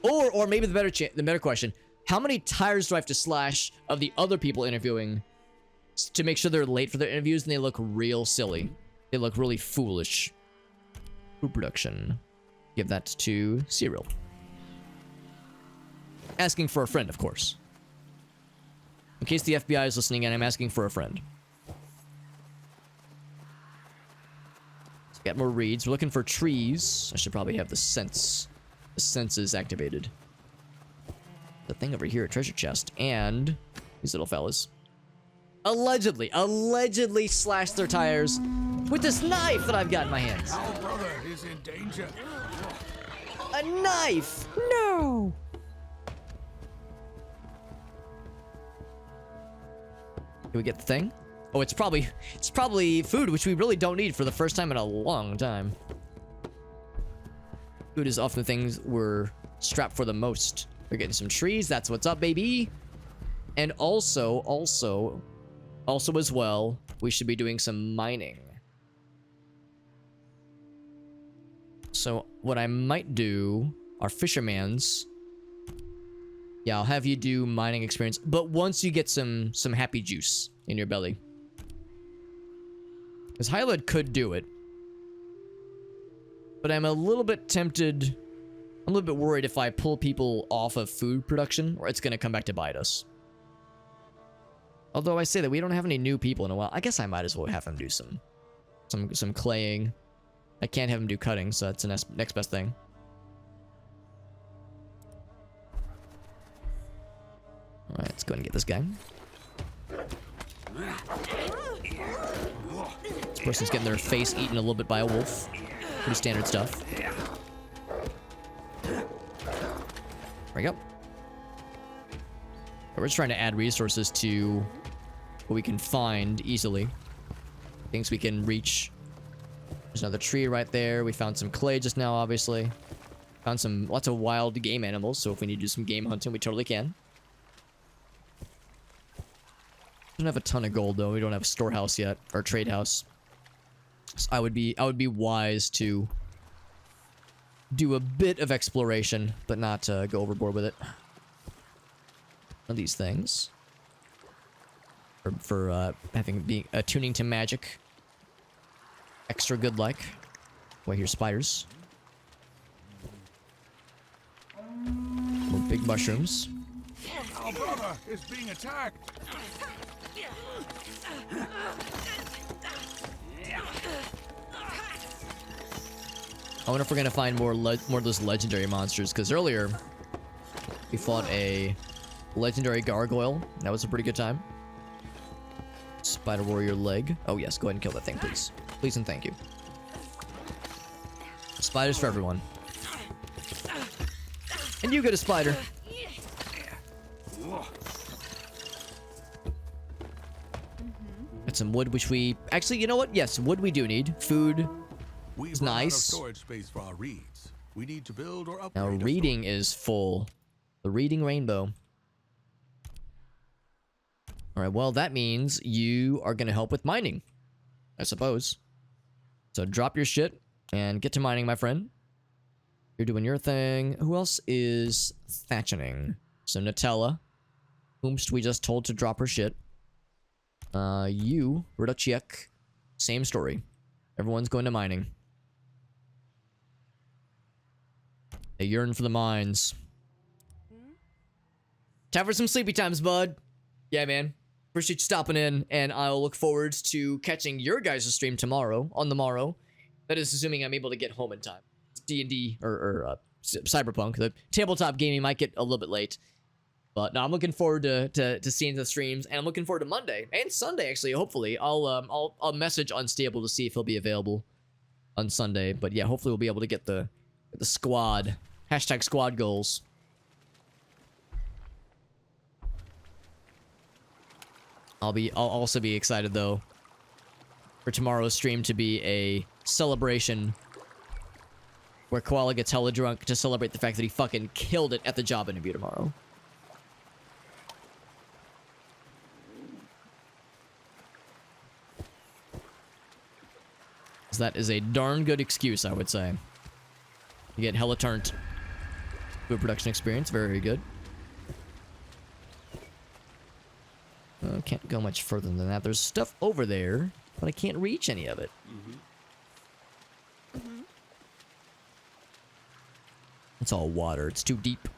S1: Or maybe the better question, how many tires do I have to slash of the other people interviewing to make sure they're late for their interviews and they look real silly? They look really foolish. Food production. Give that to Cyril. Asking for a friend, of course. In case the FBI is listening and I'm asking for a friend. Let's get more reeds. We're looking for trees. I should probably have the senses activated. The thing over here, a treasure chest, and these little fellas. Allegedly slashed their tires with this knife that I've got in my hands.
S2: Our brother is in danger.
S1: A knife! No! Can we get the thing? Oh, it's probably food, which we really don't need for the first time in a long time. Food is often the things we're strapped for the most. We're getting some trees. That's what's up, baby. And also as well, we should be doing some mining. So what I might do are fisherman's. Yeah, I'll have you do mining experience, but once you get some happy juice in your belly. Because Hyled could do it. But I'm a little bit tempted. I'm a little bit worried if I pull people off of food production, or it's going to come back to bite us. Although I say that we don't have any new people in a while. I guess I might as well have him do some claying. I can't have him do cutting, so that's the next best thing. Alright, let's go ahead and get this guy. This person's getting their face eaten a little bit by a wolf. Pretty standard stuff. There we go. We're just trying to add resources to what we can find easily. Things we can reach. There's another tree right there. We found some clay just now, obviously. Found lots of wild game animals, so if we need to do some game hunting, we totally can. Don't have a ton of gold though. We don't have a storehouse yet, or trade house. So I would be wise to do a bit of exploration, but not go overboard with it. One of these things for being attuning to magic. Extra good luck. Well, here's spiders. More big mushrooms.
S2: Our brother is being attacked.
S1: I wonder if we're gonna find more of those legendary monsters, because earlier we fought a legendary gargoyle. That was a pretty good time. Spider warrior leg. Oh yes, go ahead and kill that thing, please. Please and thank you. Spiders for everyone. And you get a spider. Got some wood, which we... Actually, you know what? Yes, wood we do need. Food is nice.
S2: Storage space for our reeds. We need to build or upgrade.
S1: Now, reading is full. The reading rainbow. Alright, well, that means you are going to help with mining. I suppose. So drop your shit and get to mining, my friend. You're doing your thing. Who else is thatching? So Nutella, whomst we just told to drop her shit. You, Rudachiek, same story. Everyone's going to mining. They yearn for the mines. Time for some sleepy times, bud. Yeah, man. Appreciate you stopping in, and I'll look forward to catching your guys' stream tomorrow, on the morrow. That is assuming I'm able to get home in time. D&D, or Cyberpunk. The tabletop gaming might get a little bit late. But no, I'm looking forward to seeing the streams, and I'm looking forward to Monday and Sunday, actually, hopefully. I'll message Unstable to see if he'll be available on Sunday. But yeah, hopefully we'll be able to get the squad. Hashtag squad goals. I'll also be excited, though, for tomorrow's stream to be a celebration where Koala gets hella drunk to celebrate the fact that he fucking killed it at the job interview tomorrow. So that is a darn good excuse, I would say. You get hella turned. Good production experience, very good. Can't go much further than that. There's stuff over there, but I can't reach any of it. It's all water. It's too deep.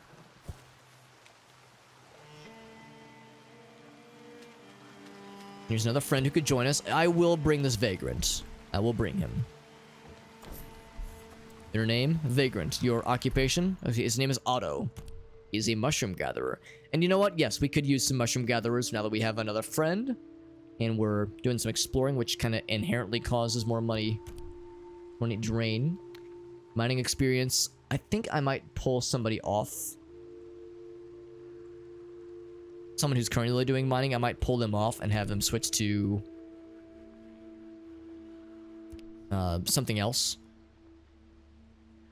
S1: Here's another friend who could join us. I will bring this vagrant. I will bring him. Your name? Vagrant. Your occupation? Okay, his name is Otto. He's a mushroom gatherer. And you know what? Yes, we could use some mushroom gatherers now that we have another friend. And we're doing some exploring, which kind of inherently causes more money drain. Mining experience. I think I might pull somebody off. Someone who's currently doing mining, I might pull them off and have them switch to something else.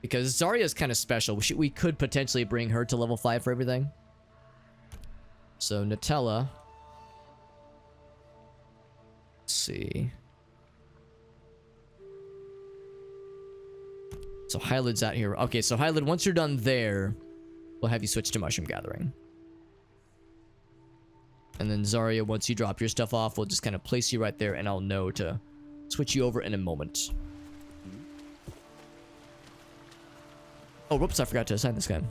S1: Because Zarya's kind of special. We could potentially bring her to level 5 for everything. So, Nutella. Let's see. So, Hylid's out here. Okay, so Hylid, once you're done there, we'll have you switch to mushroom gathering. And then Zarya, once you drop your stuff off, we'll just kind of place you right there, and I'll know to switch you over in a moment. Oh, whoops, I forgot to assign this guy.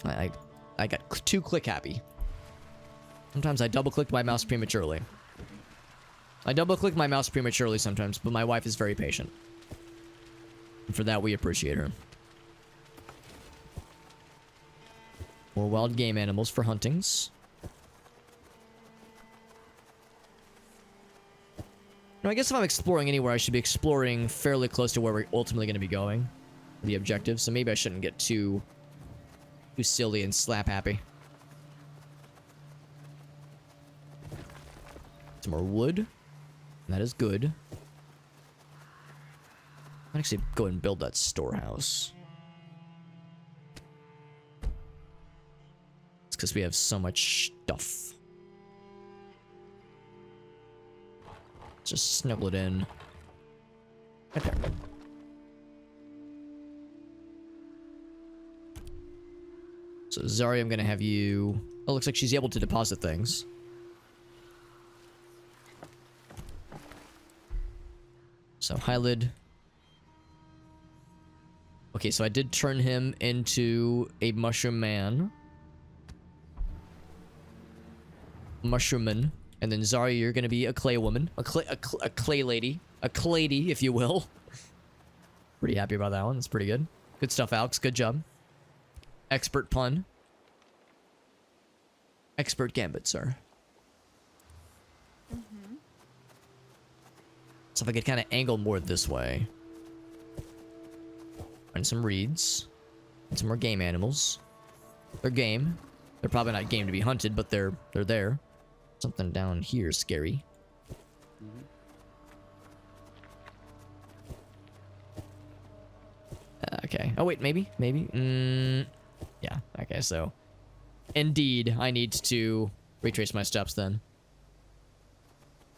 S1: I got too click happy. Sometimes I double-clicked my mouse prematurely. I double-click my mouse prematurely sometimes, but my wife is very patient. And for that, we appreciate her. More wild game animals for huntings. Now, I guess if I'm exploring anywhere, I should be exploring fairly close to where we're ultimately going to be going. The objective, so maybe I shouldn't get too silly and slap happy. Some more wood. That is good. I'll actually go and build that storehouse. It's because we have so much stuff. Just snuggle it in. Right there. So Zarya, I'm gonna have you... Oh, looks like she's able to deposit things. So Hylid. Okay, so I did turn him into a mushroom man. Mushroomman. And then Zarya, you're gonna be a clay woman. A clay lady. A clady, if you will. Pretty happy about that one. That's pretty good. Good stuff, Alex. Good job. Expert pun. Expert gambit, sir. So if I could kind of angle more this way. Find some reeds. And some more game animals. They're game. They're probably not game to be hunted, but they're there. Something down here scary. Okay. Oh, wait, maybe? Yeah, okay, so... Indeed, I need to retrace my steps then.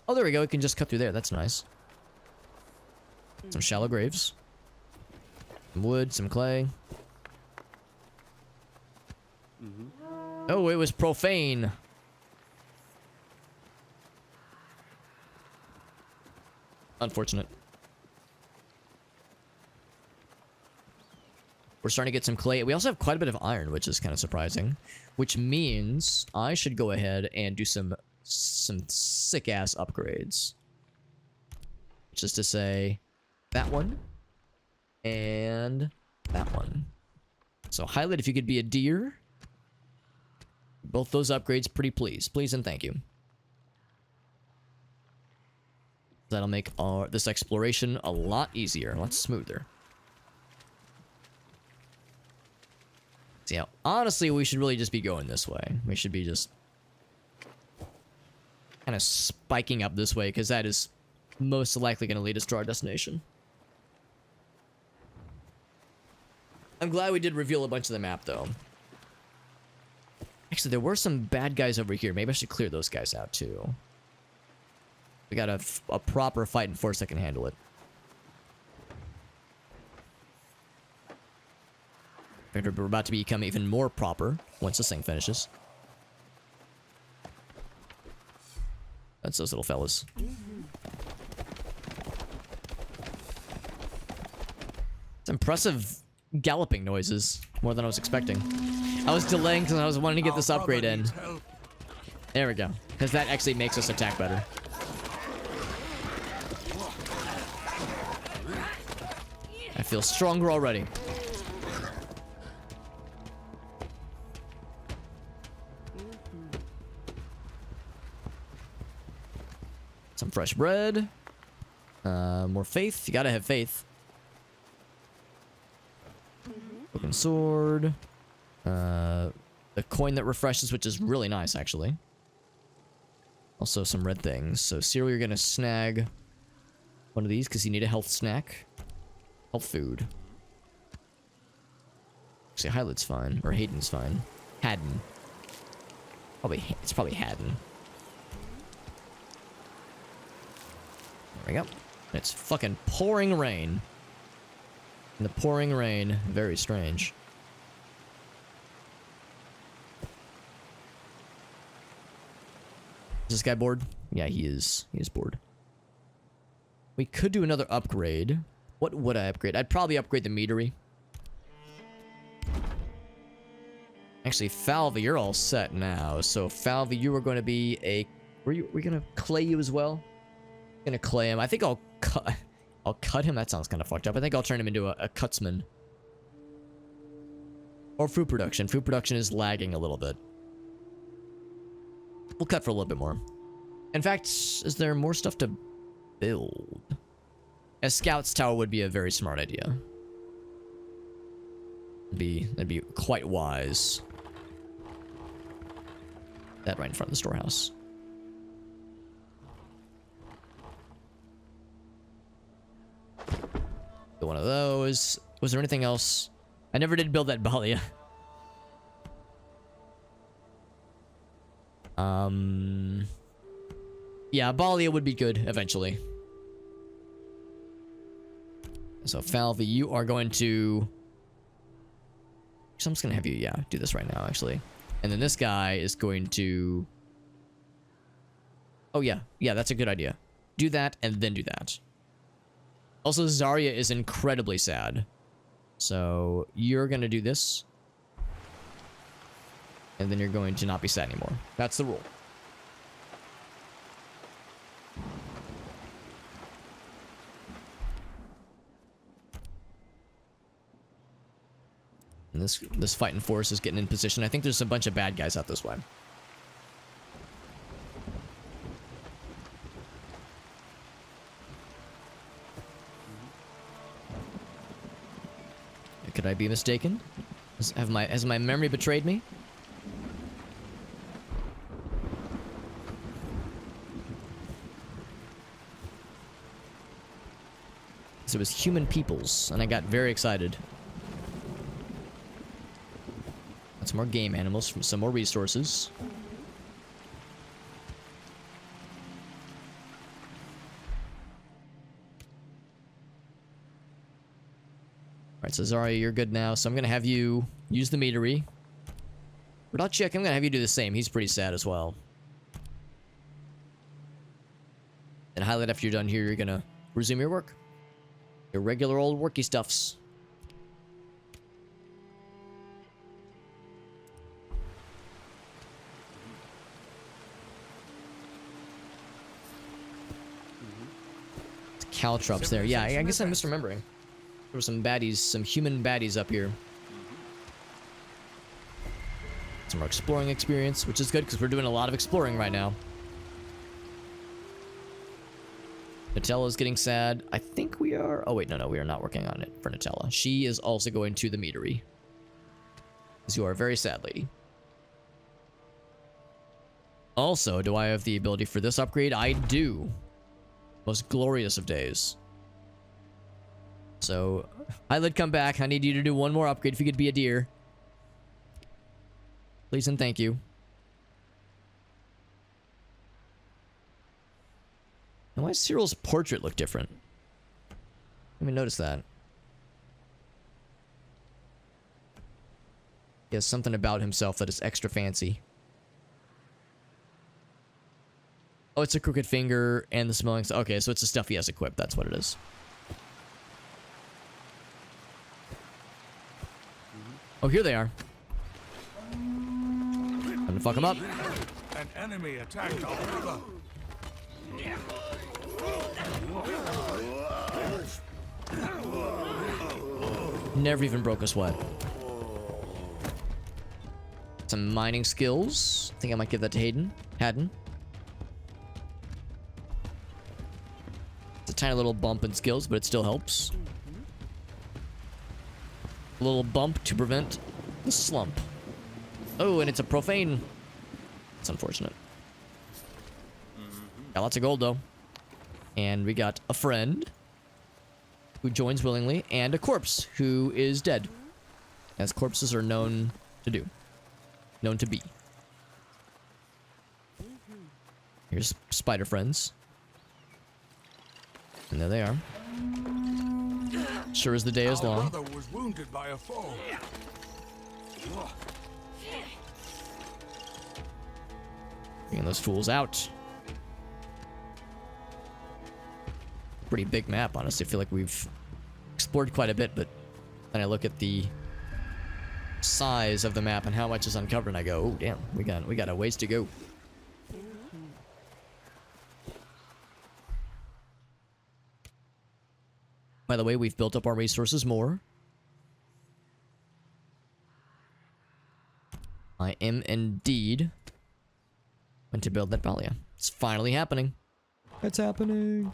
S1: Oh, there we go. We can just cut through there. That's nice. Some shallow graves. Some wood, some clay. Oh, it was profane. Unfortunate. We're starting to get some clay. We also have quite a bit of iron, which is kind of surprising. Which means I should go ahead and do some sick-ass upgrades. Which is to say, that one. And that one. So, highlight if you could be a deer. Both those upgrades, pretty please. Please and thank you. That'll make this exploration a lot easier, a lot smoother. So yeah, honestly, we should really just be going this way. We should be just kind of spiking up this way, because that is most likely going to lead us to our destination. I'm glad we did reveal a bunch of the map, though. Actually, there were some bad guys over here. Maybe I should clear those guys out, too. We got a proper fighting force that can handle it. We're about to become even more proper once this thing finishes. That's those little fellas. It's impressive galloping noises, more than I was expecting. I was delaying because I was wanting to get this upgrade in. There we go. Because that actually makes us attack better. I feel stronger already. Some fresh bread. More faith. You gotta have faith. Broken sword. A coin that refreshes, which is really nice, actually. Also, some red things. So, Cyril, you're gonna snag one of these because you need a health snack. Health food. Actually, Highlight's fine. Or Hayden's fine. Haddon. It's probably Haddon. There we go. It's fucking pouring rain. And the pouring rain, very strange. Is this guy bored? Yeah, he is. He is bored. We could do another upgrade. What would I upgrade? I'd probably upgrade the meadery. Actually, Falvey, you're all set now. So, Falvey, you are going to be a... We're going to clay you as well? Gonna clay him. I think I'll cut him. That sounds kind of fucked up. I think I'll turn him into a cutsman. Or food production. Food production is lagging a little bit. We'll cut for a little bit more. In fact, is there more stuff to build? A scout's tower would be a very smart idea. That'd be quite wise. That right in front of the storehouse. One of those. Was there anything else? I never did build that Balia. Yeah, Balia would be good eventually. So, Falvey, you are going to... So I'm just going to have you, yeah, do this right now, actually. And then this guy is going to... Oh, yeah. Yeah, that's a good idea. Do that, and then do that. Also, Zarya is incredibly sad. So, you're going to do this. And then you're going to not be sad anymore. That's the rule. this fighting force is getting in position. I think there's a bunch of bad guys out this way. Could I be mistaken? Has my memory betrayed me? So it was human peoples, and I got very excited. Got some more game animals, from some more resources. Alright, so Zarya, you're good now, so I'm gonna have you use the meadery. Rodachik, I'm gonna have you do the same. He's pretty sad as well. And highlight after you're done here, you're gonna resume your work. Your regular old worky stuffs. Caltrops there. Yeah, I guess I'm misremembering. There were some baddies, some human baddies up here. Some more exploring experience, which is good because we're doing a lot of exploring right now. Nutella's getting sad. I think we are... Oh, wait, no, we are not working on it for Nutella. She is also going to the meadery. Because you are a very sad lady. Also, do I have the ability for this upgrade? I do. Most glorious of days. So, Hyland, come back. I need you to do one more upgrade if you could be a deer. Please and thank you. And why does Cyril's portrait look different? Let me notice that. He has something about himself that is extra fancy. Oh, it's a crooked finger and the smelling... Okay, so it's the stuff he has equipped. That's what it is. Oh, here they are. Time to fuck them up.
S2: An enemy attacked our river.
S1: Never even broke a sweat. Some mining skills. I think I might give that to Haddon. It's a tiny little bump in skills, but it still helps. A little bump to prevent the slump. Oh, and it's a profane. It's unfortunate. Got lots of gold, though. And we got a friend who joins willingly, and a corpse who is dead. As corpses are known to do. Known to be. Here's spider friends. And there they are. Sure as the day is long.
S2: Our brother was wounded by a foe.
S1: Bringing those fools out. Pretty big map, honestly. I feel like we've explored quite a bit, but then I look at the size of the map and how much is uncovered, and I go, oh damn, we got a ways to go. By the way, we've built up our resources more. I am indeed going to build that Valia. It's finally happening. It's happening.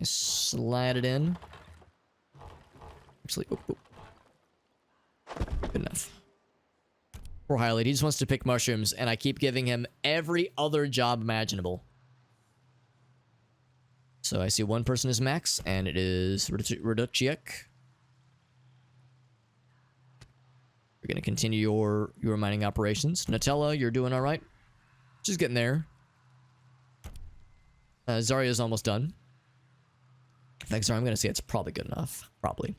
S1: I slide it in. Actually, oh. Good enough. Poor Highlight, he just wants to pick mushrooms, and I keep giving him every other job imaginable. So I see one person is Max, and it is Raduchiek. We're gonna continue your mining operations. Nutella, you're doing all right. She's getting there. Zarya's almost done. Thanks, Zarya. I'm gonna say it's probably good enough. Probably.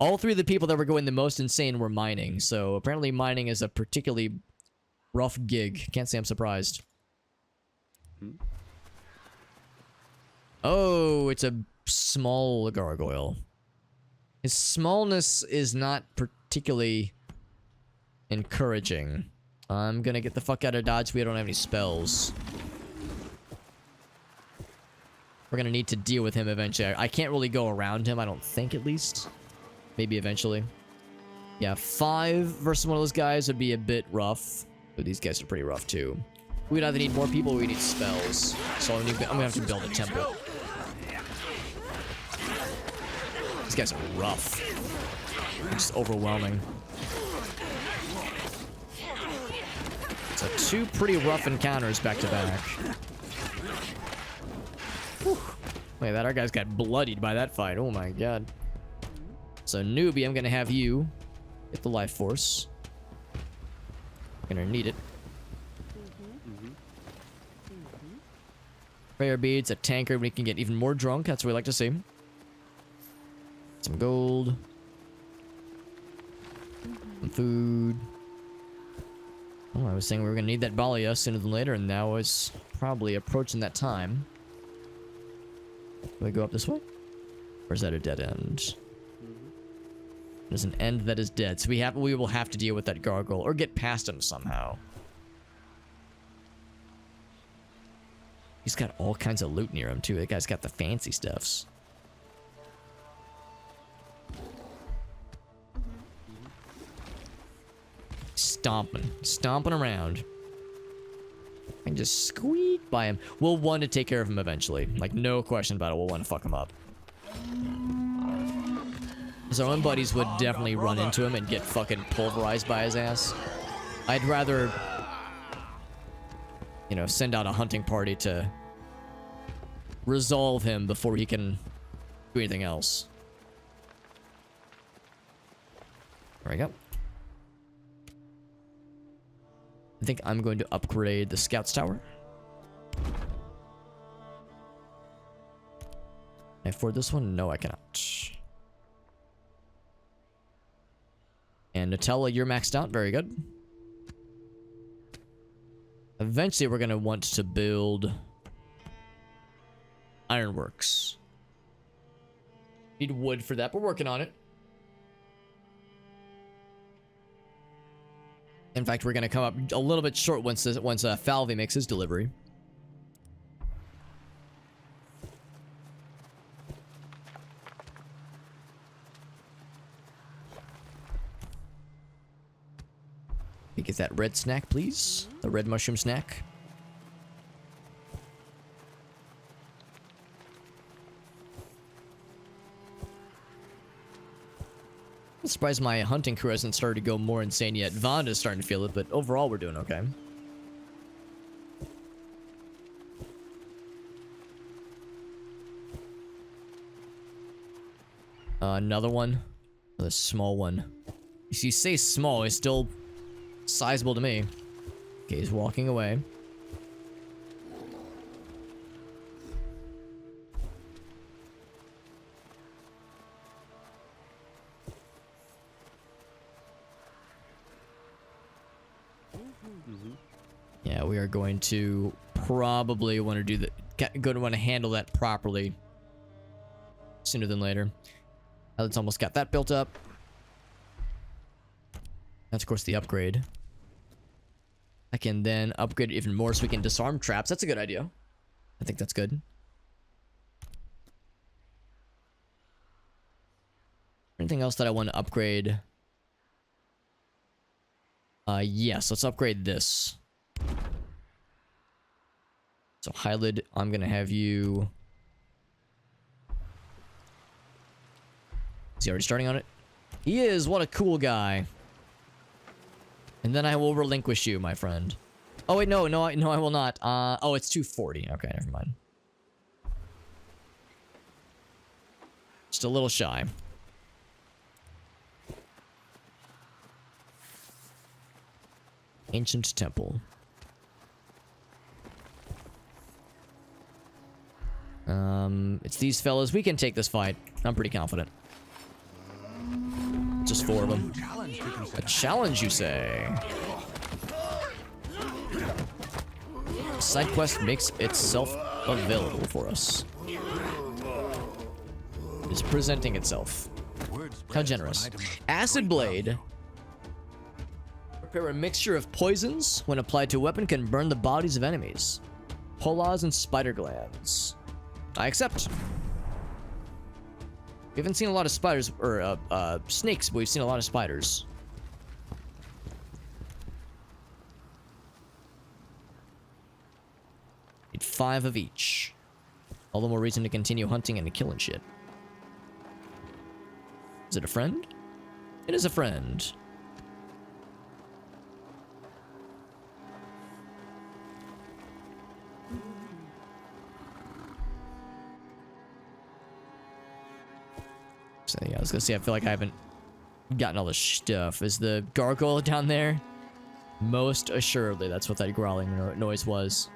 S1: All three of the people that were going the most insane were mining, so apparently mining is a particularly rough gig. Can't say I'm surprised. Oh, it's a small gargoyle. His smallness is not particularly encouraging. I'm gonna get the fuck out of Dodge. We don't have any spells. We're gonna need to deal with him eventually. I can't really go around him, I don't think, at least. Maybe eventually. Yeah, 5 versus one of those guys would be a bit rough. But these guys are pretty rough too. We'd either need more people or we need spells. So I'm gonna have to build a temple. These guys are rough. Just overwhelming. So 2 pretty rough encounters back to back. Whew. Wait, that our guys got bloodied by that fight. Oh my god. So newbie, I'm gonna have you get the life force. Gonna need it. Prayer beads, a tankard. We can get even more drunk. That's what we like to see. Some gold. Some food. Oh, I was saying we were gonna need that Balia sooner than later, and now it's probably approaching that time. Do we go up this way? Or is that a dead end? There's an end that is dead, so we will have to deal with that gargoyle or get past him somehow. He's got all kinds of loot near him too. That guy's got the fancy stuffs. Stomping around. And just squeak by him. We'll want to take care of him eventually. Like, no question about it. We'll want to fuck him up. His own buddies would definitely run into him and get fucking pulverized by his ass. I'd rather, you know, send out a hunting party to resolve him before he can do anything else. There we go. I think I'm going to upgrade the Scouts Tower. Can I afford this one? No, I cannot. And Nutella, you're maxed out. Very good. Eventually, we're going to want to build ironworks. Need wood for that. We're working on it. In fact, we're going to come up a little bit short once Falvey makes his delivery. You get that red snack, please. The red mushroom snack. I'm surprised my hunting crew hasn't started to go more insane yet. Vonda's starting to feel it, but overall we're doing okay. Another one. Another small one. You say small, it's still sizable to me. Okay, he's walking away. Yeah, we are going to probably want to do that. Going to want to handle that properly sooner than later. Let's almost got that built up. That's of course the upgrade. I can then upgrade it even more so we can disarm traps. That's a good idea. I think that's good. Anything else that I want to upgrade? Yes, let's upgrade this. So Hylid, I'm gonna have you. Is he already starting on it? He is. What a cool guy. And then I will relinquish you, my friend. Oh wait, no, I will not. Oh, it's 240. Okay, never mind. Just a little shy. Ancient Temple. It's these fellas. We can take this fight. I'm pretty confident. Just 4 of them. A challenge, you say? Side quest makes itself available for us. It is presenting itself. How generous. Acid Blade. Prepare a mixture of poisons. When applied to a weapon, can burn the bodies of enemies. Polas and spider glands. I accept. We haven't seen a lot of spiders, or snakes, but we've seen a lot of spiders. Need 5 of each. All the more reason to continue hunting and killing shit. Is it a friend? It is a friend. So yeah, I was gonna say, I feel like I haven't gotten all the stuff. Is the gargoyle down there? Most assuredly, that's what that growling noise was.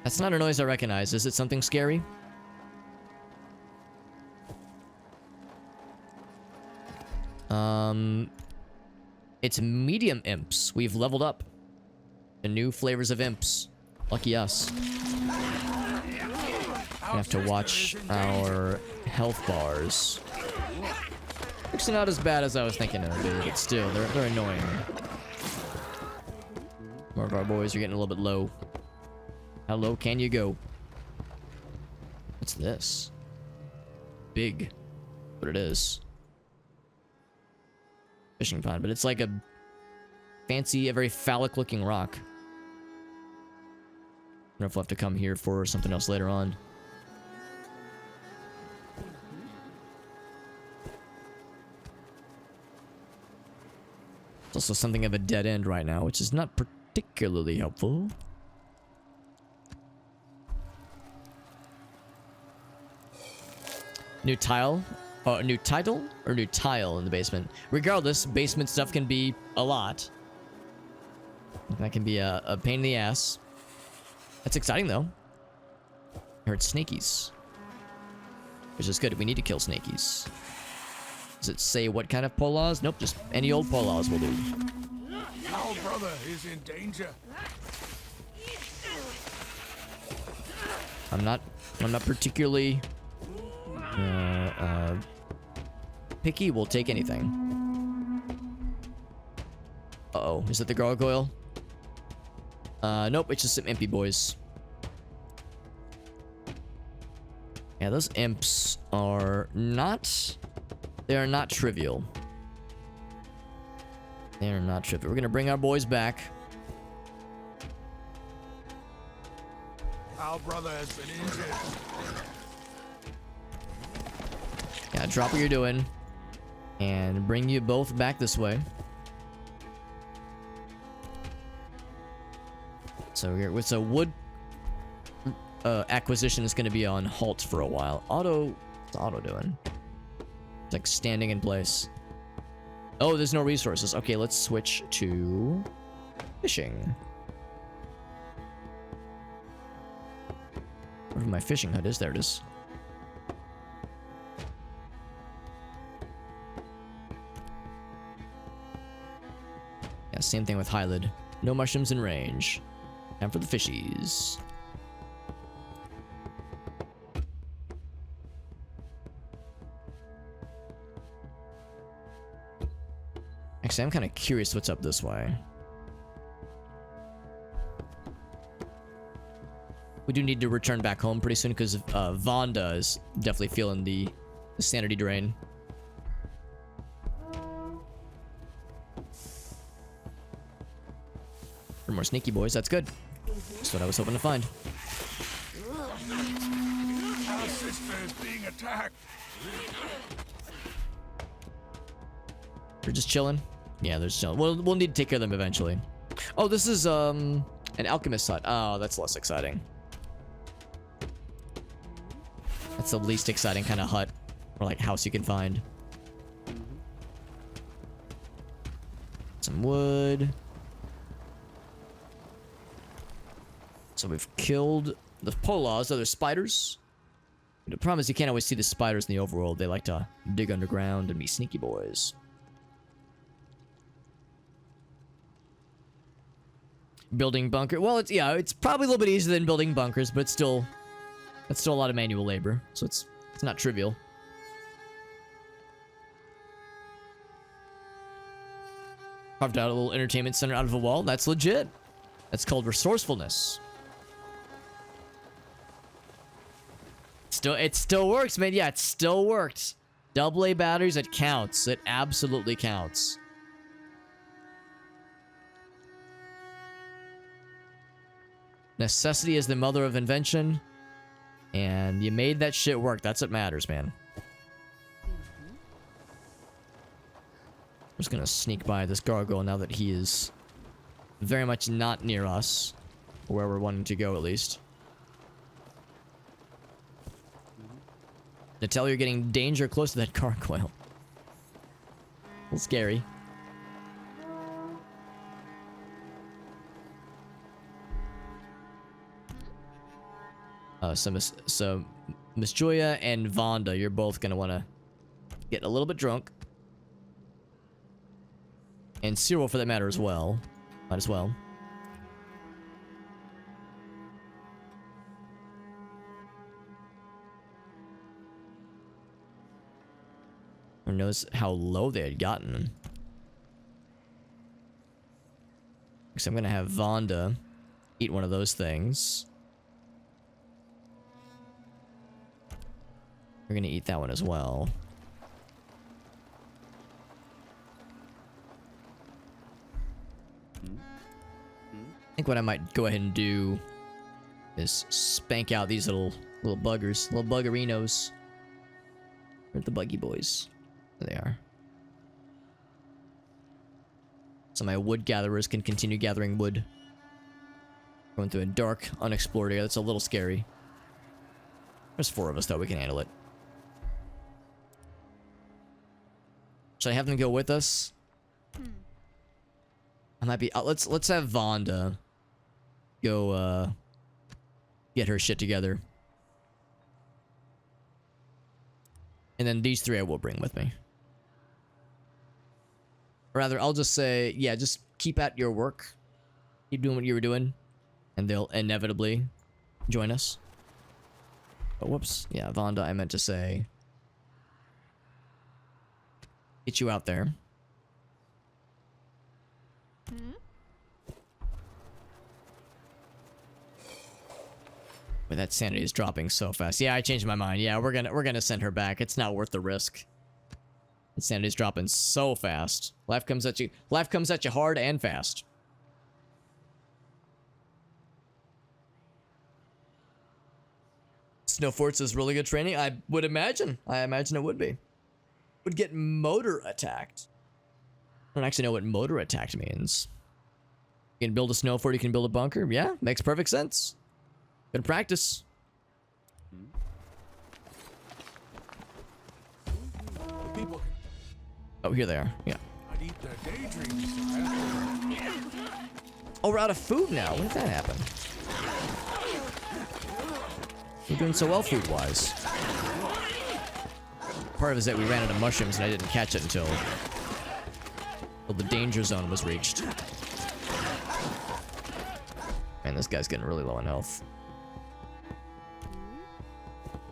S1: That's not a noise I recognize. Is it something scary? It's medium imps. We've leveled up. The new flavors of imps. Lucky us. We have to watch our health bars. Actually, not as bad as I was thinking it would be, but still, they're annoying. More of our boys are getting a little bit low. How low can you go? What's this? Big. What it is. Fishing pond, but it's like a fancy, a very phallic looking rock. I don't know if we'll have to come here for something else later on. It's also something of a dead end right now, which is not particularly helpful. New tile? New title? Or new tile in the basement? Regardless, basement stuff can be a lot. That can be a pain in the ass. That's exciting, though. I heard snakies. Which is good. We need to kill snakies. Does it say what kind of polas? Nope, just any old polas will do.
S2: Our brother is in danger.
S1: I'm not particularly picky. Will take anything. Uh-oh, is it the gargoyle? Nope, it's just some impy boys. Yeah, those imps are not... They are not trivial. They are not trivial. We're gonna bring our boys back.
S2: Our brother has been injured.
S1: Yeah, drop what you're doing. And bring you both back this way. So wood acquisition is going to be on halt for a while. What's auto doing? It's like standing in place. Oh, there's no resources. Okay, let's switch to fishing. Wherever my fishing hut is, there it is. Yeah, same thing with Hylid. No mushrooms in range. Time for the fishies. Actually, I'm kind of curious what's up this way. We do need to return back home pretty soon because Vonda is definitely feeling the sanity drain. For more sneaky boys, that's good. That's what I was hoping to find.
S2: Our sister is being attacked.
S1: We're just chilling. Yeah, they're just chilling. We'll need to take care of them eventually. Oh, this is an alchemist hut. Oh, that's less exciting. That's the least exciting kind of hut or like house you can find. Some wood. So we've killed the polas, other spiders. The problem is you can't always see the spiders in the overworld. They like to dig underground and be sneaky boys. Building bunker. Well, it's probably a little bit easier than building bunkers, but it's still a lot of manual labor, so it's not trivial. Carved out a little entertainment center out of a wall. That's legit. That's called resourcefulness. still works, man. Yeah, it still worked. AA batteries, it counts. It absolutely counts. Necessity is the mother of invention. And you made that shit work. That's what matters, man. I'm just gonna sneak by this gargoyle now that he is very much not near us. Where we're wanting to go, at least. To tell you're getting danger close to that gargoyle. A little scary. So Miss Julia and Vonda, you're both gonna want to get a little bit drunk. And Cyril, for that matter, as well. Might as well. Who knows how low they had gotten. So I'm gonna have Vonda eat one of those things. We're gonna eat that one as well. I think what I might go ahead and do is spank out these little buggers, little buggerinos. Where's the buggy boys? There they are. So my wood gatherers can continue gathering wood. Going through a dark, unexplored area. That's a little scary. There's 4 of us, though. We can handle it. Should I have them go with us? I might be. Let's have Vonda go get her shit together, and then these 3 I will bring with me. Or rather, I'll just say, yeah, just keep at your work, keep doing what you were doing, and they'll inevitably join us. Oh, whoops, yeah, Vonda, I meant to say, get you out there. But that sanity is dropping so fast. Yeah, I changed my mind. Yeah, we're gonna send her back. It's not worth the risk. The sanity's dropping so fast. Life comes at you. Life comes at you hard and fast. Snow Forts is really good training. I would imagine. I imagine it would be. Would get motor attacked. I don't actually know what motor attacked means. You can build a snow fort. You can build a bunker. Yeah, makes perfect sense. Good practice. Oh, here they are. Yeah.
S2: I'd eat their daydreams.
S1: Oh, we're out of food now. When did that happen? We're doing so well food-wise. Part of it is that we ran out of mushrooms and I didn't catch it until the danger zone was reached. Man, this guy's getting really low on health.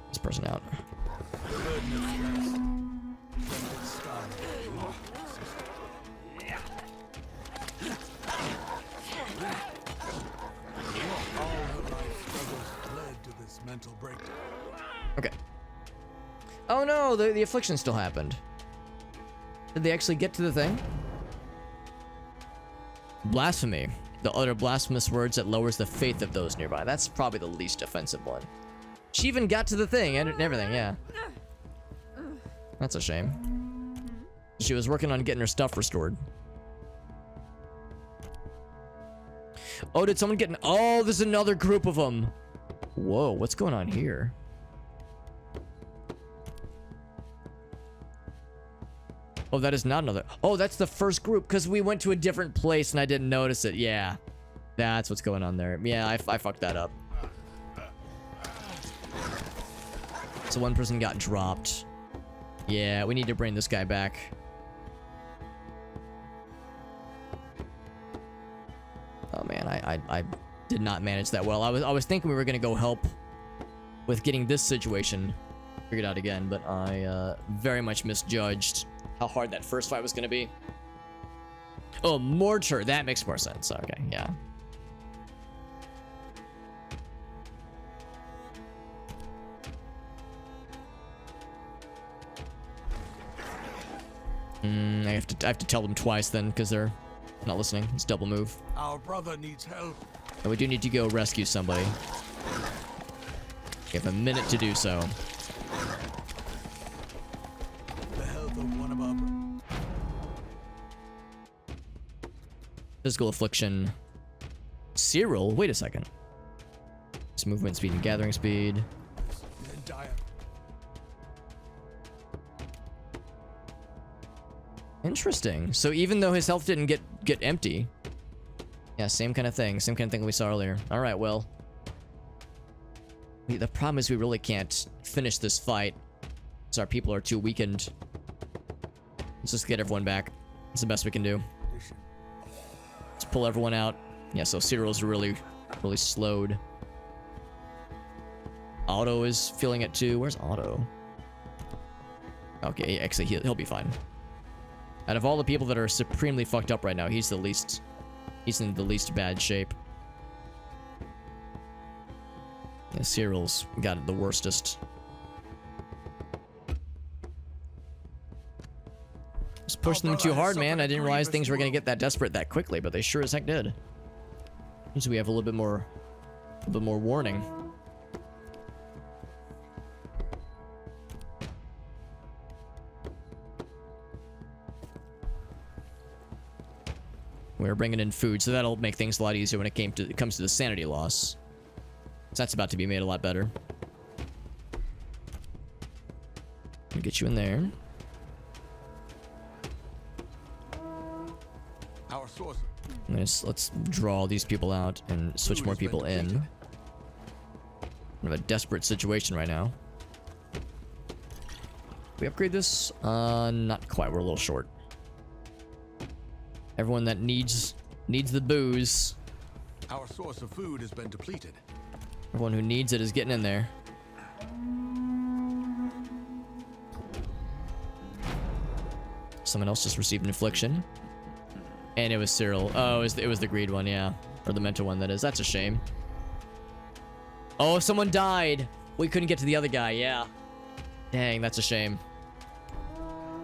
S1: This person out. Okay. Oh no, the affliction still happened. Did they actually get to the thing? Blasphemy. The utter blasphemous words that lowers the faith of those nearby. That's probably the least offensive one. She even got to the thing and everything, yeah. That's a shame. She was working on getting her stuff restored. Oh, did someone get Oh, there's another group of them. Whoa, what's going on here? Oh, that is not another. Oh, that's the first group because we went to a different place and I didn't notice it. Yeah, that's what's going on there. Yeah, I fucked that up. So one person got dropped. Yeah, we need to bring this guy back. Oh man, I did not manage that well. I was thinking we were gonna go help with getting this situation figured out again, but I very much misjudged how hard that first fight was gonna be. Oh, mortar, that makes more sense. Okay, yeah. I have to tell them twice then, because they're not listening. It's double move.
S2: Our brother needs help.
S1: And we do need to go rescue somebody. We have a minute to do so.
S2: The health of one of our...
S1: Physical affliction. Cyril? Wait a second. It's movement speed and gathering speed.
S2: Dire.
S1: Interesting. So even though his health didn't get empty. Yeah, same kind of thing. Same kind of thing we saw earlier. Alright, well. The problem is we really can't finish this fight. Because our people are too weakened. Let's just get everyone back. It's the best we can do. Let's pull everyone out. Yeah, so Cyril's really slowed. Otto is feeling it too. Where's Otto? Okay, actually, he'll be fine. Out of all the people that are supremely fucked up right now, he's in the least bad shape. Yeah, Cyril's got it the worstest. Just pushing them too hard, man. I didn't realize things were gonna get that desperate that quickly, but they sure as heck did. Usually we have a little bit more warning. We're bringing in food, so that'll make things a lot easier when it comes to the sanity loss. So that's about to be made a lot better. I'll get you in there.
S2: Our source.
S1: Let's draw these people out and switch more people in. We have a desperate situation right now. We upgrade this? Not quite. We're a little short. Everyone that needs the booze.
S2: Our source of food has been depleted.
S1: Everyone who needs it is getting in there. Someone else just received an affliction. And it was Cyril. Oh, it was the greed one, yeah. Or the mental one, that is. That's a shame. Oh, someone died. We couldn't get to the other guy, yeah. Dang, that's a shame.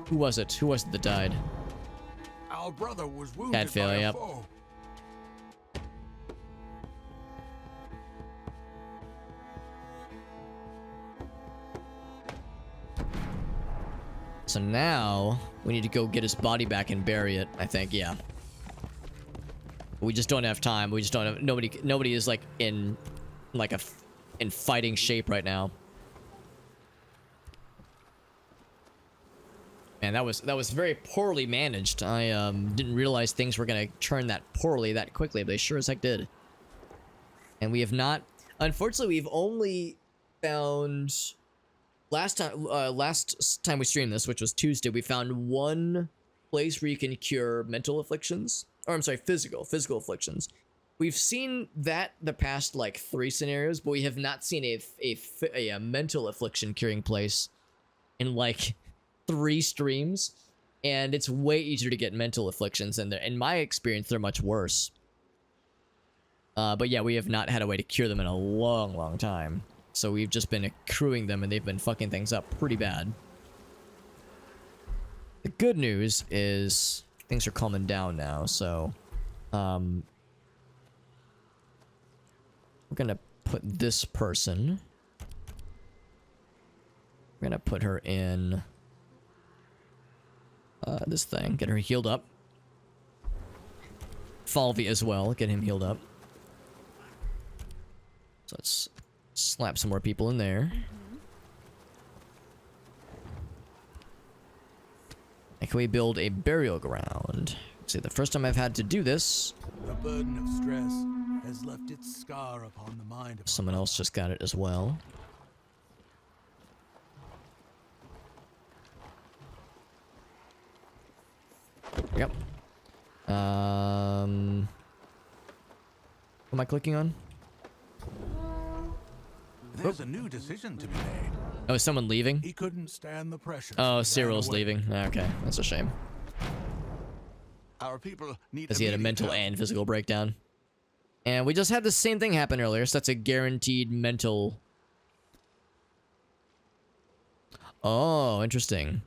S1: Who was it? Who was it that died?
S2: Our brother was wounded
S1: Fail,
S2: by a
S1: yep.
S2: foe.
S1: So now, we need to go get his body back and bury it, I think, yeah. We just don't have time. We just don't have... Nobody is, like, in fighting shape right now. Man, that was very poorly managed. I didn't realize things were gonna turn that poorly that quickly, but they sure as heck did. And we have not... Unfortunately, we've only found... Last time we streamed this, which was Tuesday, we found one place where you can cure mental afflictions. Or, I'm sorry, physical afflictions. We've seen that the past, like, 3 scenarios, but we have not seen a mental affliction curing place in, like... 3 streams, and it's way easier to get mental afflictions, and in my experience they're much worse. But yeah, we have not had a way to cure them in a long time, so we've just been accruing them, and they've been fucking things up pretty bad. The good news is things are calming down now, so we're gonna put this person, we're gonna put her in this thing, get her healed up. Falvey as well, get him healed up. So let's slap some more people in there. And can we build a burial ground? See, the first time I've had to do this.
S2: The burden of stress has left its scar upon the mind of
S1: Someone else just got it as well. Yep. What am I clicking on?
S2: There's a new decision to be made.
S1: Oh, is someone leaving?
S2: He couldn't stand the pressure.
S1: Oh, Cyril's leaving. Okay, that's a shame.
S2: Our people need
S1: Because he had a
S2: immediate
S1: mental
S2: help.
S1: and physical breakdown. And we just had the same thing happen earlier, so that's a guaranteed mental... Oh, interesting.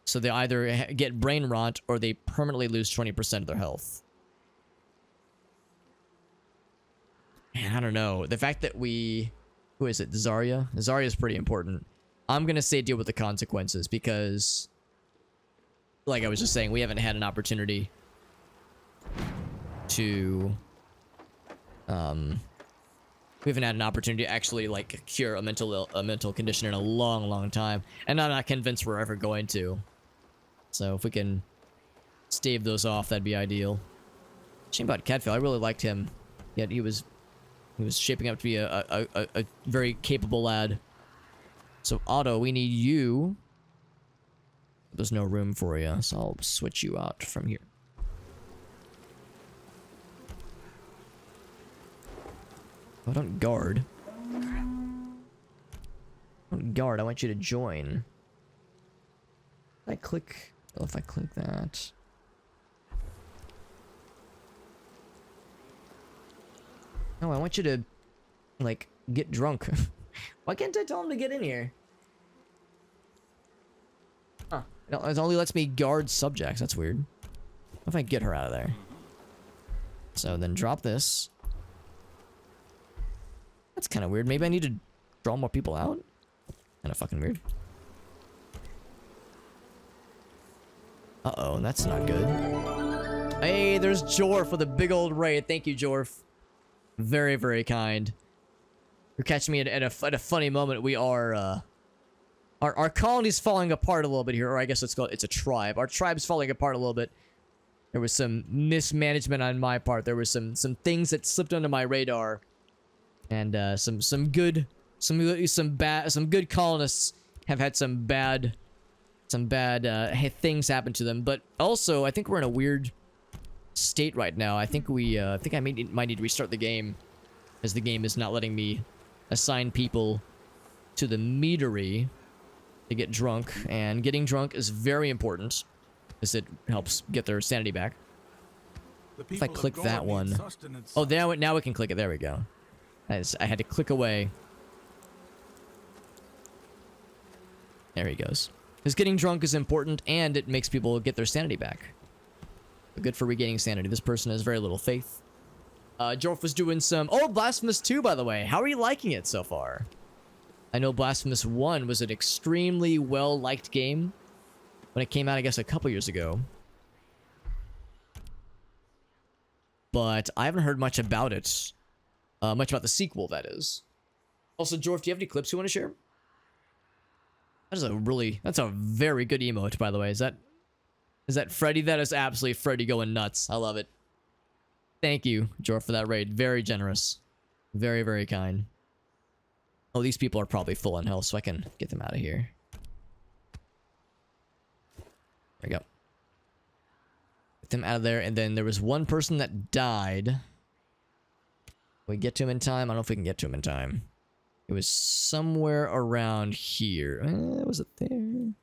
S1: So they either get brain rot or they permanently lose 20% of their health. Man, I don't know. The fact that we... Who is it? Zarya? Zarya is pretty important. I'm going to say deal with the consequences because... Like I was just saying, we haven't had an opportunity to... We haven't had an opportunity to actually, like, cure a mental condition in a long, long time. And I'm not convinced we're ever going to. So if we can stave those off, that'd be ideal. Shame about Cadfael. I really liked him. Yet he was shaping up to be a very capable lad. So Otto, we need you. There's no room for you, so I'll switch you out from here. Oh, don't guard. Don't guard, I want you to join. If I click... Oh, if I click that... No, I want you to, like, get drunk. Why can't I tell him to get in here? Huh. It only lets me guard subjects. That's weird. What if I get her out of there? So then drop this. That's kind of weird. Maybe I need to draw more people out? Kind of fucking weird. Uh-oh, that's not good. Hey, there's Jorf with a big old raid. Thank you, Jorf. Very, very kind. You're catching me at a funny moment. We are, our colony's falling apart a little bit here, or I guess it's a tribe. Our tribe's falling apart a little bit. There was some mismanagement on my part. There was some things that slipped under my radar, and some good colonists have had some bad things happen to them. But also, I think we're in a weird state right now. I think I might need to restart the game, as the game is not letting me assign people to the meadery to get drunk, and getting drunk is very important as it helps get their sanity back. If I click that one, oh, now we can click it. There we go. I had to click away. There he goes. Because getting drunk is important, and it makes people get their sanity back. Good for regaining sanity. This person has very little faith. Jorf was doing some... Oh, Blasphemous 2, by the way. How are you liking it so far? I know Blasphemous 1 was an extremely well-liked game when it came out, I guess, a couple years ago. But I haven't heard much about it. Much about the sequel, that is. Also, Jorf, do you have any clips you want to share? That's a very good emote, by the way. Is that Freddy? That is absolutely Freddy going nuts. I love it. Thank you, Jorf, for that raid. Very generous. Very, very kind. Oh, these people are probably full on health, so I can get them out of here. There we go. Get them out of there, and then there was one person that died. We get to him in time? I don't know if we can get to him in time. It was somewhere around here. Was it there? It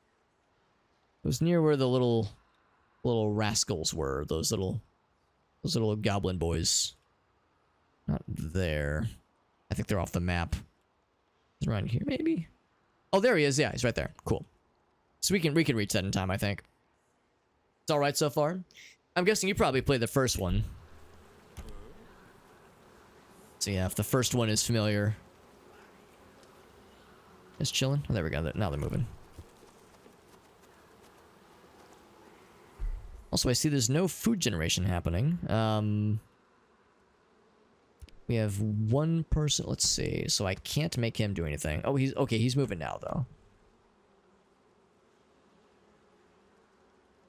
S1: was near where the little rascals were. Those little goblin boys. Not there. I think they're off the map. He's around here, maybe? Oh, there he is. Yeah, he's right there. Cool. So we can reach that in time, I think. It's all right so far. I'm guessing you probably played the first one. So yeah, if the first one is familiar. Just chilling. Oh, there we go. Now they're moving. Also, I see there's no food generation happening. We have one person. Let's see. So I can't make him do anything. Oh, he's okay. He's moving now, though.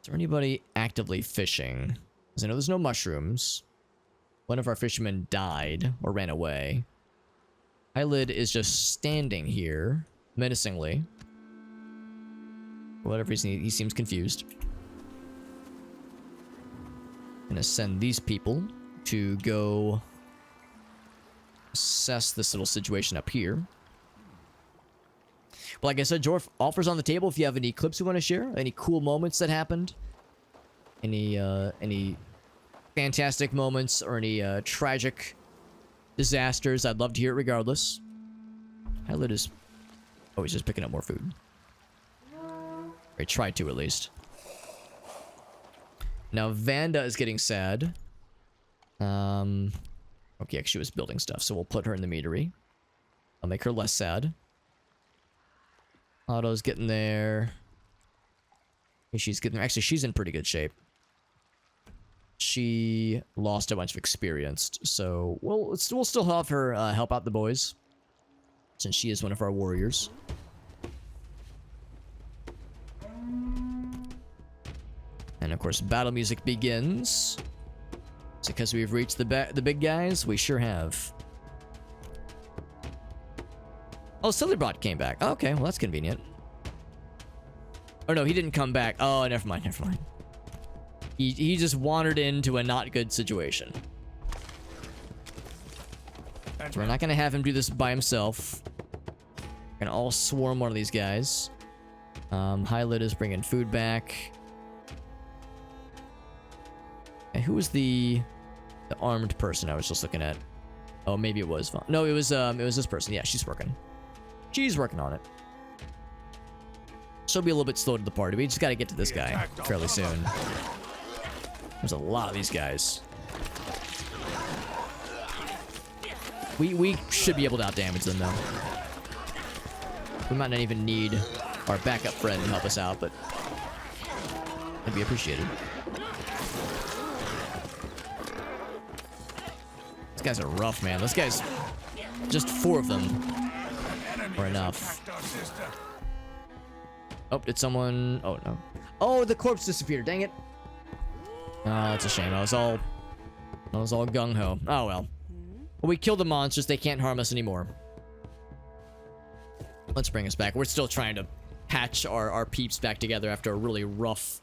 S1: Is there anybody actively fishing? Because I know there's no mushrooms. One of our fishermen died or ran away. Eyelid is just standing here, menacingly. For whatever reason, he seems confused. Gonna send these people to go assess this little situation up here. But like I said, Jorf, offers on the table if you have any clips you want to share, any cool moments that happened, any fantastic moments, or any tragic disasters. I'd love to hear it regardless. Highlight is... Oh, he's just picking up more food. Or try to, at least. Now, Vanda is getting sad. Okay, she was building stuff, so we'll put her in the meadery. I'll make her less sad. Otto's getting there. She's getting there. Actually, she's in pretty good shape. She lost a bunch of experience, so we'll still have her help out the boys, since she is one of our warriors. And of course, battle music begins. It's because we've reached the big guys. We sure have. Oh, Celebrot came back. Oh, okay, well that's convenient. Oh no, he didn't come back. Oh, never mind, never mind. He just wandered into a not good situation. So we're not gonna have him do this by himself. We're gonna all swarm one of these guys. Hylit is bringing food back. And who was the armed person I was just looking at? Oh, maybe it was. No, it was this person. Yeah, she's working. She's working on it. She'll be a little bit slow to the party. We just got to get to this guy fairly soon. There's a lot of these guys. We should be able to outdamage them though. We might not even need our backup friend to help us out, but it'd be appreciated. These guys are rough, man. Those guys, just 4 of them were enough. Oh, did someone... Oh, no. Oh, the corpse disappeared. Dang it. Oh, that's a shame. I was all gung-ho. Oh, well. Well, we killed the monsters. They can't harm us anymore. Let's bring us back. We're still trying to patch our peeps back together after a really rough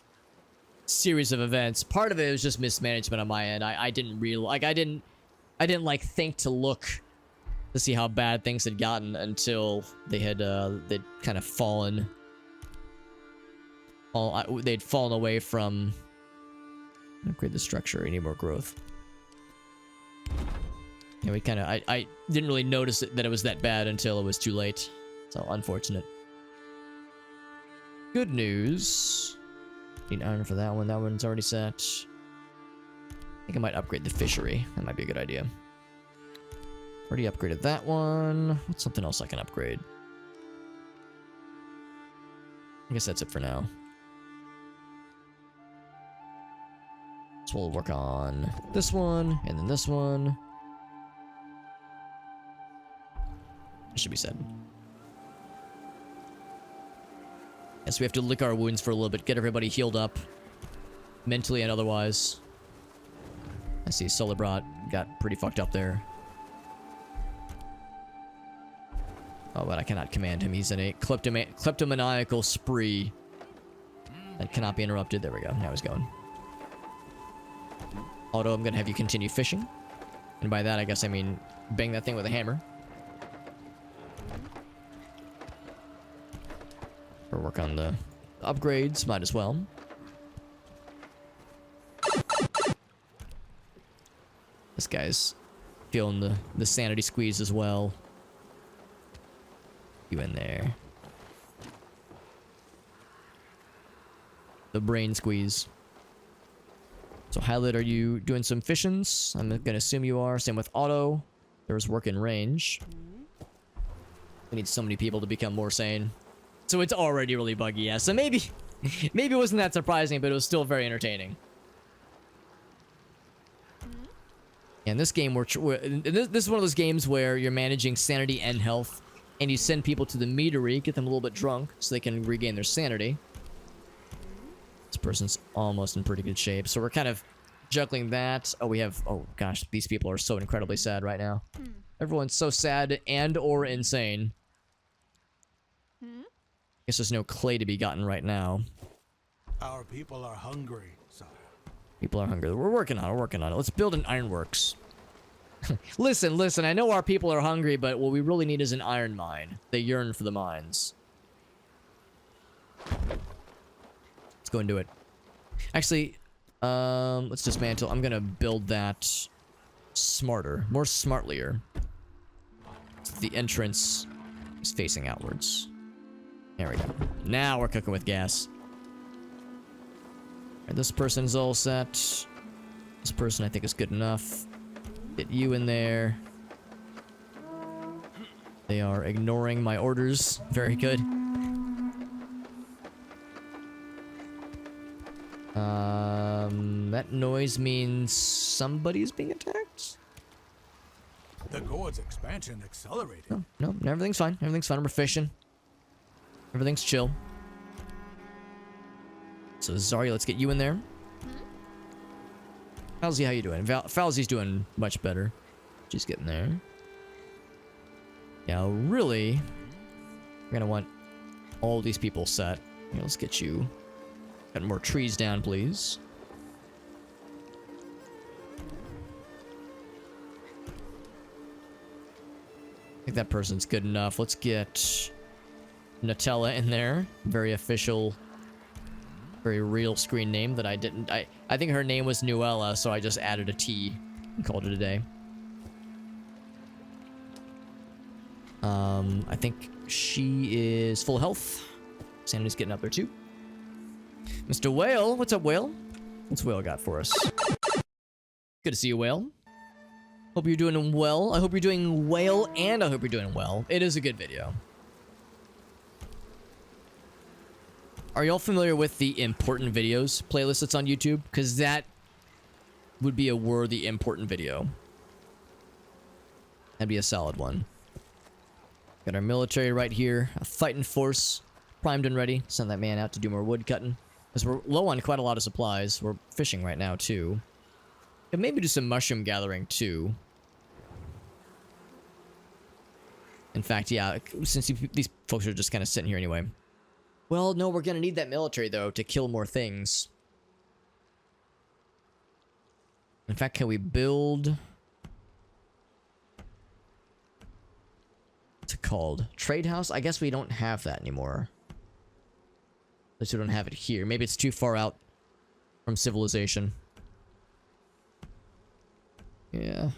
S1: series of events. Part of it was just mismanagement on my end. I didn't realize... Like, I didn't like think to look to see how bad things had gotten until they had they'd kind of fallen. They'd fallen away from... Upgrade the structure. I need more growth. Yeah, we kind of... I didn't really notice that it was that bad until it was too late. So, unfortunate. Good news. Need iron for that one. That one's already set. I think I might upgrade the fishery. That might be a good idea. Already upgraded that one. What's something else I can upgrade? I guess that's it for now. So we'll work on this one, and then this one. It should be said. Yes, we have to lick our wounds for a little bit, get everybody healed up. Mentally and otherwise. I see Celebrot got pretty fucked up there. Oh, but I cannot command him. He's in a kleptomaniacal spree that cannot be interrupted. There we go. Now he's going. Although I'm going to have you continue fishing. And by that, I guess I mean bang that thing with a hammer. Or work on the upgrades. Might as well. This guy's feeling the sanity squeeze as well. You in there. The brain squeeze. So Hylit, are you doing some fissions? I'm gonna assume you are. Same with Otto. There's work in range. We need so many people to become more sane. So it's already really buggy, yeah. So maybe it wasn't that surprising, but it was still very entertaining. And this game, this is one of those games where you're managing sanity and health, and you send people to the meadery, get them a little bit drunk, so they can regain their sanity. This person's almost in pretty good shape, so we're kind of juggling that. Oh, we have... Oh, gosh, these people are so incredibly sad right now. Everyone's so sad and or insane. Guess there's no clay to be gotten right now.
S2: Our people are hungry, sire.
S1: People are hungry. We're working on it. Let's build an ironworks. Listen, I know our people are hungry, but what we really need is an iron mine. They yearn for the mines. Let's go and do it. Actually, let's dismantle. I'm gonna build that smarter. More smartlier. The entrance is facing outwards. There we go. Now we're cooking with gas. Alright, this person's all set. This person I think is good enough. Get you in there. They are ignoring my orders. Very good. That noise means somebody's being attacked?
S5: The Gord's expansion accelerated.
S1: No, everything's fine. Everything's fine. We're fishing. Everything's chill. So Zarya, let's get you in there. Falsey, how you doing? Falsey's doing much better. She's getting there. Now, really, we're gonna want all these people set. Here, let's get you. Got more trees down, please. I think that person's good enough. Let's get Nutella in there. Very official, very real screen name that I didn't... I think her name was Nuella, so I just added a T and called it a day. I think she is full health. Sanity's getting up there too. Mr. Whale, what's up, Whale? What's Whale got for us? Good to see you, Whale. Hope you're doing well. I hope you're doing well, and I hope you're doing well. It is a good video. Are y'all familiar with the important videos playlist that's on YouTube? Because that would be a worthy important video. That'd be a solid one. Got our military right here. A fighting force. Primed and ready. Send that man out to do more wood cutting. Because we're low on quite a lot of supplies. We're fishing right now, too. And maybe do some mushroom gathering, too. In fact, yeah, since these folks are just kind of sitting here anyway. Well, no, we're going to need that military, though, to kill more things. In fact, can we build... What's it called? Trade house? I guess we don't have that anymore. At least we don't have it here. Maybe it's too far out from civilization. Yeah.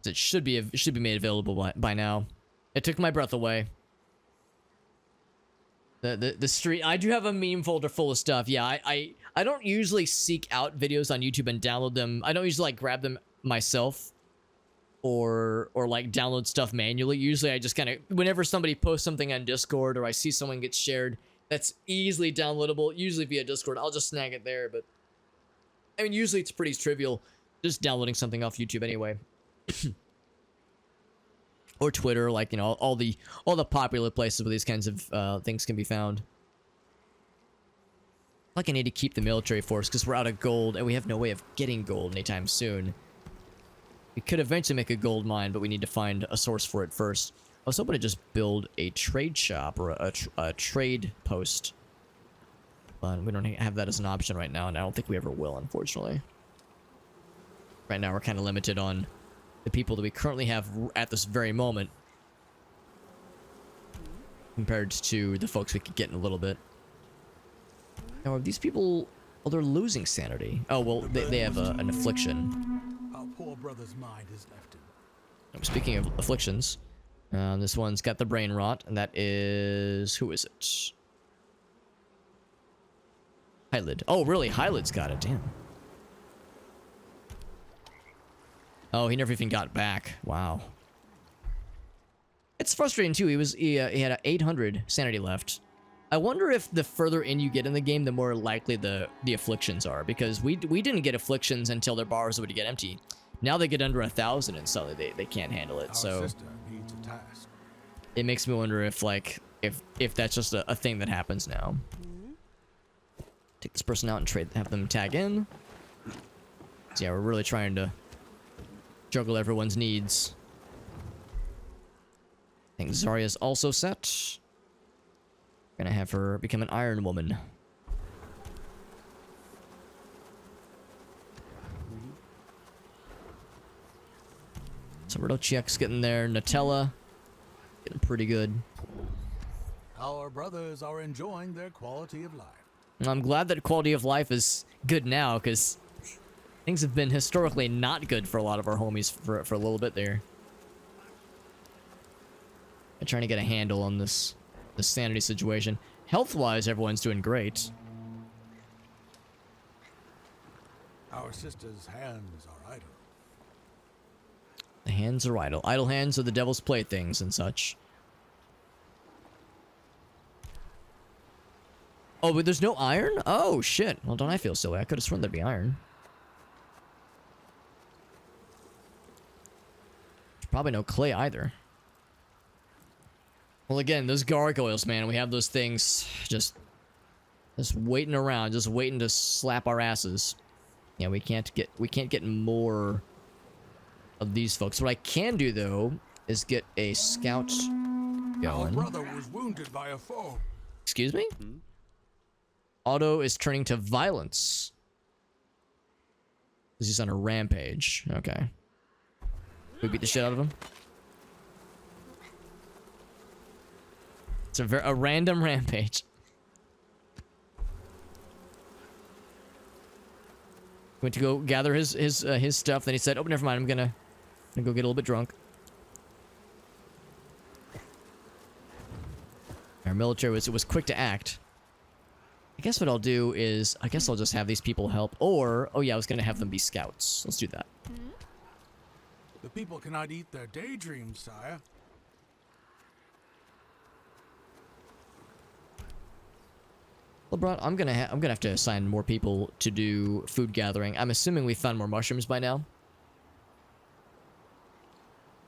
S1: It should be made available by now. It took my breath away. The street. I do have a meme folder full of stuff. Yeah, I don't usually seek out videos on YouTube and download them. I don't usually like grab them myself or like download stuff manually. Usually I just kind of, whenever somebody posts something on Discord or I see someone get shared that's easily downloadable, usually via Discord, I'll just snag it there. But I mean, usually it's pretty trivial just downloading something off YouTube anyway. Or Twitter, like, you know, all the popular places where these kinds of things can be found. Like, I need to keep the military force because we're out of gold and we have no way of getting gold anytime soon. We could eventually make a gold mine, but we need to find a source for it first. I was hoping to just build a trade shop or a trade post, but we don't have that as an option right now, and I don't think we ever will, unfortunately. Right now, we're kind of limited on the people that we currently have at this very moment compared to the folks we could get in a little bit. Now, are these people... Oh, they're losing sanity. Oh, well, they have an affliction.
S5: Our poor brother's mind is left in.
S1: Speaking of afflictions, this one's got the brain rot, and that is... Who is it? Hylid. Oh, really? Hylid's got it. Damn. Oh, he never even got back. Wow. It's frustrating, too. He had 800 sanity left. I wonder if the further in you get in the game, the more likely the afflictions are. Because we didn't get afflictions until their bars would get empty. Now they get under 1,000 and suddenly they can't handle it.
S5: Our
S1: So
S5: sister needs a task.
S1: it makes me wonder if, like, if that's just a thing that happens now. Take this person out and have them tag in. So yeah, we're really trying to juggle everyone's needs. I think Zarya's also set. Gonna have her become an Iron Woman. So Rodochiek's getting there. Nutella getting pretty good.
S5: Our brothers are enjoying their quality of life.
S1: And I'm glad that quality of life is good now, because things have been historically not good for a lot of our homies for a little bit there. I'm trying to get a handle on this sanity situation. Health-wise, everyone's doing great.
S5: Our sister's hands are idle.
S1: The hands are idle. Idle hands are the devil's playthings and such. Oh, but there's no iron? Oh, shit. Well, don't I feel silly? I could have sworn there'd be iron. There's probably no clay either. Well, again, those gargoyles, man. We have those things just waiting around, just waiting to slap our asses. Yeah, we can't get more of these folks. What I can do though is get a scout
S5: Our
S1: going.
S5: brother was wounded by a foe.
S1: Excuse me? Otto is turning to violence. He's on a rampage. Okay. We beat the shit out of him. It's a random rampage. Went to go gather his stuff. Then he said, "Oh, never mind. I'm gonna go get a little bit drunk." Our military was quick to act. I guess what I'll do is I guess I'll just have these people help. Or oh yeah, I was gonna have them be scouts. Let's do that.
S5: The people cannot eat their daydreams, sire.
S1: LeBron, I'm gonna have to assign more people to do food gathering. I'm assuming we found more mushrooms by now.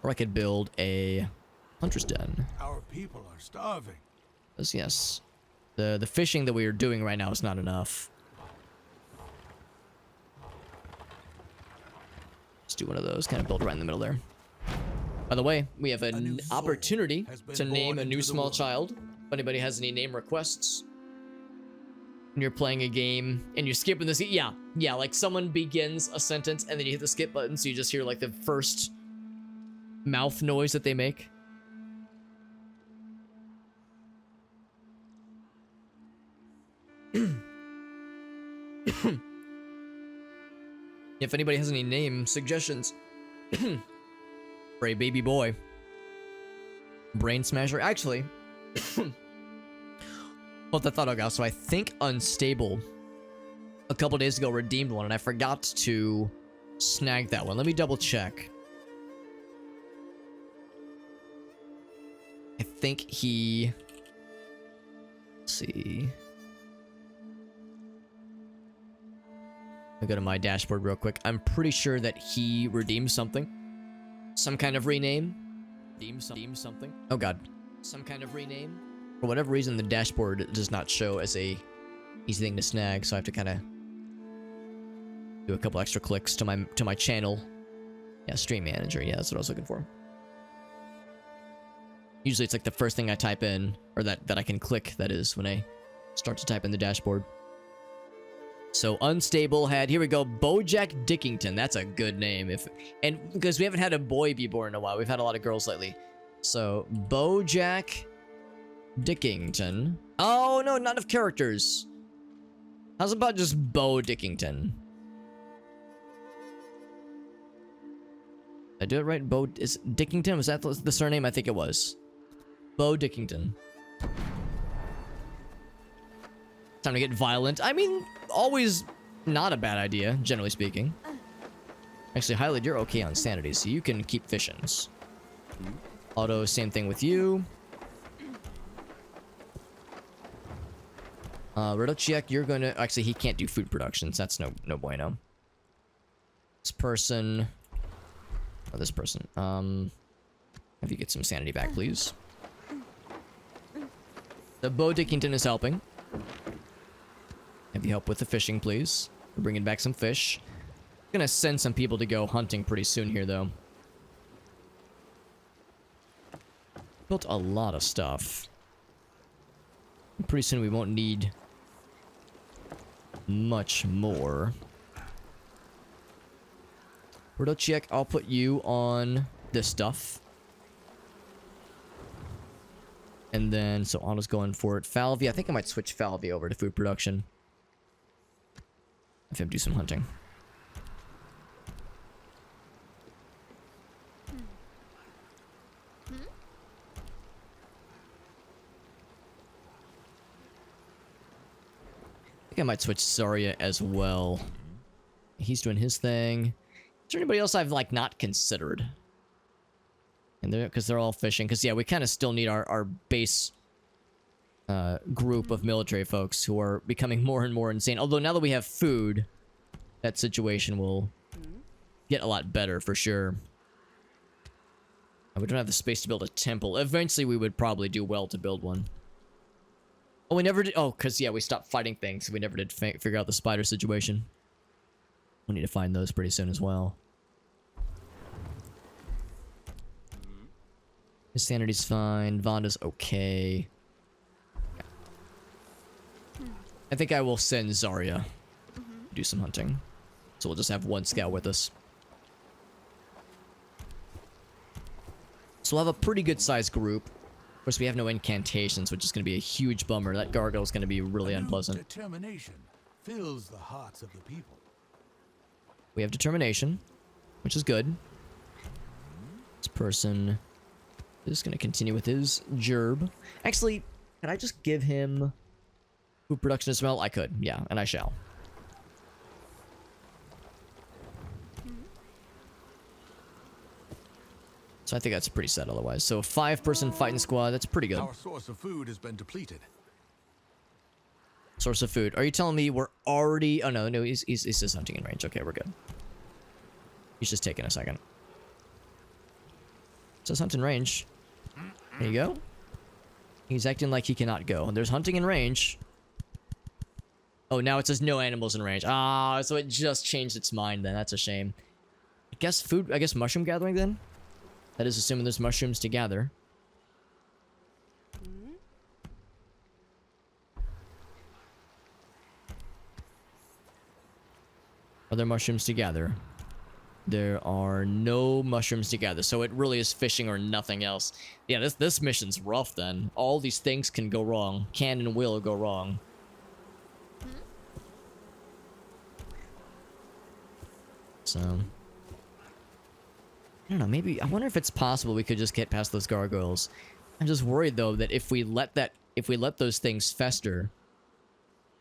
S1: Or I could build a hunter's den.
S5: Our people are starving.
S1: Yes. The fishing that we are doing right now is not enough. Let's do one of those. Kind of build right in the middle there. By the way, we have an opportunity to name a new small child. If anybody has any name requests. When you're playing a game and you're skipping this, yeah, like someone begins a sentence and then you hit the skip button, so you just hear like the first mouth noise that they make. If anybody has any name suggestions for a baby boy, Brain Smasher. Actually, hold that thought, August. So I think Unstable a couple days ago redeemed one, and I forgot to snag that one. Let me double check. I think he. Let's see. I'll go to my dashboard real quick. I'm pretty sure that he redeemed something. Some kind of rename. Redeem something. Oh god. Some kind of rename. For whatever reason, the dashboard does not show as a easy thing to snag, so I have to kind of do a couple extra clicks to my channel. Yeah, Stream Manager. Yeah, that's what I was looking for. Usually it's like the first thing I type in, or that I can click, that is, when I start to type in the dashboard. So Unstable had, here we go, Bojack Dickington. That's a good name. And because we haven't had a boy be born in a while, we've had a lot of girls lately. So Bojack Dickington. Oh no, not enough characters. How's about just Bo Dickington? Did I do it right? Bo is Dickington? Was that the surname? I think it was. Bo Dickington. Time to get violent. I mean, always not a bad idea, generally speaking. Actually, Hyland, you're okay on sanity, so you can keep fishings. Auto, same thing with you. Radochiak, you're gonna... Actually, he can't do food productions. That's no bueno. This person... Oh, this person. Have you get some sanity back, please? The Bo Dickington is helping. Have you help with the fishing, please? We're bringing back some fish. Gonna send some people to go hunting pretty soon here, though. Built a lot of stuff. Pretty soon we won't need much more. Radochiak, I'll put you on this stuff. And then, so Otto's going for it. Falvey, I think I might switch Falvey over to food production. Have him do some hunting. think I might switch Zarya as well. He's doing his thing. Is there anybody else I've, like, not considered? And because they're all fishing. Because, yeah, we kind of still need our base group of military folks who are becoming more and more insane. Although now that we have food, that situation will get a lot better for sure. We don't have the space to build a temple. Eventually, we would probably do well to build one. Oh, we never did. Oh, because, yeah, we stopped fighting things. We never did figure out the spider situation. We need to find those pretty soon as well. His sanity's fine. Vonda's okay. I think I will send Zarya to do some hunting. So we'll just have one scout with us. So we'll have a pretty good sized group. Of course, we have no incantations, which is going to be a huge bummer. That gargoyle is going to be really unpleasant.
S5: Determination fills the hearts of the people.
S1: We have determination, which is good. This person is going to continue with his gerb. Actually, can I just give him food production as well? I could, yeah, and I shall. So I think that's pretty set otherwise. So a 5-person fighting squad, that's pretty good.
S5: Our source of food has been depleted.
S1: Source of food. Are you telling me we're already... Oh, no, he's just hunting in range. Okay, we're good. He's just taking a second. It says hunt in range. There you go. He's acting like he cannot go. There's hunting in range. Oh, now it says no animals in range. Ah, so it just changed its mind then. That's a shame. I guess food... I guess mushroom gathering then? That is assuming there's mushrooms to gather. Are there mushrooms to gather? There are no mushrooms to gather, so it really is fishing or nothing else. Yeah, this mission's rough then. All these things can go wrong. Can and will go wrong. So... I don't know, maybe... I wonder if it's possible we could just get past those gargoyles. I'm just worried, though, that if we let those things fester...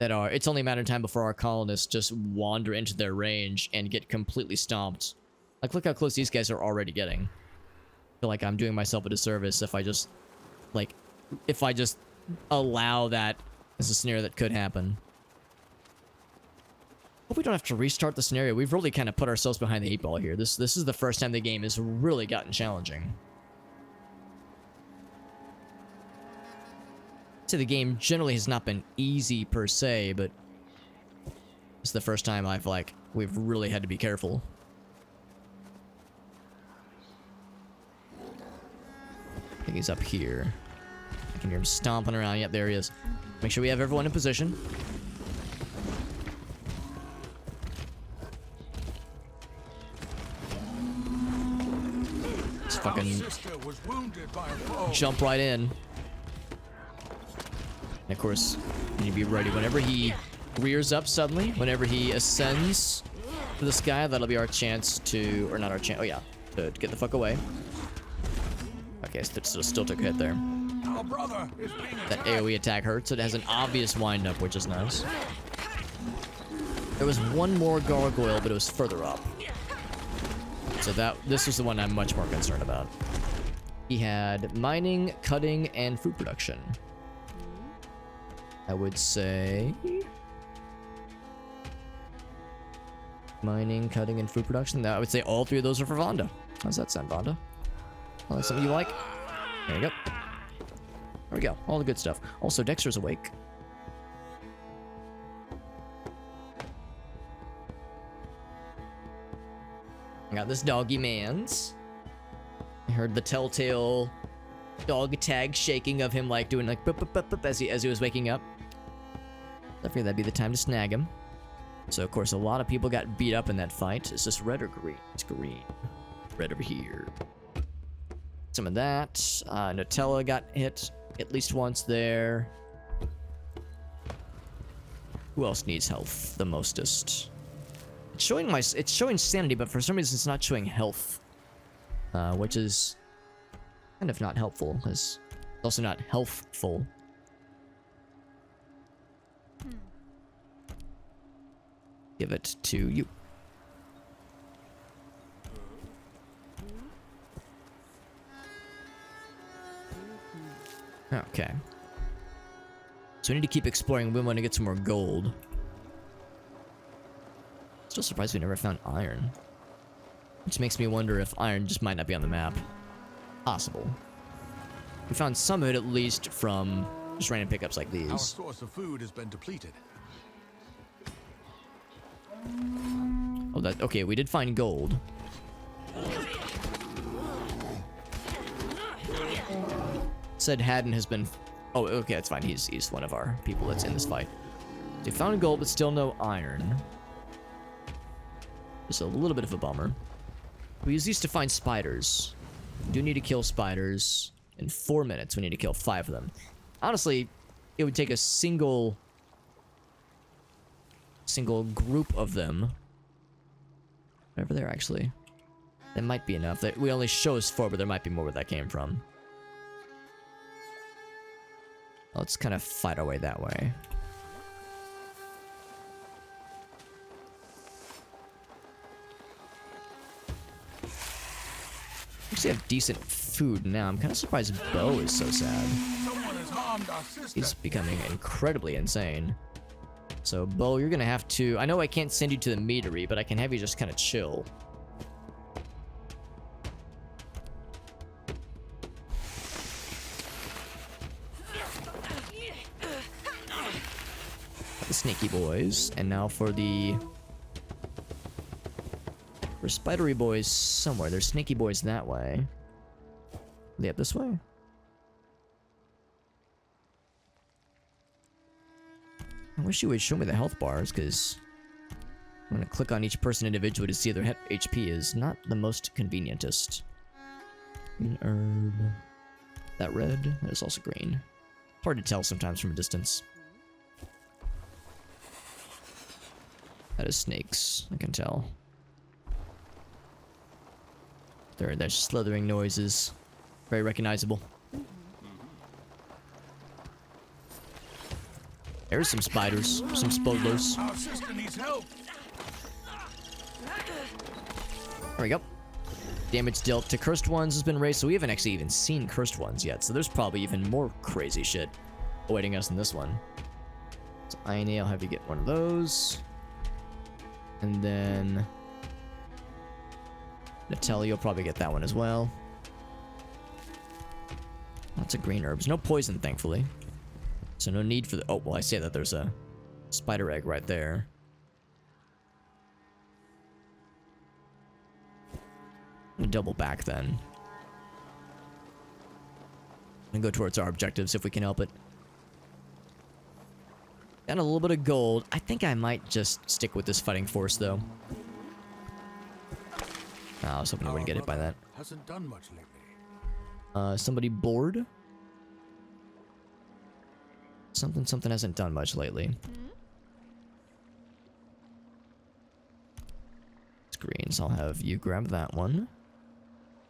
S1: It's only a matter of time before our colonists just wander into their range and get completely stomped. Like, look how close these guys are already getting. I feel like I'm doing myself a disservice if I just... Like, if I just allow that as a scenario that could happen. Hope we don't have to restart the scenario. We've really kind of put ourselves behind the 8-ball here. This is the first time the game has really gotten challenging. I'd say the game generally has not been easy per se, but it's the first time we've really had to be careful. I think he's up here. I can hear him stomping around. Yep, there he is. Make sure we have everyone in position. Just fucking jump right in. And of course, you need to be ready whenever he rears up suddenly, whenever he ascends to the sky. That'll be our chance to, or not our chance. Oh yeah, to get the fuck away. Okay, still took a hit there. That AoE attack hurts. It has an obvious wind-up, which is nice. There was one more gargoyle, but it was further up. So this was the one I'm much more concerned about. He had mining, cutting, and food production. I would say... mining, cutting, and food production. I would say all 3 of those are for Vonda. How's that sound, Vonda? Oh, that's something you like? There you go. There we go. All the good stuff. Also, Dexter's awake. I got this doggy man's. I heard the telltale dog tag shaking of him, like doing like bup, bup, bup, bup, as he was waking up. I figured that'd be the time to snag him. So of course a lot of people got beat up in that fight. Is this red or green? It's green. Red over here. Some of that. Nutella got hit at least once there. Who else needs health the mostest? It's showing sanity, but for some reason it's not showing health. Which is kind of not helpful, because it's also not healthful. give it to you. Okay. So we need to keep exploring. We want to get some more gold. Still surprised we never found iron. Which makes me wonder if iron just might not be on the map. Possible. We found some of it at least from just random pickups like
S5: Our
S1: these.
S5: source of food has been depleted.
S1: Oh, that okay. We did find gold. Said Haddon has been. Oh, okay, that's fine. He's one of our people that's in this fight. They found gold, but still no iron. Just a little bit of a bummer. We use these to find spiders. We do need to kill spiders. In 4 minutes, we need to kill 5 of them. Honestly, it would take a single group of them. Whatever they're actually. That might be enough. We only show us 4, but there might be more where that came from. Let's kind of fight our way that way. Actually have decent food now. I'm kind of surprised Bo is so sad.
S5: Someone has harmed our sister.
S1: He's becoming incredibly insane. So, Bo, you're gonna have to... I know I can't send you to the meadery, but I can have you just kind of chill. The sneaky boys. And now for the... For spidery boys somewhere. There's sneaky boys that way. Are they up this way? I wish you would show me the health bars, because I'm going to click on each person individually to see their HP is not the most convenientest. Green herb. That red? That is also green. Hard to tell sometimes from a distance. That is snakes, I can tell. They're slithering noises. Very recognizable. There's some spiders, some spodlers.
S5: Our sister needs help.
S1: There we go. Damage dealt to cursed ones has been raised, so we haven't actually even seen cursed ones yet. So there's probably even more crazy shit awaiting us in this one. So Ione, I'll have you get one of those. And then Natalia, you'll probably get that one as well. Lots of green herbs. No poison, thankfully. So no need for the... Oh, well, I say that there's a spider egg right there. I'm gonna double back then. And go towards our objectives if we can help it. Got a little bit of gold. I think I might just stick with this fighting force, though. Oh, I was hoping I wouldn't get hit by that.
S5: Hasn't done much lately.
S1: Somebody bored? Something hasn't done much lately. It's green, so I'll have you grab that one.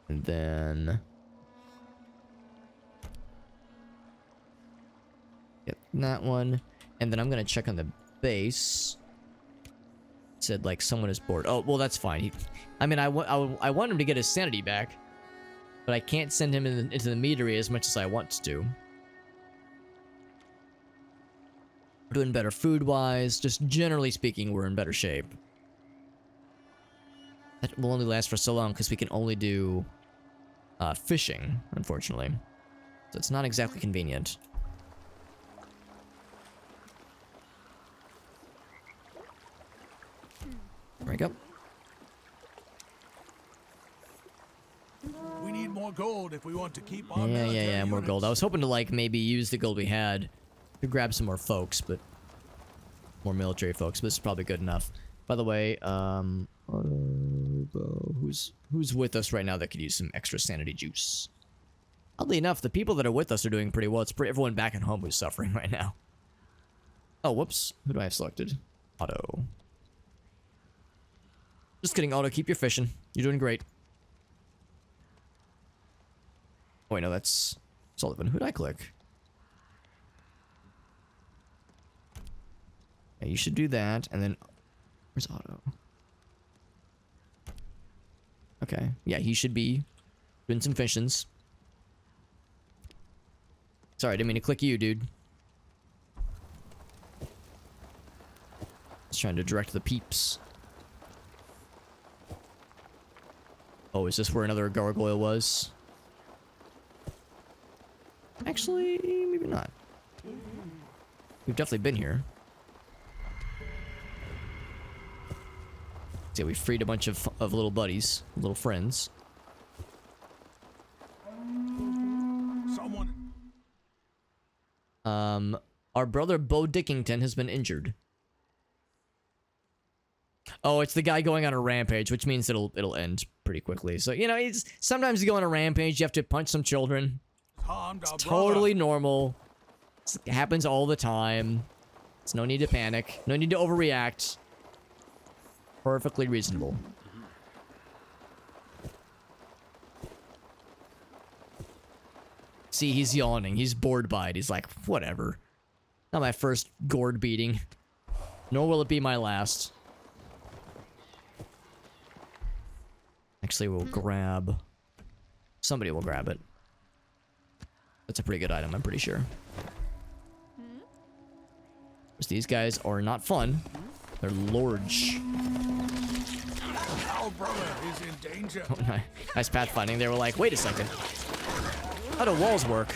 S1: And then... get that one. And then I'm gonna check on the base. It said, like, someone is bored. Oh, well, that's fine. I mean, I want him to get his sanity back. But I can't send him into the meadery as much as I want to. We're doing better food-wise. Just generally speaking, we're in better shape. That will only last for so long because we can only do fishing, unfortunately. So it's not exactly convenient. There we go.
S5: We need more gold if we want to keep our
S1: Yeah, more
S5: units.
S1: gold. I was hoping to, like, maybe use the gold we had to grab some more folks, but... more military folks, but this is probably good enough. By the way, who's with us right now that could use some extra sanity juice? Oddly enough, the people that are with us are doing pretty well. It's everyone back at home who's suffering right now. Oh, whoops. Who do I have selected? Otto. Just kidding, Otto. Keep your fishing. You're doing great. Oh, wait, no, that's Sullivan. Who did I click? Yeah, you should do that, and then Where's Otto? Okay. Yeah, he should be doing some missions. Sorry, I didn't mean to click you, dude. Just trying to direct the peeps. Oh, is this where another gargoyle was? Actually, maybe not. We've definitely been here. See, we freed a bunch of little buddies, little friends.
S5: Someone.
S1: Our brother Bo Dickington has been injured. Oh, it's the guy going on a rampage, which means it'll end pretty quickly. So, you know, sometimes you go on a rampage, you have to punch some children. It's totally normal. It happens all the time. There's no need to panic. No need to overreact. Perfectly reasonable. See, he's yawning. He's bored by it. He's like, whatever. Not my first Gord beating. Nor will it be my last. Actually, we'll grab... Somebody will grab it. That's a pretty good item, I'm pretty sure. Because these guys are not fun. They're large.
S5: Our brother is in danger.
S1: Oh, nice pathfinding. They were like, wait a second. How do walls work?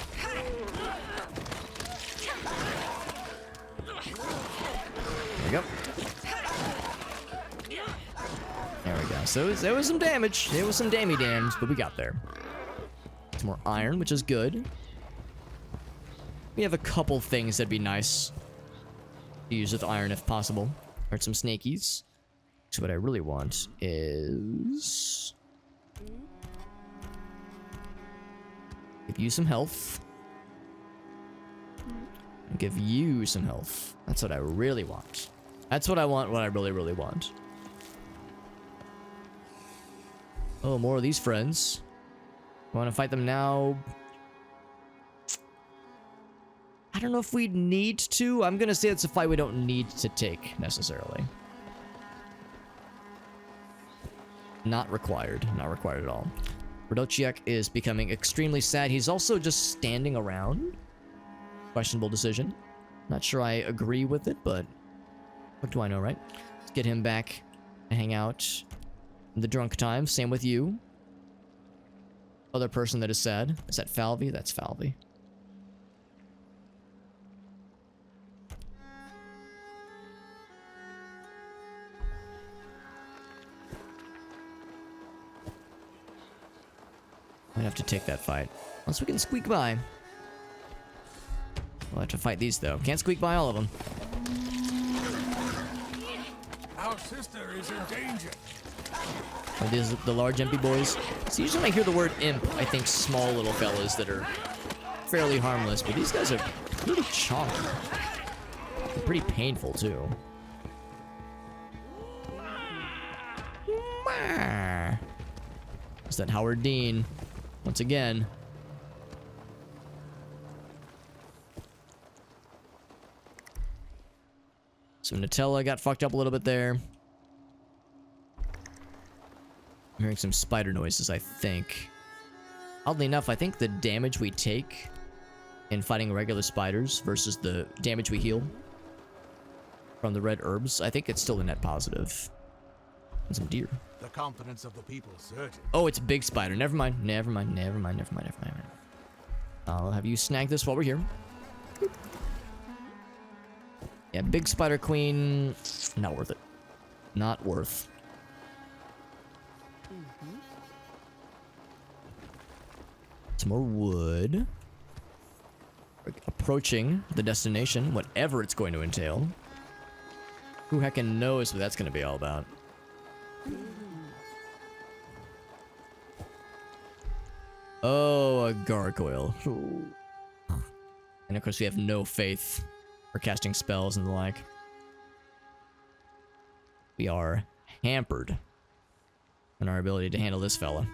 S1: There we go. There we go. So there was some damage. There was some damage, but we got there. Some more iron, which is good. We have a couple things that'd be nice to use with iron if possible. Or some snakies. So what I really want is... give you some health. And give you some health. That's what I really want. That's what I want, what I really, really want. Oh, more of these friends. Want to fight them now? I don't know if we need to. I'm gonna say it's a fight we don't need to take, necessarily. Not required. Not required at all. Rodociak is becoming extremely sad. He's also just standing around. Questionable decision. Not sure I agree with it, but what do I know, right? Let's get him back and hang out in the drunk time. Same with you. Other person that is sad. Is that Falvey? That's Falvey. Might have to take that fight. Unless we can squeak by. We'll have to fight these, though. Can't squeak by all of them.
S5: Our sister is in danger.
S1: Are these the large MP boys? So usually when I hear the word imp, I think small little fellas that are fairly harmless. But these guys are pretty chonky. They're pretty painful, too. Is that Howard Dean? Once again. So Nutella got fucked up a little bit there. I'm hearing some spider noises, I think. Oddly enough, I think the damage we take in fighting regular spiders versus the damage we heal from the red herbs, I think it's still a net positive. And some deer.
S5: The confidence of the people surges.
S1: Oh, it's a big spider. Never mind. Never mind. Never mind. Never mind. Never mind. I'll have you snag this while we're here. Yeah, big spider queen. Not worth it. Not worth. Some more wood. We're approaching the destination, whatever it's going to entail. Who heckin' knows what that's going to be all about? Oh, a gargoyle. And of course we have no faith for casting spells and the like. We are hampered in our ability to handle this fella.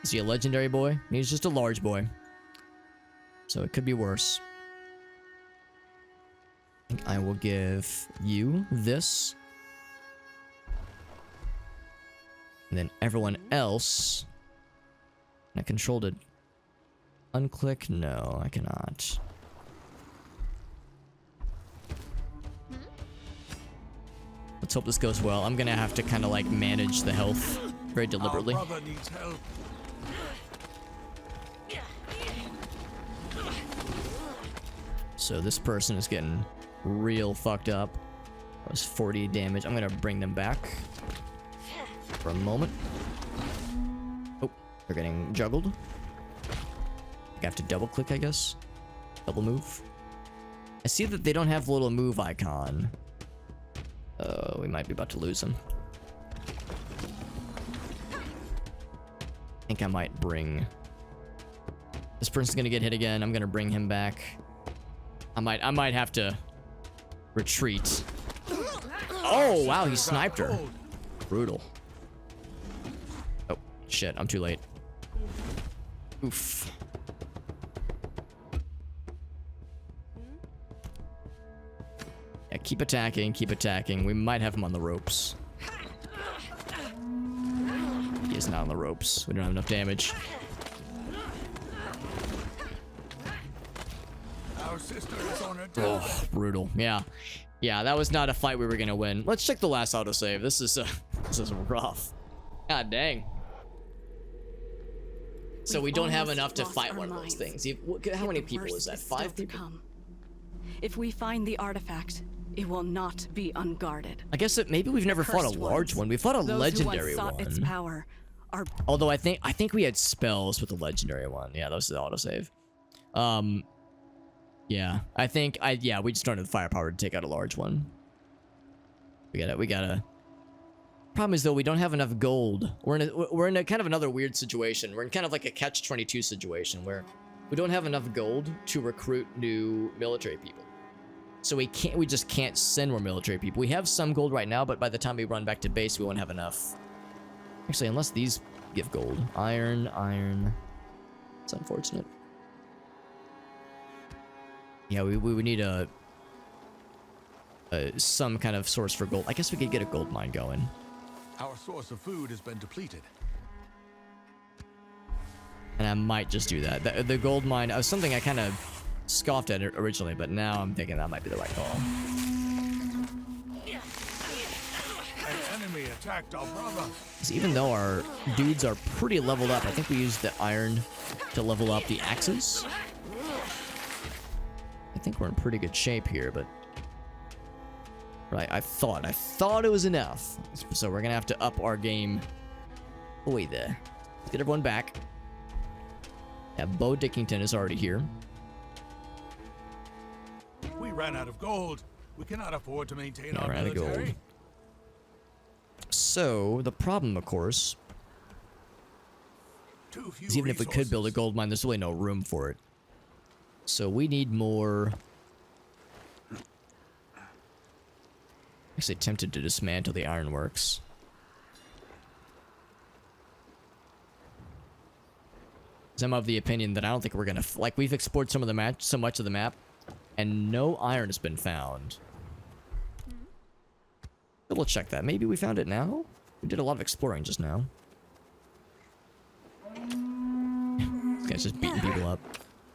S1: Is he a legendary boy? He's just a large boy. So it could be worse. I think I will give you this. then everyone else... Can I control it? Unclick? No, I cannot. Let's hope this goes well. I'm gonna have to kind of like manage the health very deliberately.
S5: Our brother needs help.
S1: So this person is getting real fucked up. That was 40 damage. I'm gonna bring them back for a moment. Oh, they're getting juggled. I have to double click, I guess. Double move. I see that they don't have the little move icon. We might be about to lose them. I think I might bring... This person's gonna get hit again. I'm gonna bring him back. I might have to retreat. Oh, wow, he sniped her. Brutal. Oh, shit, I'm too late. Oof. Yeah, keep attacking, keep attacking. We might have him on the ropes. He is not on the ropes. We don't have enough damage.
S5: Our sister is on her
S1: Oh,
S5: deathbed.
S1: brutal. Yeah. Yeah, that was not a fight we were gonna win. Let's check the last autosave. This is rough. God dang. So we don't have
S3: almost
S1: enough to
S3: lost
S1: fight
S3: our
S1: one of those
S3: minds.
S1: things. How
S3: Yet
S1: many
S3: the
S1: people
S3: worst
S1: is that?
S3: still
S1: 5
S3: to
S1: people?
S3: come. If we find the artifact, it will not be unguarded.
S1: I guess that maybe we've never fought a
S3: Cursed
S1: large
S3: ones,
S1: one. We fought a
S3: those
S1: legendary
S3: who once sought its
S1: one.
S3: power are
S1: Although I think we had spells with the legendary one. Yeah, that was the autosave. Yeah, we just don't have the firepower to take out a large one. We gotta. Problem is though, we don't have enough gold. We're in a kind of another weird situation. We're in kind of like a catch-22 situation where we don't have enough gold to recruit new military people. So we just can't send more military people. We have some gold right now, but by the time we run back to base, we won't have enough. Actually, unless these give gold. Iron. It's unfortunate. Yeah, we would need some kind of source for gold. I guess we could get a gold mine going.
S5: Our source of food has been depleted.
S1: And I might just do that. The gold mine was something I kind of scoffed at it originally, but now I'm thinking that might be the right call.
S5: An enemy attacked our brother.
S1: 'Cause even though our dudes are pretty leveled up, I think we used the iron to level up the axes. I think we're in pretty good shape here, but right, I thought it was enough. So we're gonna have to up our game. Oh, wait there. Let's get everyone back. Yeah, Bo Dickington is already here.
S5: We ran out of gold. We cannot afford to maintain
S1: Yeah,
S5: our
S1: ran out of
S5: military.
S1: gold. So the problem, of course,
S5: Too few
S1: is even if we could build a
S5: resources.
S1: gold mine, there's really no room for it. So we need more. Actually tempted to dismantle the ironworks. I'm of the opinion that I don't think we're gonna like we've explored so much of the map, and no iron has been found. Double check that. Maybe we found it now. We did a lot of exploring just now. This guy's just beating people up.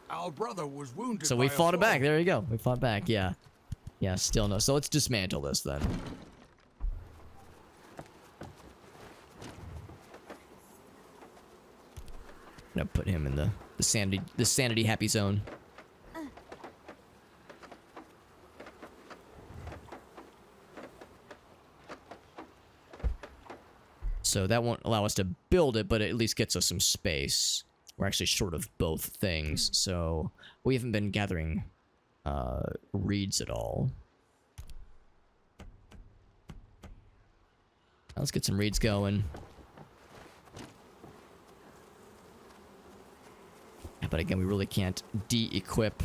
S5: Our brother was wounded.
S1: So we
S5: by a
S1: fought it back.
S5: foe.
S1: There you go. We fought back. Yeah. Yeah, still no. So let's dismantle this then. I'm gonna put him in the sanity happy zone. So that won't allow us to build it, but it at least gets us some space. We're actually short of both things, so we haven't been gathering reeds at all. Let's get some reeds going. But again, we really can't de-equip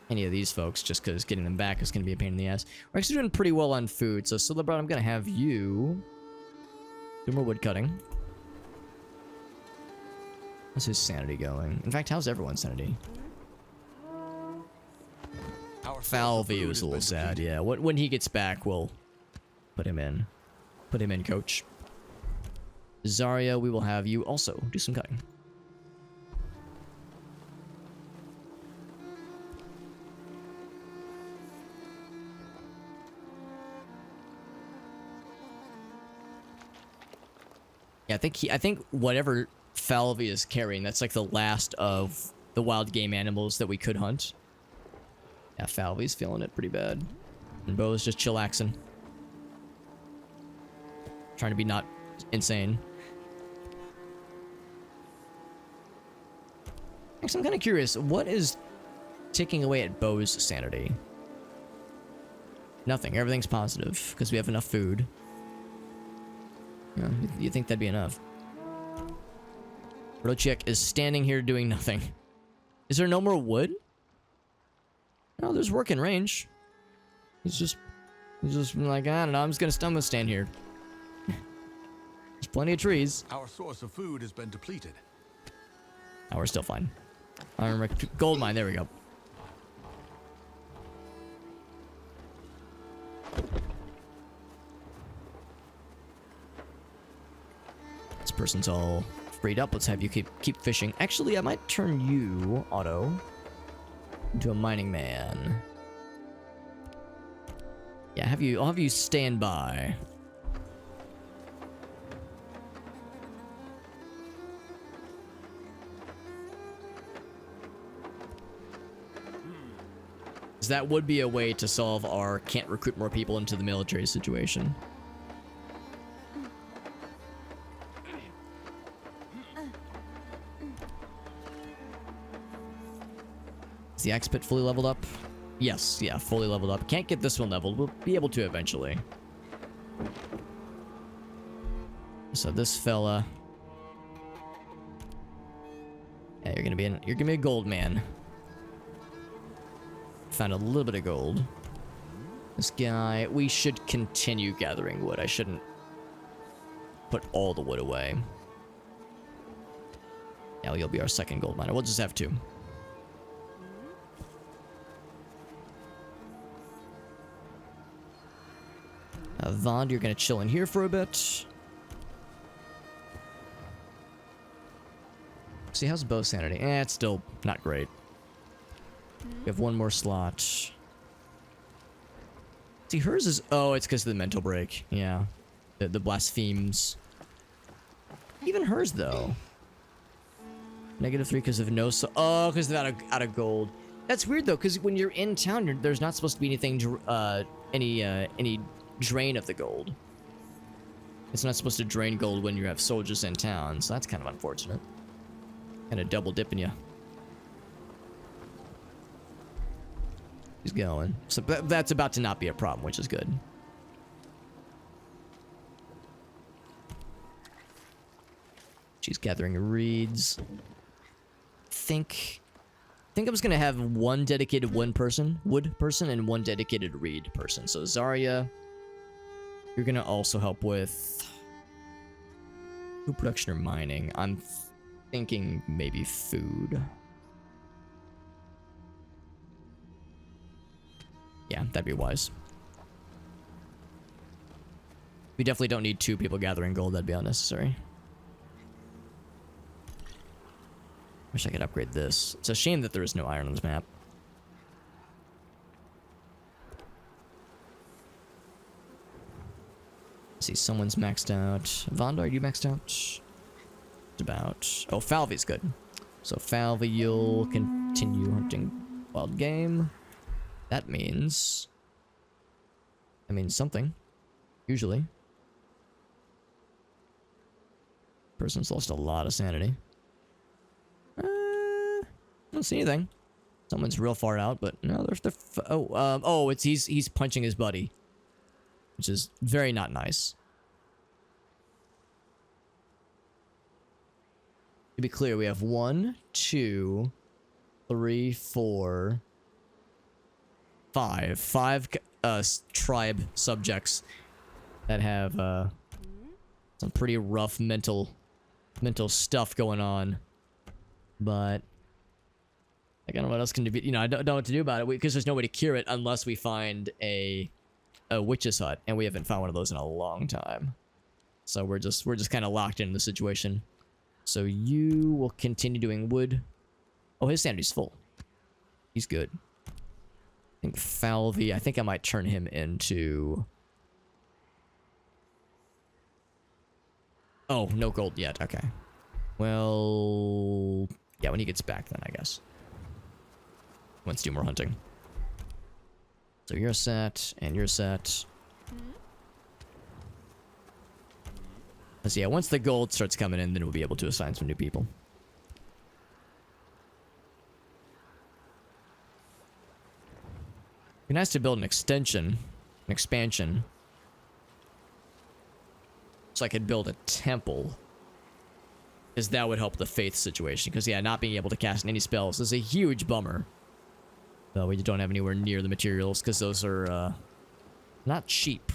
S1: any of these folks just because getting them back is going to be a pain in the ass. We're actually doing pretty well on food, so Silverbrown, I'm going to have you do more wood cutting. How's his sanity going? In fact, how's everyone's sanity?
S5: Our
S1: Foul
S5: source of food
S1: view
S5: has
S1: is a little
S5: been
S1: sad,
S5: depleted.
S1: yeah. When he gets back, we'll put him in. Put him in, coach. Zarya, we will have you also do some cutting. Yeah, I think whatever Falvey is carrying, that's like the last of the wild game animals that we could hunt. Yeah, Falvey's feeling it pretty bad. And Bo's just chillaxing. Trying to be not insane. Actually, I'm kind of curious. What is ticking away at Bo's sanity? Nothing. Everything's positive because we have enough food. Yeah, you think that'd be enough. Rochek is standing here doing nothing. Is there no more wood? No, there's work in range. He's just like, I don't know, I'm gonna stand here. There's plenty of trees.
S5: Our source of food has been depleted.
S1: Oh, we're still fine. Gold mine, there we go. This person's all freed up. Let's have you keep fishing. Actually, I might turn you, Otto, into a mining man. Yeah, I'll have you stand by. That would be a way to solve our can't recruit more people into the military situation. Is the axe pit fully leveled up? Yes, yeah, fully leveled up. Can't get this one leveled. We'll be able to eventually. So this fella. Yeah, you're gonna be a gold man. Found a little bit of gold. This guy, we should continue gathering wood. I shouldn't put all the wood away. Yeah, you'll be our second gold miner. We'll just have two. Vond, you're gonna chill in here for a bit. See, how's bow sanity? It's still not great. We have one more slot. See, hers is... Oh, it's because of the mental break. Yeah. The blasphemes. Even hers, though. -3 because of no... Oh, because they're out of gold. That's weird, though, because when you're in town, there's not supposed to be anything... any drain of the gold. It's not supposed to drain gold when you have soldiers in town, so that's kind of unfortunate. Kind of double dipping you. He's going. So that's about to not be a problem, which is good. She's gathering reeds. I think I'm just gonna have one dedicated wood person, and one dedicated reed person. So Zarya, you're gonna also help with food production or mining. I'm thinking maybe food. Yeah, that'd be wise. We definitely don't need two people gathering gold. That'd be unnecessary. Wish I could upgrade this. It's a shame that there is no iron on this map. Let's see, someone's maxed out. Vonda, are you maxed out? Just about. Oh, Falvey's good. So Falvey, you'll continue hunting wild game. That means something. Usually. Person's lost a lot of sanity. Don't see anything. Someone's real far out, but no, they're he's punching his buddy, which is very not nice. To be clear, we have 1, 2, 3, 4, 5 tribe subjects that have some pretty rough mental stuff going on, but I don't know what else can be. I don't know what to do about it because there's no way to cure it unless we find a witch's hut, and we haven't found one of those in a long time. So we're just kind of locked into the situation. So you will continue doing wood. Oh, his sanity's full. He's good. I think Falvey, I think I might turn him into... Oh, no gold yet. Okay. Well... Yeah, when he gets back then, I guess. Let's do more hunting. So you're set, and you're set. So yeah, once the gold starts coming in, then we'll be able to assign some new people. It'd be nice to build an extension, an expansion. So I could build a temple. Because that would help the faith situation. Because yeah, not being able to cast any spells is a huge bummer. Though we don't have anywhere near the materials, because those are not cheap.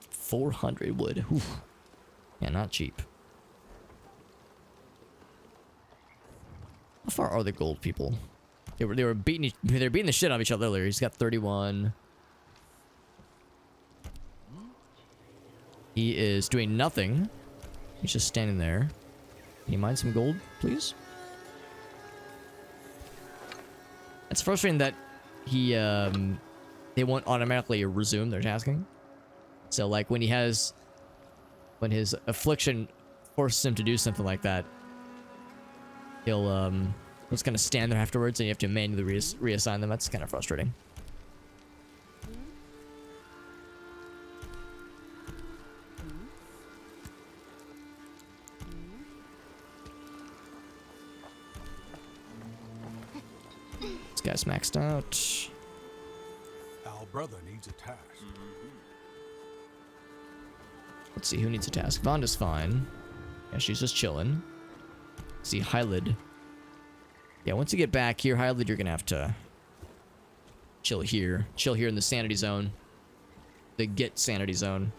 S1: 400 wood. Oof. Yeah, not cheap. How far are the gold people? They were beating the shit out of each other earlier. He's got 31. He is doing nothing. He's just standing there. Can you mine some gold, please? It's frustrating that he they won't automatically resume their tasking. So like when his affliction forces him to do something like that, he'll just kind of stand there afterwards, and you have to manually reassign them. That's kind of frustrating. This guy's maxed out.
S5: Our brother needs a task.
S1: Let's see, who needs a task? Vonda's fine. Yeah, she's just chilling. Let's see, Hylid. Yeah, once you get back here, Hylid, you're gonna have to chill here. Chill here in the sanity zone. The get sanity zone.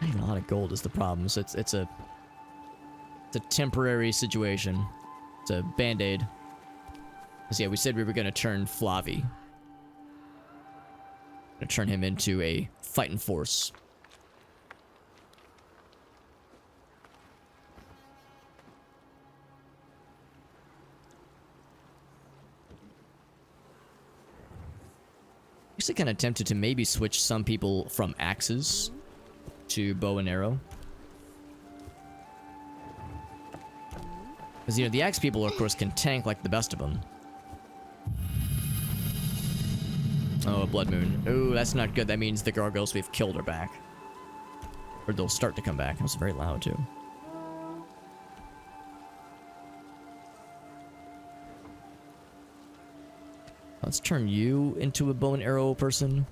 S1: Not even a lot of gold is the problem, so it's a temporary situation. It's a band-aid. Because yeah, we said we were gonna turn Flavi. Gonna turn him into a fighting force. Actually kind of tempted to maybe switch some people from axes to bow and arrow. Because, you know, the axe people, of course, can tank like the best of them. Oh, a blood moon. Oh, that's not good. That means the gargoyles we've killed are back. Or they'll start to come back. It was very loud, too. Let's turn you into a bow and arrow person.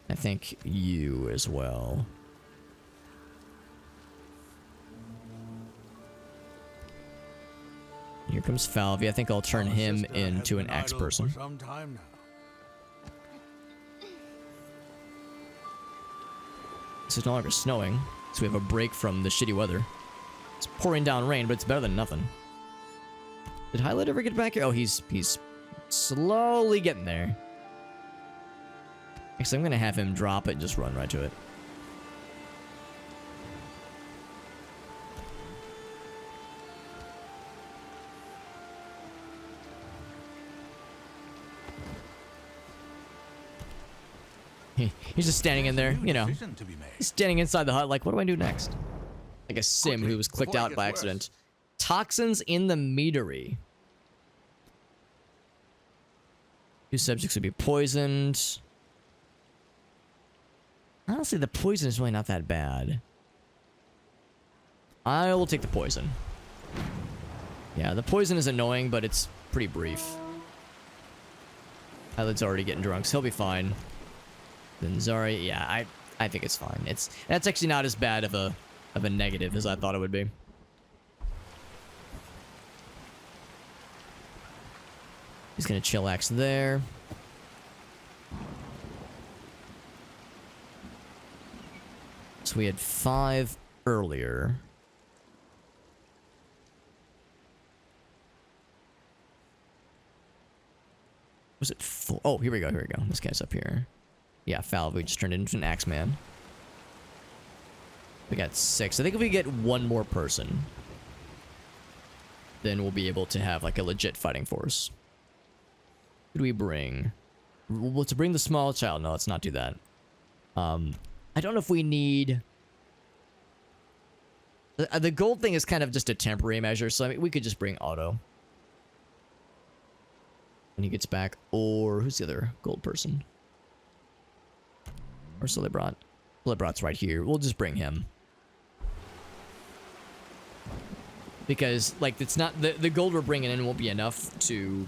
S1: I think you as well. Here comes Falvey. I think I'll turn him into an axe person. This is no longer snowing, so we have a break from the shitty weather. It's pouring down rain, but it's better than nothing. Did Highlight ever get back here? Oh, he's slowly getting there. Actually, I'm gonna have him drop it and just run right to it. He's just standing in there, you know. He's standing inside the hut like, what do I do next? Like a sim who was clicked out by accident. Toxins in the meadery. 2 subjects would be poisoned. Honestly, the poison is really not that bad. I will take the poison. Yeah, the poison is annoying, but it's pretty brief. Eyelid's already getting drunk, so he'll be fine. Then Zari, yeah, I think it's fine. That's actually not as bad of a negative as I thought it would be. He's gonna chillax there. So we had 5 earlier. Was it full? Oh, here we go. Here we go. This guy's up here. Yeah, Falve. We just turned into an Axeman. We got 6. I think if we get one more person, then we'll be able to have like a legit fighting force. Who do we bring? Well, to bring the small child. No, let's not do that. I don't know if we need... The gold thing is kind of just a temporary measure, so I mean, we could just bring Otto when he gets back. Or who's the other gold person? Or Celebrat. Celebrat's right here. We'll just bring him. Because, like, it's not... The gold we're bringing in won't be enough to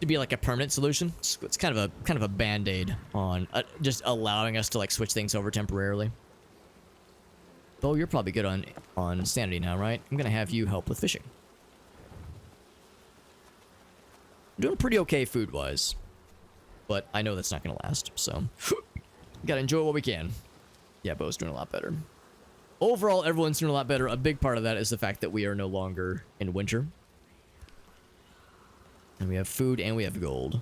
S1: be like a permanent solution. It's kind of a band-aid on just allowing us to like switch things over temporarily. Bo, you're probably good on sanity now, right? I'm gonna have you help with fishing. I'm doing pretty okay food-wise, but I know that's not gonna last, so gotta enjoy what we can. Yeah, Bo's doing a lot better. Overall, everyone's doing a lot better. A big part of that is the fact that we are no longer in winter. And we have food and we have gold.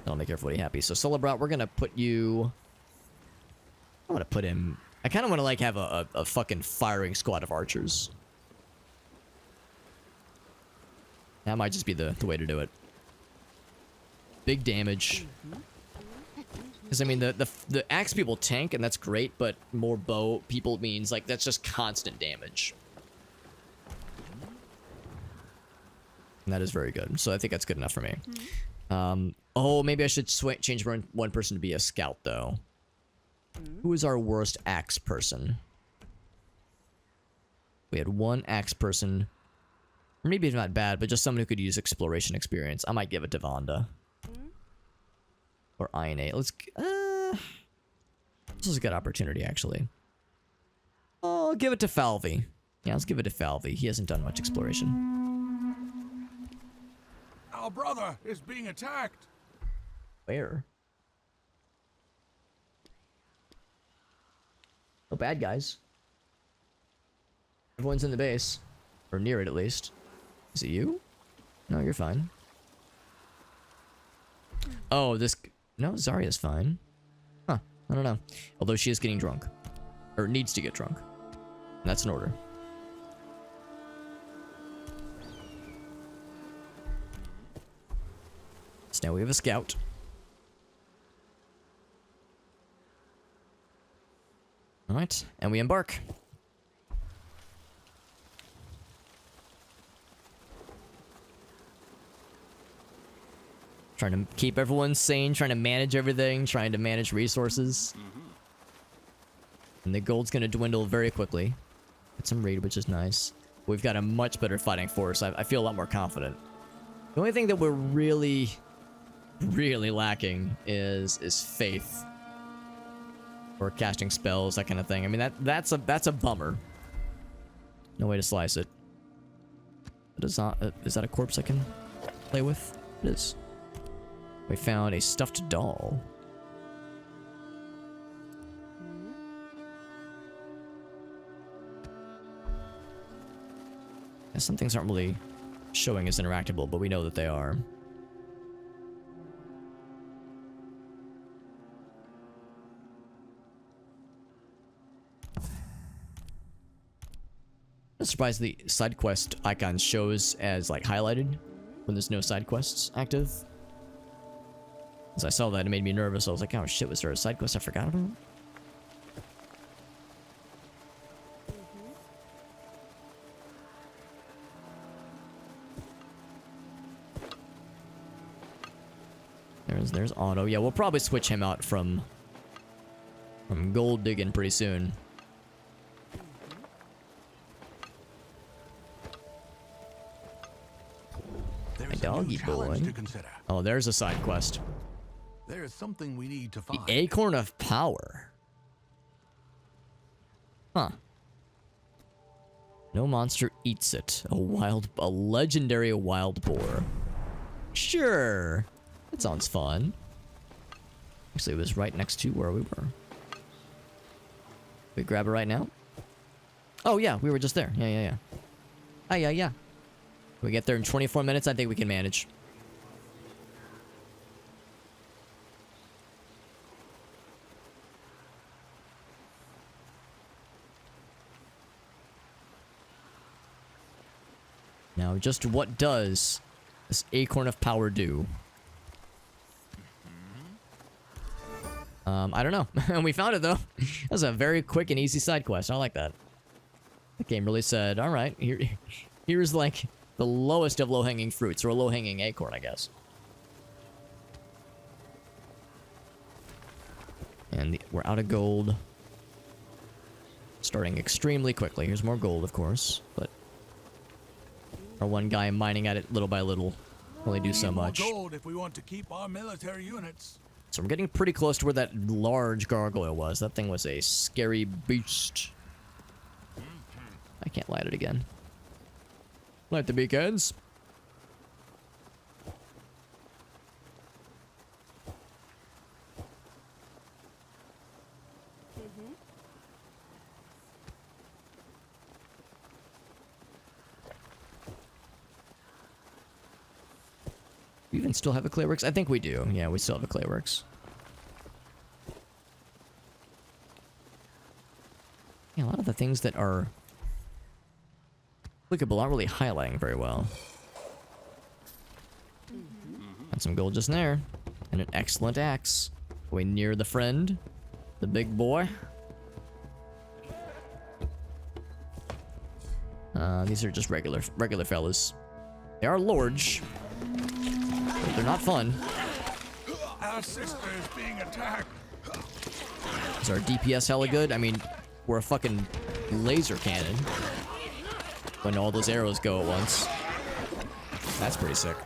S1: That'll make everybody happy. So, Celebrat, we're gonna put you... I want to put him... I kind of want to, like, have a fucking firing squad of archers. That might just be the way to do it. Big damage. Because, I mean, the axe people tank, and that's great, but more bow people means, like, that's just constant damage. And that is very good. So I think that's good enough for me. Oh, maybe I should change one person to be a scout, though. Who is our worst axe person? We had one axe person. Maybe it's not bad, but just someone who could use exploration experience. I might give it to Vonda. Or Ione. Let's... this is a good opportunity, actually. Oh, I'll give it to Falvey. Yeah, let's give it to Falvey. He hasn't done much exploration.
S5: Our brother is being attacked.
S1: Where? No bad guys. Everyone's in the base. Or near it, at least. Is it you? No, you're fine. Oh, this... No, Zarya's fine. Huh. I don't know. Although she is getting drunk. Or needs to get drunk. And that's an order. So now we have a scout. Alright, and we embark. Trying to keep everyone sane, trying to manage everything, trying to manage resources. And the gold's gonna dwindle very quickly. Get some raid, which is nice. We've got a much better fighting force. I feel a lot more confident. The only thing that we're really lacking is faith. Or casting spells, that kind of thing. I mean, that's a bummer. No way to slice it. But is that a corpse I can play with? It is. We found a stuffed doll. Yeah, some things aren't really showing as interactable, but we know that they are. I'm surprised the side quest icon shows as like highlighted when there's no side quests active. As I saw that, it made me nervous. I was like, oh shit, was there a side quest I forgot about? There's Otto. Yeah, we'll probably switch him out from gold digging pretty soon. My doggy boy. Oh, there's a side quest.
S5: There is something we need to
S1: The
S5: find.
S1: Acorn of Power. Huh. No monster eats it. A legendary wild boar. Sure. That sounds fun. Actually, it was right next to where we were. We grab it right now? Oh, yeah, we were just there. Yeah. Ah, yeah. We get there in 24 minutes, I think we can manage. Now, just what does this acorn of power do? I don't know. And we found it, though. That was a very quick and easy side quest. I like that. The game really said, alright, here's like the lowest of low-hanging fruits, or a low-hanging acorn, I guess. And we're out of gold. Starting extremely quickly. Here's more gold, of course, but our one guy mining at it little by little only do so much.
S5: More gold if we want to keep our military units.
S1: So we're getting pretty close to where that large gargoyle was. That thing was a scary beast. I can't light it again. Light the beacons. We even still have a clayworks? I think we do. Yeah, we still have a clayworks. Yeah, a lot of the things that are applicable aren't really highlighting very well. Got some gold just there. And an excellent axe. Way near the friend. The big boy. These are just regular fellas. They are large. But they're not fun.
S2: Our sister is being attacked.
S1: Is our DPS hella good? I mean, we're a fucking laser cannon. When all those arrows go at once. That's pretty sick.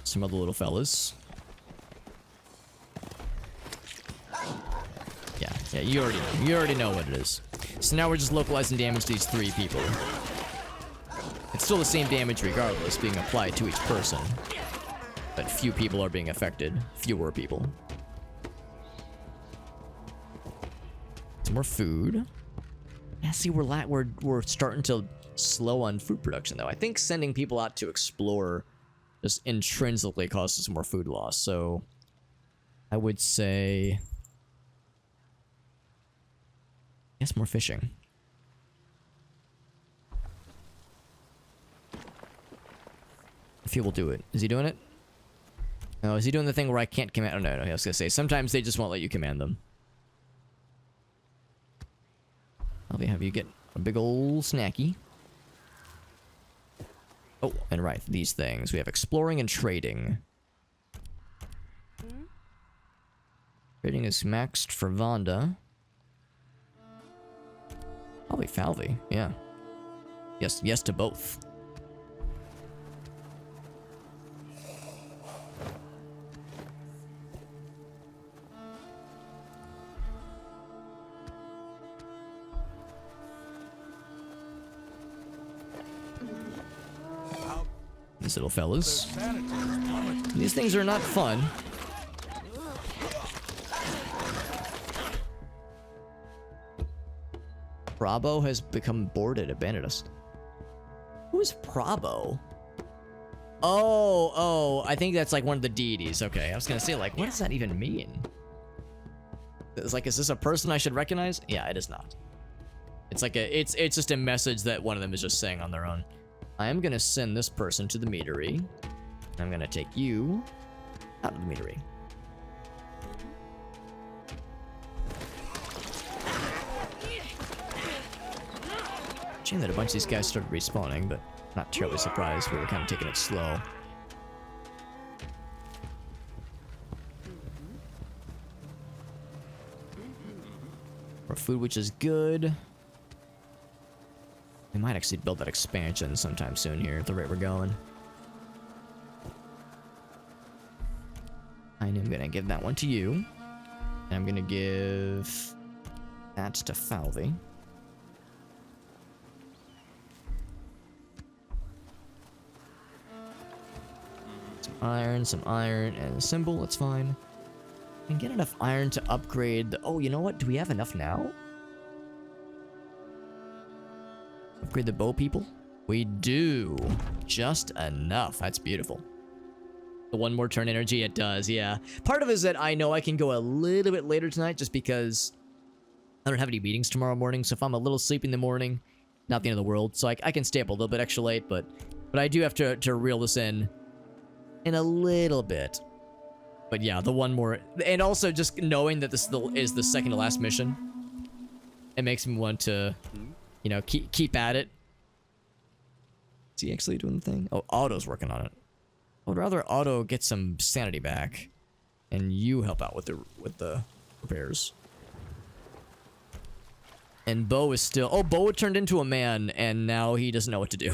S1: Some other little fellas. Yeah, you already know what it is. So now we're just localizing damage to these 3 people. It's still the same damage regardless, being applied to each person. But few people are being affected. Fewer people. Some more food. Yeah, see, we're starting to slow on food production, though. I think sending people out to explore just intrinsically causes more food loss. So I would say, I guess more fishing. If he will do it. Is he doing it? Oh, is he doing the thing where I can't command? Oh, no, I was gonna say, sometimes they just won't let you command them. I'll have you get a big old snacky. Oh, and right, these things. We have exploring and trading. Trading is maxed for Vonda. Probably Falvey, yeah. Yes to both. These little fellas. These things are not fun. Bravo has become bored and abandoned us. Who's Bravo? Oh, I think that's like one of the deities. Okay, I was gonna say, like, what does that even mean? It's like, is this a person I should recognize? Yeah, it is not. It's like it's just a message that one of them is just saying on their own. I am gonna send this person to the meadery. I'm gonna take you out of the meadery. Shame that a bunch of these guys started respawning, but not terribly surprised. We were kind of taking it slow. More food, which is good. We might actually build that expansion sometime soon here at the rate we're going. I'm gonna give that one to you. And I'm gonna give that to Falvey. Some iron, and a symbol, that's fine. And get enough iron to upgrade the... Oh, you know what? Do we have enough now? Upgrade the bow people? We do. Just enough. That's beautiful. The one more turn energy, it does, yeah. Part of it is that I know I can go a little bit later tonight just because I don't have any meetings tomorrow morning, so if I'm a little sleepy in the morning, not the end of the world. So I can stay up a little bit extra late, but I do have to reel this in a little bit. But yeah, the one more... And also just knowing that this is the second to last mission, it makes me want to, you know, keep at it. Is he actually doing the thing? Oh, Otto's working on it. I would rather Otto get some sanity back, and you help out with the repairs. And Bo is still... Oh, Bo turned into a man, and now he doesn't know what to do.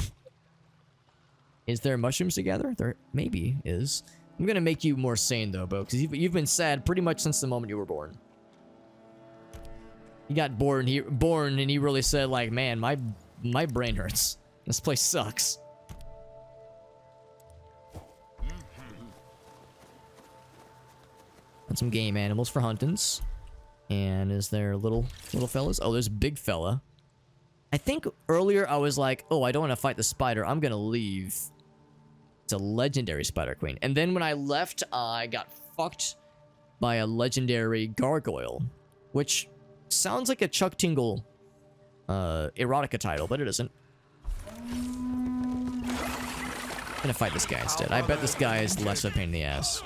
S1: Is there mushrooms to gather? There maybe is. I'm gonna make you more sane, though, Bo, because you've been sad pretty much since the moment you were born. You got born, and he really said, like, man, my brain hurts. This place sucks. And some game animals for huntings. And is there little fellas? Oh, there's a big fella. I think earlier I was like, oh, I don't want to fight the spider. I'm gonna leave. It's a legendary spider queen. And then when I left, I got fucked by a legendary gargoyle, which sounds like a Chuck Tingle erotica title, but it isn't. I'm gonna fight this guy instead. I bet this guy is less of a pain in the ass.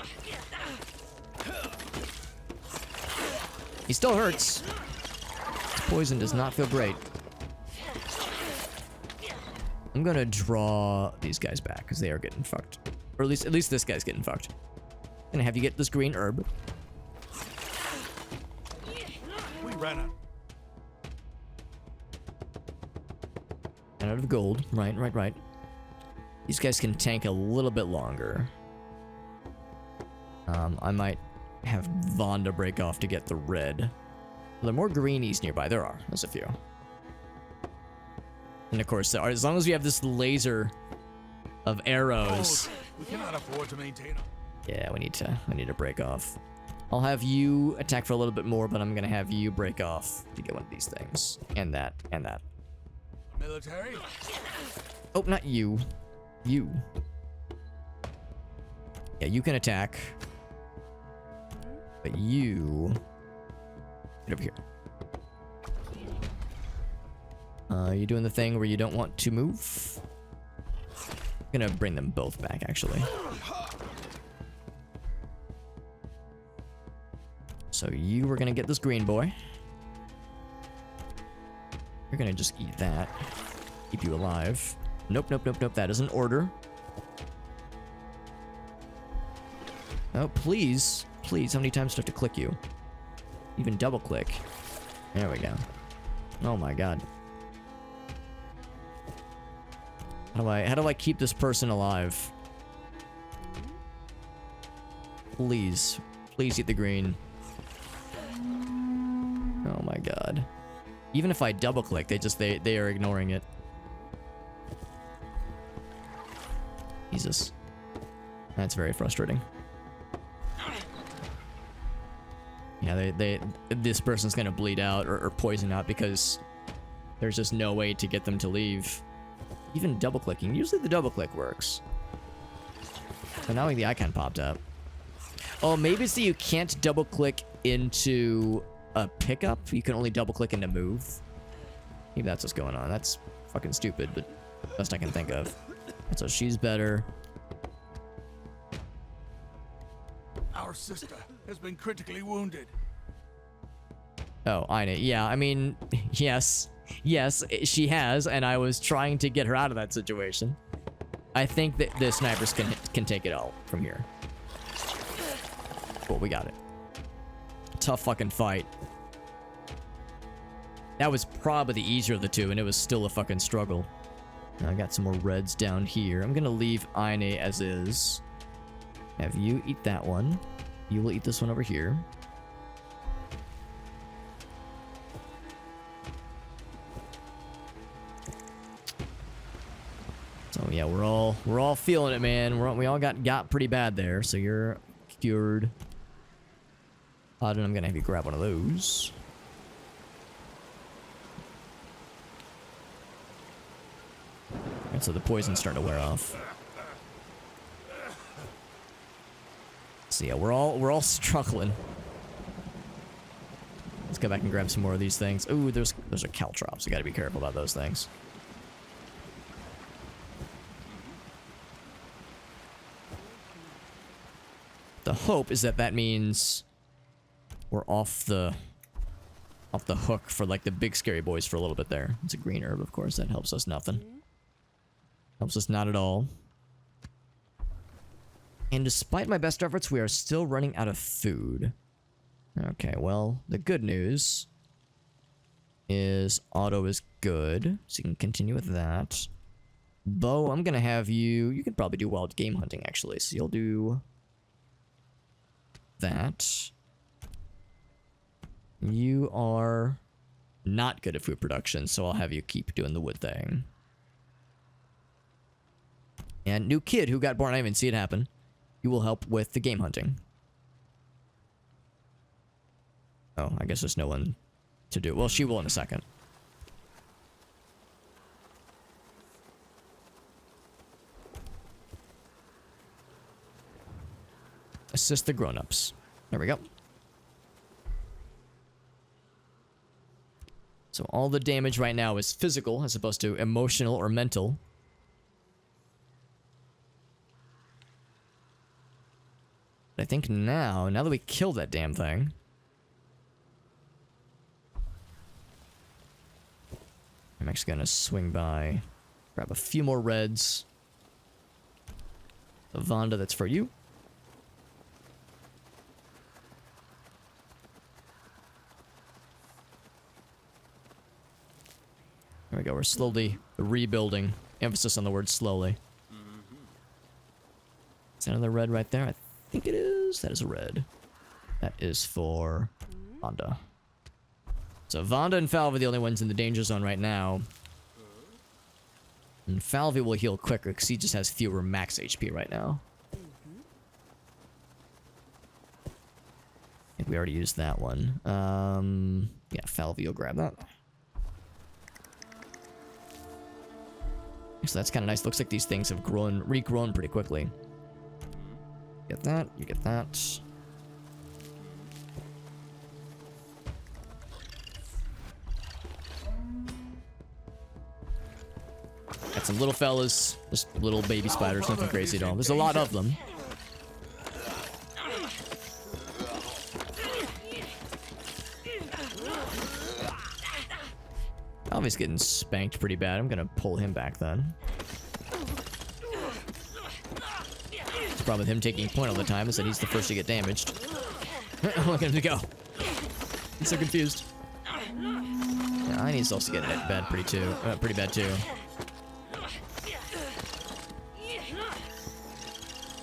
S1: He still hurts. This poison does not feel great. I'm gonna draw these guys back because they are getting fucked. Or at least this guy's getting fucked. I'm gonna have you get this green herb.
S5: We ran out.
S1: And out of gold. Right. These guys can tank a little bit longer. I might have Vonda break off to get the red. Are there more greenies nearby? There are. There's a few. And of course, as long as we have this laser of arrows.
S5: We cannot afford to maintain them.
S1: Yeah, I need to break off. I'll have you attack for a little bit more, but I'm gonna have you break off to get one of these things. And that.
S5: Military?
S1: Oh, not you. You. Yeah, you can attack. But you... Get over here. You're doing the thing where you don't want to move. I'm gonna bring them both back, actually. So you were gonna get this green boy. You're gonna just eat that. Keep you alive. Nope. That is an order. Oh, please. Please, how many times do I have to click you? Even double click. There we go. Oh my god. How do I keep this person alive? Please. Please eat the green. Oh my god. Even if I double click, they are ignoring it. Jesus. That's very frustrating. Yeah, this person's gonna bleed out or poison out because there's just no way to get them to leave. Even double clicking. Usually the double click works. So now the icon popped up. Oh, maybe it's that you can't double click into a pickup. You can only double click into move. Maybe that's what's going on. That's fucking stupid, but best I can think of. And so she's better.
S5: Our sister has been critically wounded.
S1: Oh, I know. Yeah, I mean, yes. Yes, she has, and I was trying to get her out of that situation. I think that the snipers can take it all from here. Cool, we got it. Tough fucking fight. That was probably the easier of the two, and it was still a fucking struggle. Now I got some more reds down here. I'm gonna leave Aine as is. Have you eat that one. You will eat this one over here. So yeah, we're all feeling it, man. We all got pretty bad there. So you're cured. Then I'm gonna have you grab one of those. Alright, so the poison's starting to wear off. So yeah, we're all struggling. Let's go back and grab some more of these things. Ooh, those are caltrops. We gotta be careful about those things. The hope is that that means we're off the hook for like the big scary boys for a little bit there. It's a green herb, of course. That helps us nothing. Helps us not at all. And despite my best efforts, we are still running out of food. Okay, well, the good news is auto is good, so you can continue with that. Bo, I'm gonna have you... You could probably do wild game hunting, actually, so you'll do that. You are not good at food production, so I'll have you keep doing the wood thing. And new kid who got born, I didn't even see it happen. You will help with the game hunting. Oh, I guess there's no one to do. Well, she will in a second. Assist the grown-ups. There we go. So all the damage right now is physical as opposed to emotional or mental. But I think now that we killed that damn thing, I'm actually gonna swing by, grab a few more reds. The Vonda, that's for you. There we go, we're slowly rebuilding. Emphasis on the word slowly. Is that another red right there? I think it is. That is a red. That is for Vonda. So Vonda and Falvey are the only ones in the danger zone right now. And Falvey will heal quicker because he just has fewer max HP right now. I think we already used that one. Yeah, Falvey will grab that. So that's kind of nice. Looks like these things have regrown pretty quickly. Get that, you get that. Got some little fellas, just little baby spiders, nothing crazy at all. There's a lot of them. Alvy's getting spanked pretty bad. I'm gonna pull him back then. The problem with him taking point all the time is that he's the first to get damaged. Look at him go. He's so confused. Yeah, Aine's also getting it bad pretty bad too.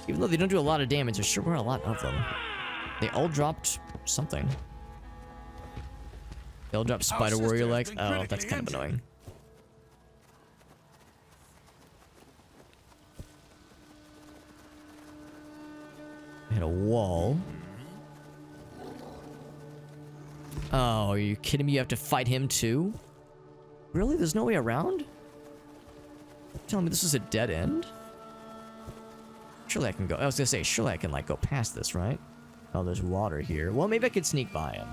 S1: Even though they don't do a lot of damage, there sure were a lot of them. They all dropped something. They all dropped Spider Warrior legs. Oh, that's kind of annoying. Hit a wall. Oh, are you kidding me? You have to fight him too? Really? There's no way around? You're telling me this is a dead end? Surely I can go. I was gonna say, surely I can like go past this, right? Oh, there's water here. Well, maybe I could sneak by him.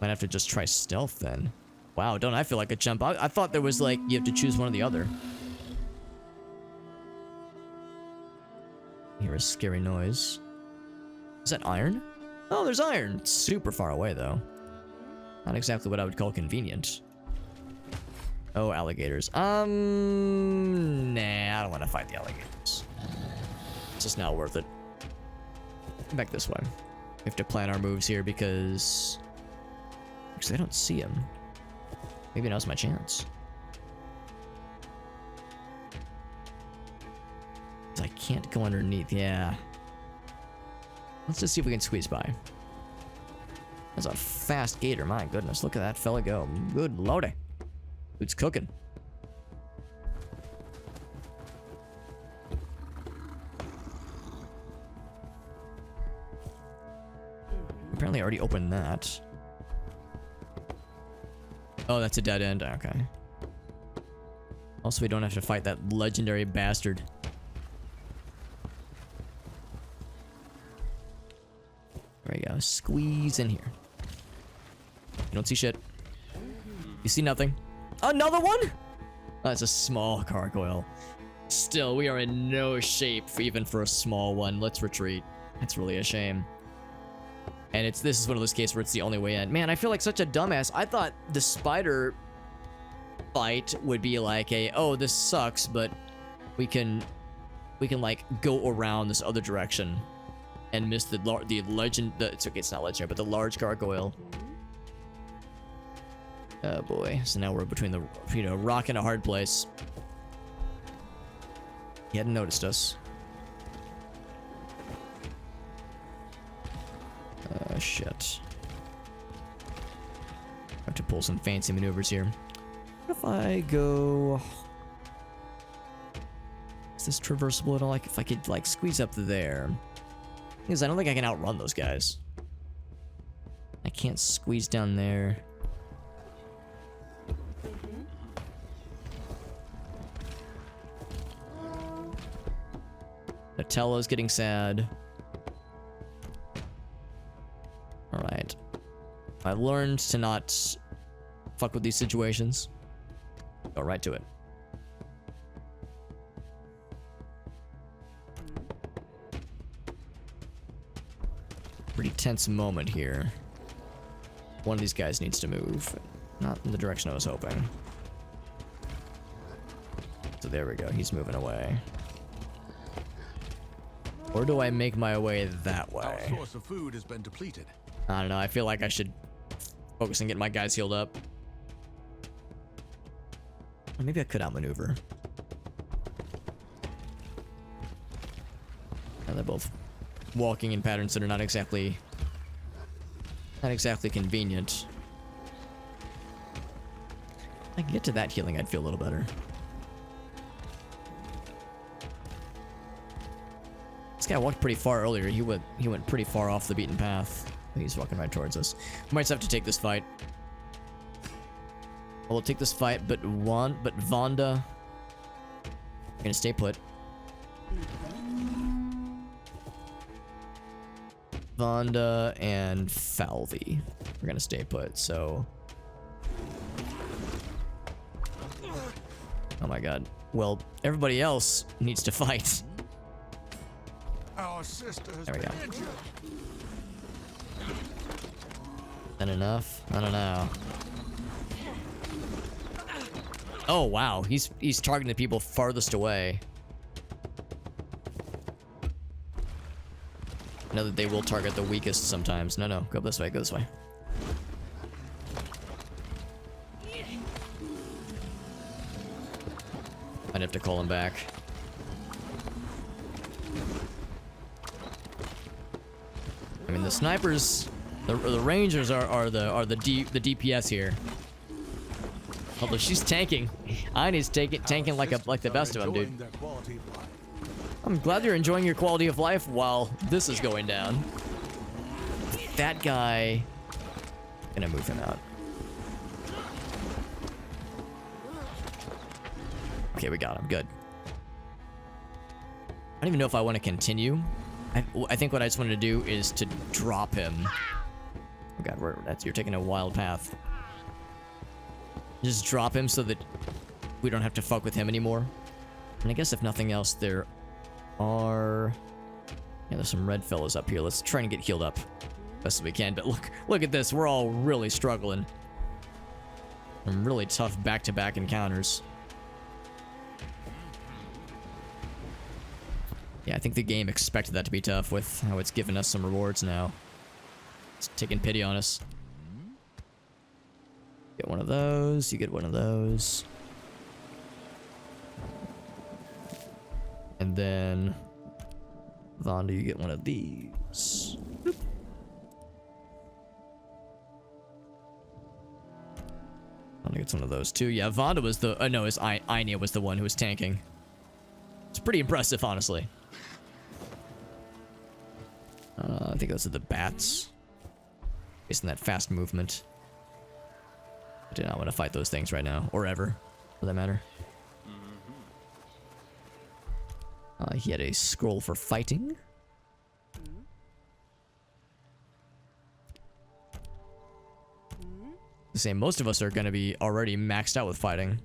S1: Might have to just try stealth then. Wow, don't I feel like a jump? I thought there was like, you have to choose one or the other. Hear a scary noise. Is that iron? Oh, there's iron. It's super far away though. Not exactly what I would call convenient. Oh, alligators. Nah, I don't want to fight the alligators. It's just not worth it. Back this way. We have to plan our moves here because... Actually, I don't see him. Maybe now's my chance. I can't go underneath, yeah. Let's just see if we can squeeze by. That's a fast gator, my goodness. Look at that fella go. Good lordy. Dude's cooking. apparently I already opened that. Oh, that's a dead end. Okay. Also, we don't have to fight that legendary bastard. There we go. Squeeze in here. You don't see shit. You see nothing. Another one? That's a small gargoyle. Still, we are in no shape for even for a small one. Let's retreat. That's really a shame. And this is one of those cases where it's the only way in. Man, I feel like such a dumbass. I thought the spider fight would be like oh, this sucks, but we can like go around this other direction and miss it's okay, it's not legendary, but the large gargoyle. Oh boy. So now we're between the rock and a hard place. He hadn't noticed us. Shit. I have to pull some fancy maneuvers here. What if I go... Is this traversable at all? Like, if I could, like, squeeze up there. Because I don't think I can outrun those guys. I can't squeeze down there. Natella's getting sad. Alright. I've learned to not fuck with these situations. Go right to it. Pretty tense moment here. One of these guys needs to move. Not in the direction I was hoping. So there we go. He's moving away. Or do I make my way that way?
S5: Our source of food has been depleted.
S1: I don't know. I feel like I should focus on getting my guys healed up. Or maybe I could outmaneuver. Yeah, they're both walking in patterns that are not exactly convenient. If I can get to that healing, I'd feel a little better. This guy walked pretty far earlier. He went pretty far off the beaten path. He's walking right towards us. We might just have to take this fight. We'll take this fight, but Vonda, we're gonna stay put. Vonda and Falvey, we're gonna stay put. So, oh my god. Well, everybody else needs to fight.
S5: Our sister has
S1: There we
S5: been
S1: go.
S5: injured.
S1: Not enough? I don't know. Oh wow, he's targeting the people farthest away. I know that they will target the weakest sometimes. No, go this way, go this way. I'd have to call him back. I mean, the snipers, the rangers are the DPS here. Although she's tanking, Aine's tanking like the best of them, dude.
S5: Enjoying their quality of life.
S1: I'm glad you're enjoying your quality of life while this is going down. That guy, gonna move him out. Okay, we got him. Good. I don't even know if I want to continue. I think what I just wanted to do is to drop him. Oh god, you're taking a wild path. Just drop him so that we don't have to fuck with him anymore. And I guess if nothing else, there's some red fellas up here. Let's try and get healed up best as we can. But look at this. We're all really struggling. Some really tough back-to-back encounters. Yeah, I think the game expected that to be tough with how it's given us some rewards now. It's taking pity on us. Get one of those, you get one of those. And then, Vonda, you get one of these. Boop. Vonda gets one of those too. Yeah, Vonda was Aine was the one who was tanking. It's pretty impressive, honestly. I think those are the bats. Based on that fast movement. I do not want to fight those things right now. Or ever, for that matter. He had a scroll for fighting. The same, most of us are going to be already maxed out with fighting.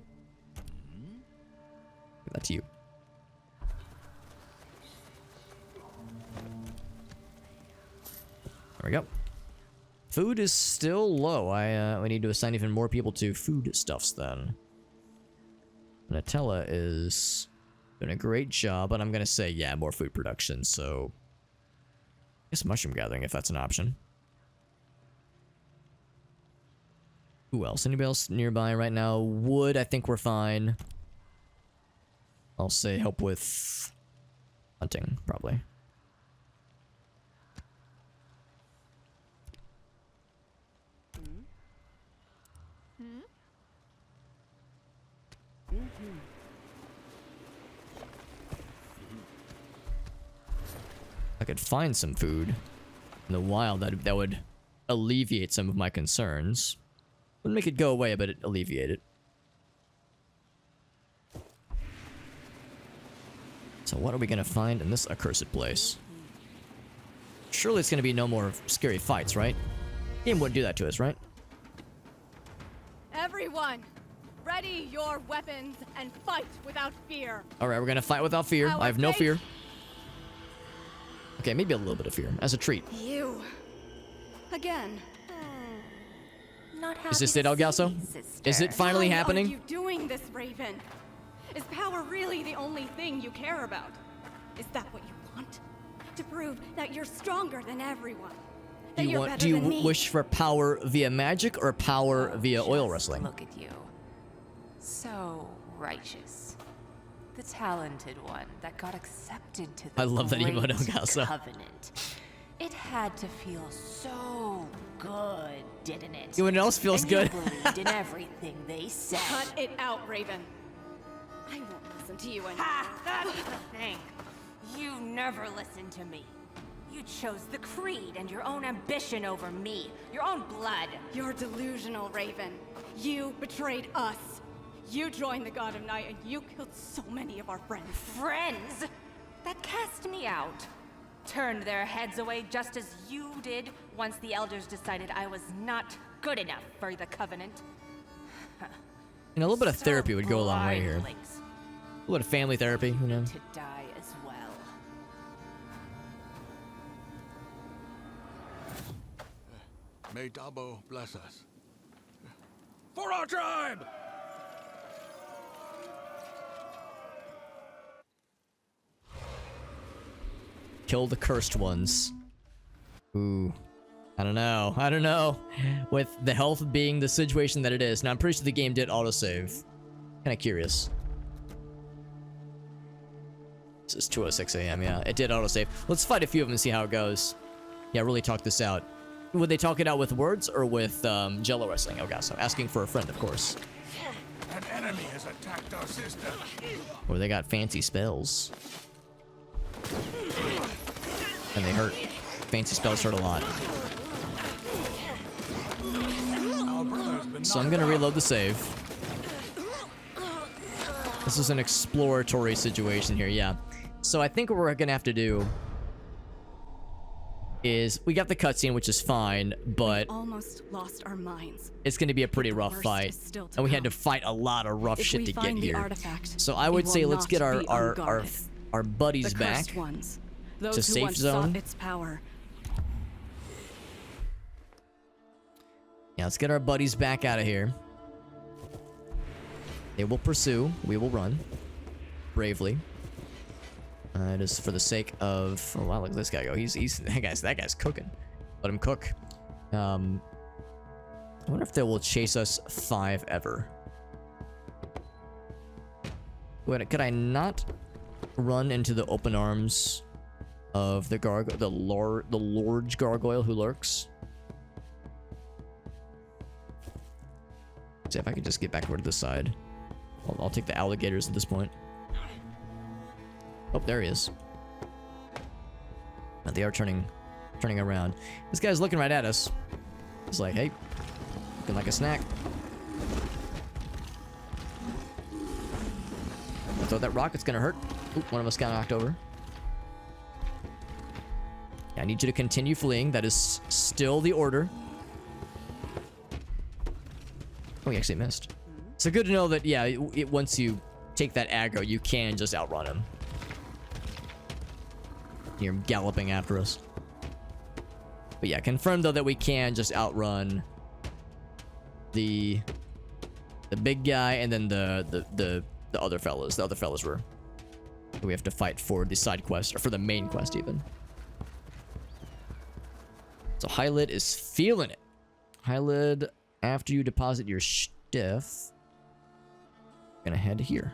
S1: Give that to you. There we go. Food is still low. We need to assign even more people to food stuffs then. Nutella is doing a great job, but I'm gonna say, yeah, more food production, so I guess mushroom gathering if that's an option. Who else? Anybody else nearby right now? Wood, I think we're fine. I'll say help with hunting, probably. I could find some food in the wild that would alleviate some of my concerns. Wouldn't make it go away, but it alleviate it. So what are we gonna find in this accursed place? Surely it's gonna be no more scary fights, right? Game wouldn't do that to us, right?
S6: Everyone, ready your weapons and fight without fear.
S1: Alright, we're gonna fight without fear. I have no fear. Okay, maybe a little bit of fear, as a treat.
S3: You. Again.
S4: Not
S1: Is this
S4: happy
S1: it,
S4: to
S1: El Gaso?
S4: see,
S1: Is it
S4: sister.
S1: finally
S3: Why
S1: happening?
S3: are you doing this, Raven? Is power really the only thing you care about? Is that what you want? To prove that you're stronger than everyone? That you're better
S1: Do you
S3: than me?
S1: wish for power via magic or power via oil
S4: Just
S1: wrestling?
S4: Look at you. So righteous. The talented one that got accepted to the
S1: I love that emote, El
S4: great
S1: Gaso.
S4: covenant. It had to feel so good, didn't it?
S1: You know what else feels
S4: And
S1: good?
S4: You believed in everything they said.
S3: Cut it out, Raven. I won't listen to you anymore.
S4: Ha! That's the thing. You never listened to me. You chose the creed and your own ambition over me, your own blood.
S3: You're delusional, Raven. You betrayed us. You joined the God of Night and you killed so many of our friends.
S4: Friends that cast me out, turned their heads away just as you did once the elders decided I was not good enough for the covenant.
S1: You know, a little bit of
S4: So
S1: therapy would go a long way here.
S4: blindlings
S1: A little bit of family therapy, you know.
S4: to die as well.
S2: May Dabo bless us. For our tribe!
S1: Kill the cursed ones. Ooh. I don't know. I don't know. With the health being the situation that it is. Now, I'm pretty sure the game did autosave. Kinda curious. This is 2:06 a.m. Yeah, it did autosave. Let's fight a few of them and see how it goes. Yeah, really talk this out. Would they talk it out with words or with Jello wrestling? Oh gosh, I'm asking for a friend, of course.
S2: An enemy has attacked our sister.
S1: Or they got fancy spells. And they hurt. Fancy spells hurt a lot.
S2: Our brother's been
S1: So I'm gonna reload the save. This is an exploratory situation here, yeah. So I think what we're gonna have to do is we got the cutscene, which is fine, but
S3: Almost lost our minds.
S1: it's gonna be a pretty
S3: The
S1: rough
S3: worst
S1: fight,
S3: is still to
S1: and we had to
S3: come.
S1: fight a lot of rough
S3: If
S1: shit
S3: we
S1: to get
S3: find the
S1: here.
S3: artifact,
S1: So I
S3: it
S1: would
S3: will
S1: say let's
S3: not
S1: get our
S3: be
S1: our
S3: unguarded.
S1: our buddies
S3: The
S1: back.
S3: cursed ones, those
S1: to
S3: who
S1: safe
S3: once
S1: zone.
S3: sought its power.
S1: Yeah, let's get our buddies back out of here. They will pursue. We will run bravely. It is for the sake of. Oh wow, look at this guy go. He's that guy's cooking. Let him cook. I wonder if they will chase us 5 ever. Wait, could I not run into the open arms of the large gargoyle who lurks? See if I could just get back over to this side. I'll take the alligators at this point. Oh, there he is. They are turning around. This guy's looking right at us. He's like, hey, looking like a snack. I thought that rocket's gonna hurt. Oop, one of us got knocked over. Yeah, I need you to continue fleeing. That is still the order. Oh, he actually missed. So good to know that, yeah, once you take that aggro, you can just outrun him. Hear him galloping after us. But yeah, confirm though that we can just outrun the big guy and then the other fellas. The other fellas we have to fight for the side quest, or for the main quest even. So Hylid is feeling it. Hylid, after you deposit your stuff, gonna head here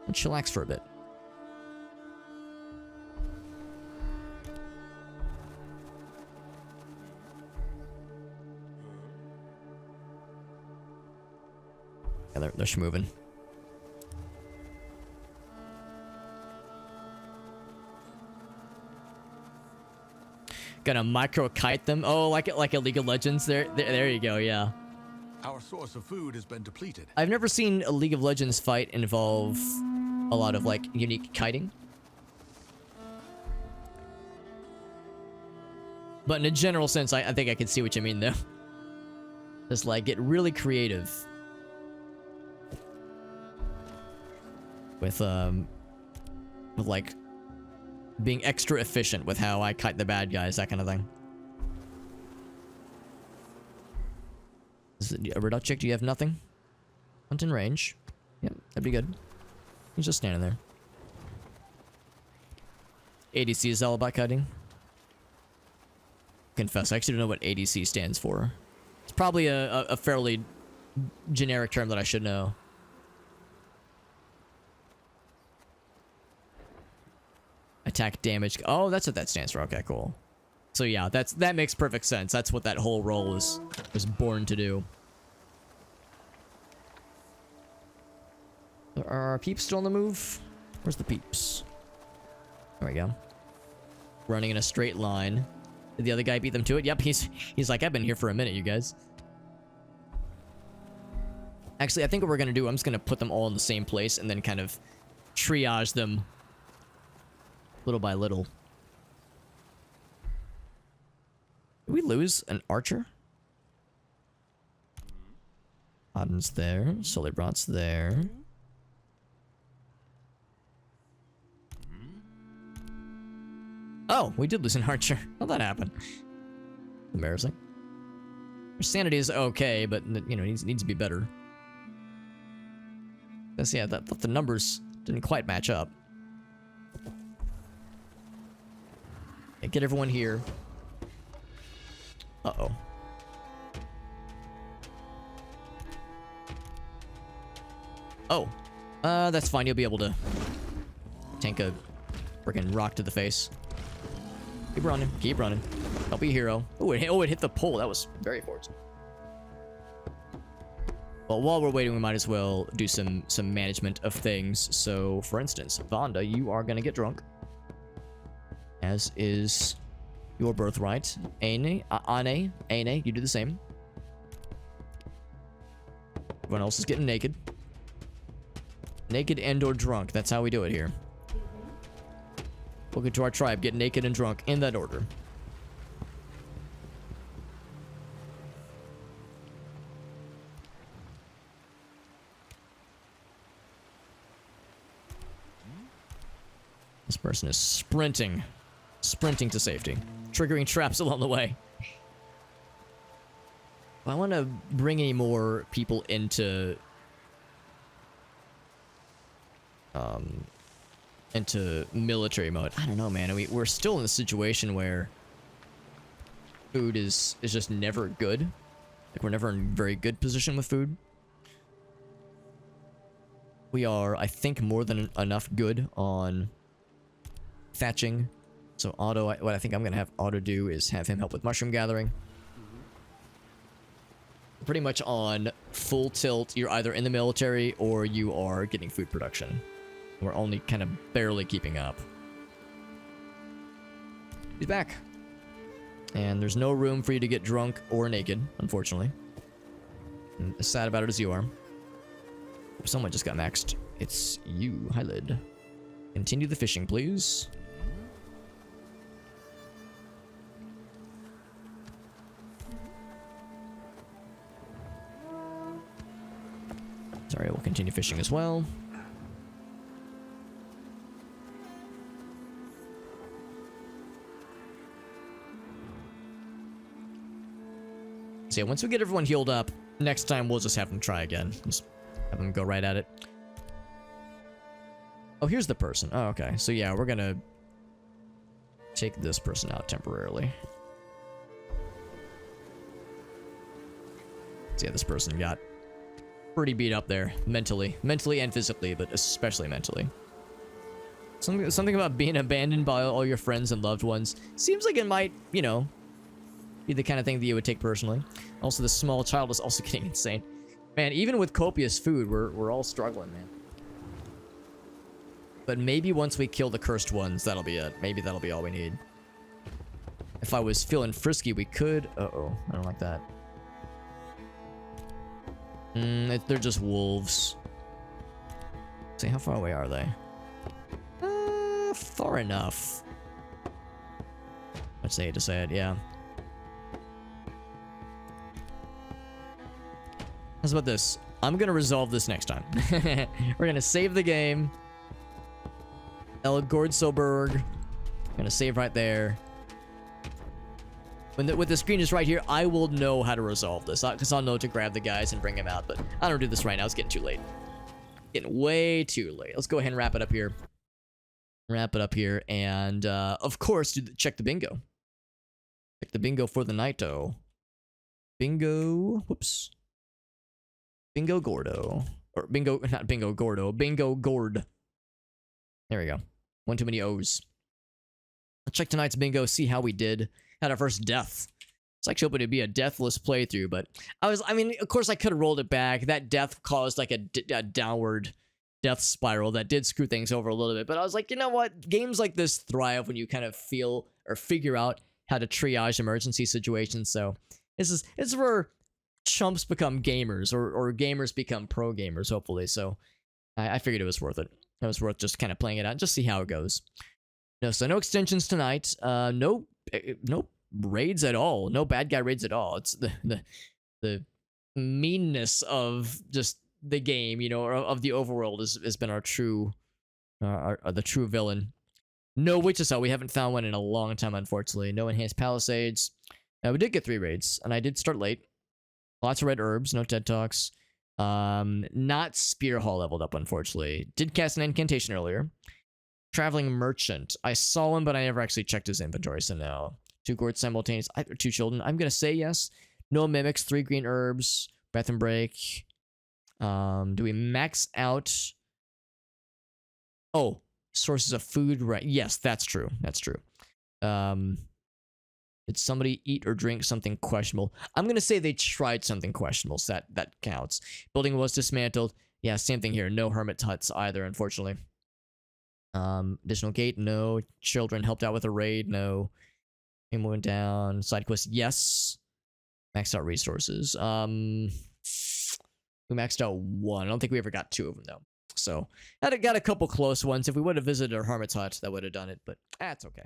S1: and chillax for a bit. Yeah, they're schmoving. Gonna micro kite them. Oh, like a League of Legends. There you go. Yeah.
S5: Our source of food has been depleted.
S1: I've never seen a League of Legends fight involve a lot of like unique kiting. But in a general sense, I think I can see what you mean though. Just like get really creative with like being extra efficient with how I kite the bad guys, that kind of thing. Is it a reduct check? Do you have nothing? Hunt in range. Yep, that'd be good. He's just standing there. ADC is all about kiting. Confess, I actually don't know what ADC stands for. It's probably a fairly generic term that I should know. Attack damage. Oh, that's what that stands for. Okay, cool. So yeah, that makes perfect sense. That's what that whole role was born to do. Are our peeps still on the move? Where's the peeps? There we go. Running in a straight line. Did the other guy beat them to it? Yep, he's like, I've been here for a minute, you guys. Actually, I think what we're gonna do, I'm just gonna put them all in the same place and then kind of triage them little by little. Did we lose an archer? Odin's there. Solibrot's there. Oh, we did lose an archer. How'd that happen? Embarrassing. Our sanity is okay, but, you know, needs to be better. That's, yeah, the numbers didn't quite match up. Okay, get everyone here. Uh-oh. Oh. That's fine. You'll be able to tank a freaking rock to the face. Keep running. Keep running. Don't be a hero. Oh, it hit the pole. That was very fortunate. Well, while we're waiting, we might as well do some management of things. So, for instance, Vonda, you are gonna get drunk. As is your birthright. Ane, you do the same. Everyone else is getting naked. Naked and or drunk. That's how we do it here. Welcome to our tribe. Get naked and drunk in that order. This person is sprinting to safety, triggering traps along the way. I want to bring any more people into military mode. I don't know, man. I mean, we're still in a situation where food is just never good. Like, we're never in very good position with food. We are, I think, more than enough good on thatching. So Otto, what I think I'm gonna have Otto do is have him help with mushroom gathering. Pretty much on full tilt, you're either in the military or you are getting food production. We're only kind of barely keeping up. He's back. And there's no room for you to get drunk or naked, unfortunately. And as sad about it as you are. Someone just got maxed. It's you, Hylid. Continue the fishing, please. Sorry, we'll continue fishing as well. So yeah, once we get everyone healed up, next time we'll just have them try again. Just have them go right at it. Oh, here's the person. Oh, okay. So yeah, we're gonna take this person out temporarily. So yeah, this person got pretty beat up there, mentally and physically, but especially mentally. Something about being abandoned by all your friends and loved ones seems like it might, you know, be the kind of thing that you would take personally. Also, the small child is also getting insane. Man, even with copious food, we're all struggling, man. But maybe once we kill the cursed ones, that'll be it. Maybe that'll be all we need. If I was feeling frisky, we could... Uh-oh, I don't like that. They're just wolves. See, how far away are they? Far enough. I'd say to say it, yeah. How's about this? I'm gonna resolve this next time. We're gonna save the game. Gord Soberg. Gonna save right there. When with the screen is right here, I will know how to resolve this. Because I'll know to grab the guys and bring them out. But I don't do this right now. It's getting too late. Getting way too late. Let's go ahead and wrap it up here. Wrap it up here. And, of course, check the bingo. Check the bingo for the night, though. Bingo. Whoops. Bingo Gordo. Or bingo, not bingo Gordo. Bingo Gord. There we go. One too many O's. Let's check tonight's bingo, see how we did. Had our first death. It's actually hoping to be a deathless playthrough, but I mean, of course I could have rolled it back. That death caused like a downward death spiral that did screw things over a little bit, but I was like, you know what? Games like this thrive when you kind of feel or figure out how to triage emergency situations, so it's where chumps become gamers, or gamers become pro gamers, hopefully, so I figured it was worth it. It was worth just kind of playing it out, just see how it goes. So no extensions tonight. No raids at all. No bad guy raids at all. It's the meanness of just the game, you know, or of the overworld has been our true, the true villain. No witches out. We haven't found one in a long time, unfortunately. No enhanced palisades. We did get 3 raids, and I did start late. Lots of red herbs. No TED Talks. Not Spear Hall leveled up, unfortunately. Did cast an incantation earlier. Traveling Merchant. I saw one, but I never actually checked his inventory, so no. 2 Gords simultaneous. 2 children. I'm going to say yes. No mimics. 3 green herbs. Breath and Break. Do we max out? Oh, sources of food. Right. Yes, that's true. That's true. Did somebody eat or drink something questionable? I'm going to say they tried something questionable, so that counts. Building was dismantled. Yeah, same thing here. No hermit huts either, unfortunately. Additional gate, no. Children helped out with a raid, no. Game went down. Side quest, yes. Maxed out resources. We maxed out 1. I don't think we ever got 2 of them though. So got a couple close ones. If we would have visited our hermit's hut, that would have done it. But that's okay.